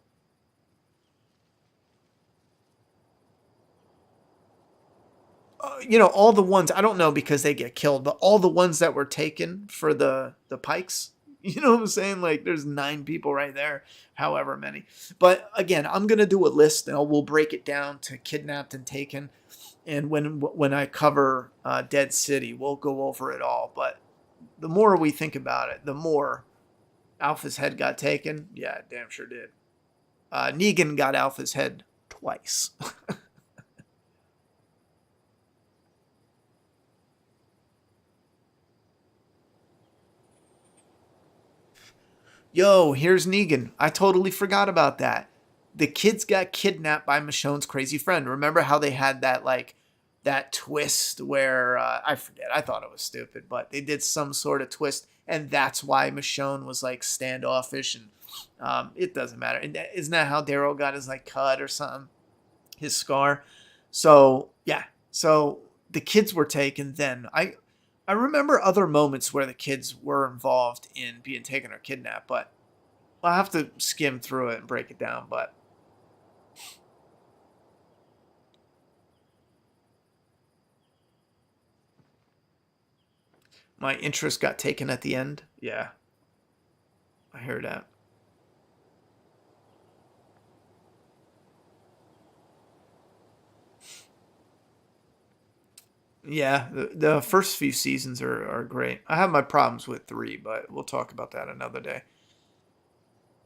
all the ones, I don't know because they get killed, but all the ones that were taken for the pikes, you know what I'm saying? Like, there's 9 people right there, however many. But again, I'm going to do a list and we'll break it down to kidnapped and taken. And when I cover Dead City, we'll go over it all. But the more we think about it, the more Alpha's head got taken. Yeah, it damn sure did. Negan got Alpha's head twice. Yo, here's Negan. I totally forgot about that. The kids got kidnapped by Michonne's crazy friend. Remember how they had that twist where, I forget, I thought it was stupid, but they did some sort of twist, and that's why Michonne was, like, standoffish, and it doesn't matter. And isn't that how Daryl got his, like, cut or something? His scar? So, yeah. So, the kids were taken then. I remember other moments where the kids were involved in being taken or kidnapped, but I'll have to skim through it and break it down, but... My interest got taken at the end? Yeah. I heard that. Yeah, the first few seasons are great. I have my problems with 3, but we'll talk about that another day.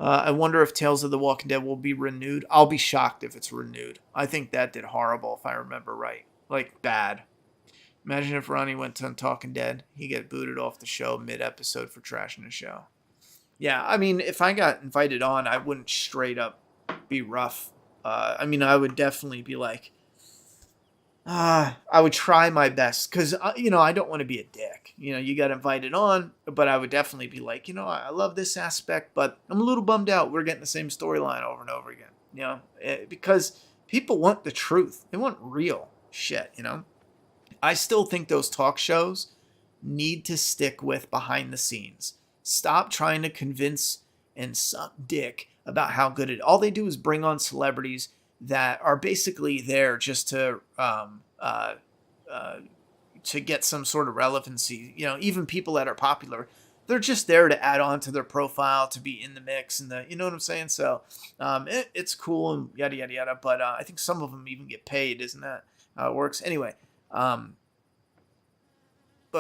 I wonder if Tales of the Walking Dead will be renewed. I'll be shocked if it's renewed. I think that did horrible, if I remember right. Like, bad. Imagine if Ronnie went to Talking Dead. He'd get booted off the show mid-episode for trashing the show. Yeah, if I got invited on, I wouldn't straight up be rough. I would definitely be like... I would try my best because, I don't want to be a dick. You got invited on, but I would definitely be like, I love this aspect, but I'm a little bummed out. We're getting the same storyline over and over again, because people want the truth. They want real shit, I still think those talk shows need to stick with behind the scenes. Stop trying to convince and suck dick about how good it is. All they do is bring on celebrities that are basically there just to get some sort of relevancy. Even people that are popular, they're just there to add on to their profile, to be in the mix, and you know what I'm saying? So it's cool and yada yada yada. But I think some of them even get paid. Isn't that how it works? Anyway, but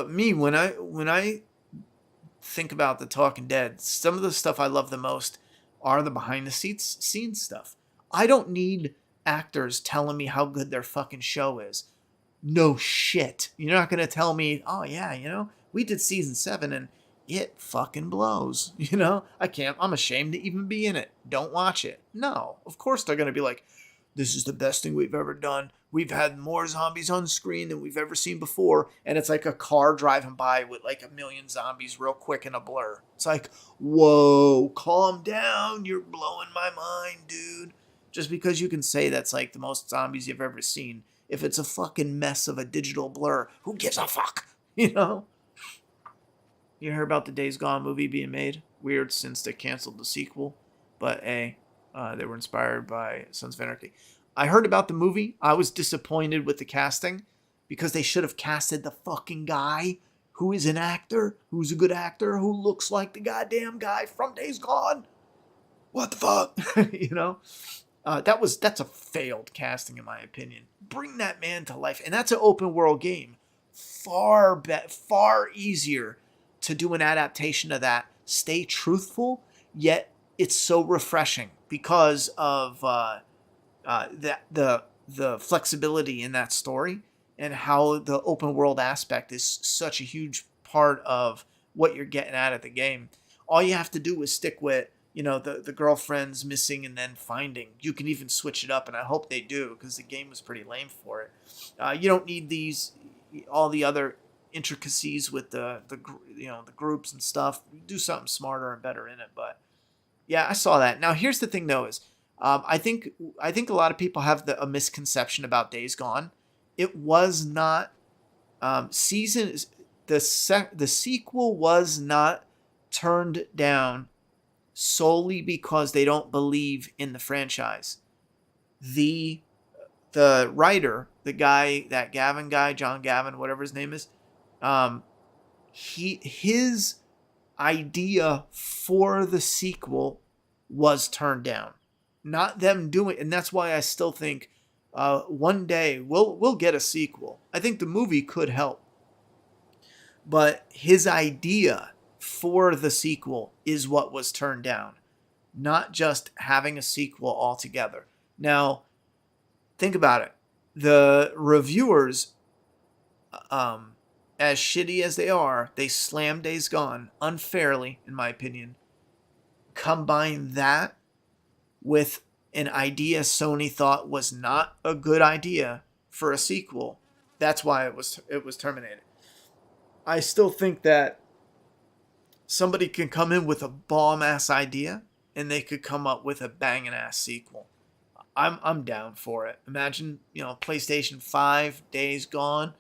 me, when I think about the Talking Dead, some of the stuff I love the most are the behind the scenes stuff. I don't need actors telling me how good their fucking show is. No shit. You're not going to tell me, oh yeah, we did season 7 and it fucking blows. I can't, I'm ashamed to even be in it. Don't watch it. No, of course they're going to be like, this is the best thing we've ever done. We've had more zombies on screen than we've ever seen before. And it's like a car driving by with like 1 million zombies real quick in a blur. It's like, whoa, calm down. You're blowing my mind, dude. Just because you can say that's like the most zombies you've ever seen, if it's a fucking mess of a digital blur, who gives a fuck? You know? You heard about the Days Gone movie being made? Weird since they canceled the sequel. But they were inspired by Sons of Anarchy. I heard about the movie. I was disappointed with the casting because they should have casted the fucking guy who is an actor, who's a good actor, who looks like the goddamn guy from Days Gone. What the fuck? You know? That's a failed casting in my opinion. Bring that man to life. And that's an open world game. Far easier to do an adaptation of that. Stay truthful, yet it's so refreshing because of the flexibility in that story and how the open world aspect is such a huge part of what you're getting out of the game. All you have to do is stick with, the girlfriend's missing and then finding. You can even switch it up, and I hope they do because the game was pretty lame for it. You don't need all the other intricacies with the groups and stuff. Do something smarter and better in it. But yeah, I saw that. Now here's the thing though is I think a lot of people have a misconception about Days Gone. It was not the sequel was not turned down solely because they don't believe in the franchise. The writer, the guy, that Gavin guy, John Gavin, whatever his name is, his idea for the sequel was turned down. Not them doing, and that's why I still think one day we'll get a sequel. I think the movie could help, but his idea for the sequel is what was turned down, not just having a sequel altogether. Now, think about it. The reviewers, as shitty as they are, they slammed Days Gone unfairly, in my opinion. Combine that with an idea Sony thought was not a good idea for a sequel. That's why it was terminated. I still think that somebody can come in with a bomb-ass idea and they could come up with a banging-ass sequel. I'm down for it. Imagine, PlayStation 5, Days Gone.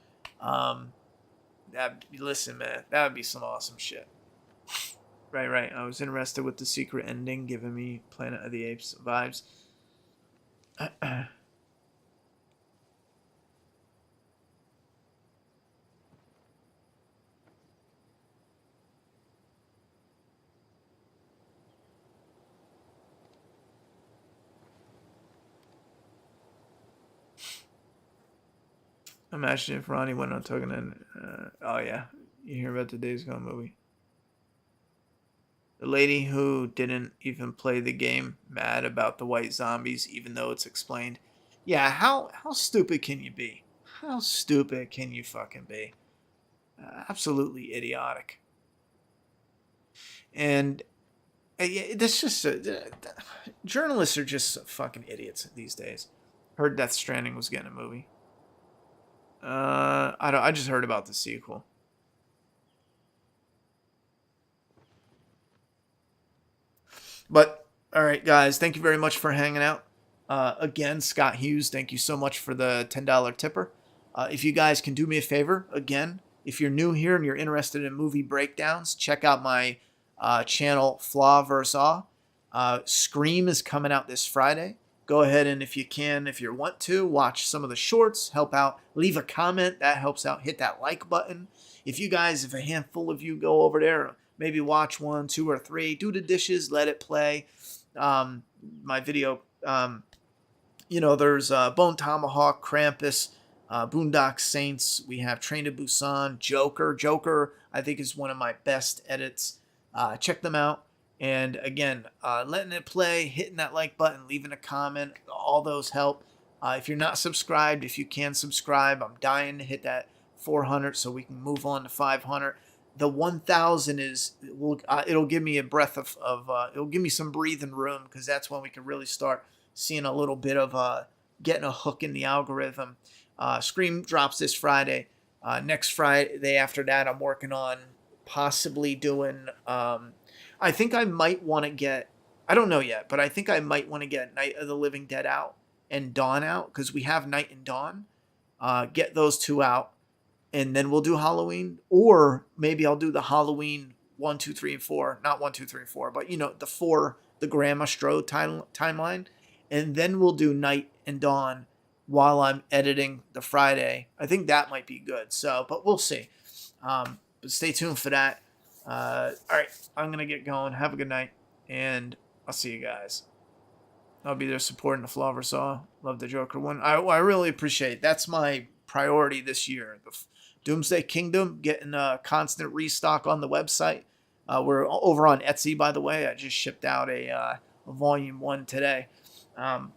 Listen, man, that would be some awesome shit. Right. I was interested with the secret ending, giving me Planet of the Apes vibes. Imagine if Ronnie went on talking and oh yeah, you hear about the Days Gone movie. The lady who didn't even play the game, mad about the white zombies, even though it's explained. Yeah, how stupid can you be? How stupid can you fucking be? Absolutely idiotic. And that's just journalists are just fucking idiots these days. Heard Death Stranding was getting a movie. I just heard about the sequel. But all right, guys, thank you very much for hanging out. Again, Scott Hughes, thank you so much for the $10 tipper. If you guys can do me a favor, again, if you're new here and you're interested in movie breakdowns, check out my channel Flaw vs. Awe. Scream is coming out this Friday. Go ahead and if you want to, watch some of the shorts, help out, leave a comment, that helps out, hit that like button. If a handful of you go over there, maybe watch 1, 2, or 3, do the dishes, let it play. My video, there's Bone Tomahawk, Krampus, Boondock Saints, we have Train to Busan, Joker, I think is one of my best edits. Check them out. And again, letting it play, hitting that like button, leaving a comment, all those help. If you're not subscribed, if you can subscribe, I'm dying to hit that 400 so we can move on to 500. The 1,000 it'll give me a breath it'll give me some breathing room because that's when we can really start seeing a little bit of getting a hook in the algorithm. Scream drops this Friday. Next Friday after that, I'm working on possibly doing. I think I might want to get I don't know yet, but I think I might want to get Night of the Living Dead out and Dawn out, because we have Night and Dawn. Get those two out, and then we'll do Halloween. Or maybe I'll do the Halloween 1, 2, 3, and 4. Not 1, 2, 3, and 4, but the Grandma Strode timeline. And then we'll do Night and Dawn while I'm editing the Friday. I think that might be good. So, but we'll see. But stay tuned for that. All right, I'm going to get going. Have a good night, and I'll see you guys. I'll be there supporting the Flaw vs. Saw. Love the Joker one. I really appreciate it. That's my priority this year. The Doomsday Kingdom, getting a constant restock on the website. We're over on Etsy, by the way. I just shipped out a Volume 1 today.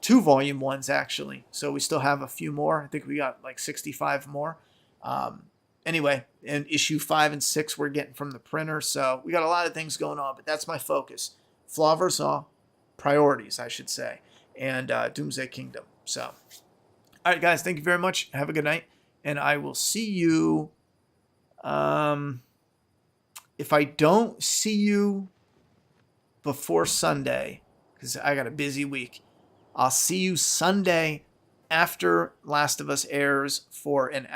2 Volume 1s, actually. So we still have a few more. I think we got like 65 more. Anyway, and issue 5 and 6 we're getting from the printer. So we got a lot of things going on, but that's my focus. Flaw vs. Saw. Priorities, I should say. And Doomsday Kingdom. So, all right, guys. Thank you very much. Have a good night. And I will see you... if I don't see you before Sunday, because I got a busy week, I'll see you Sunday after Last of Us airs for an hour.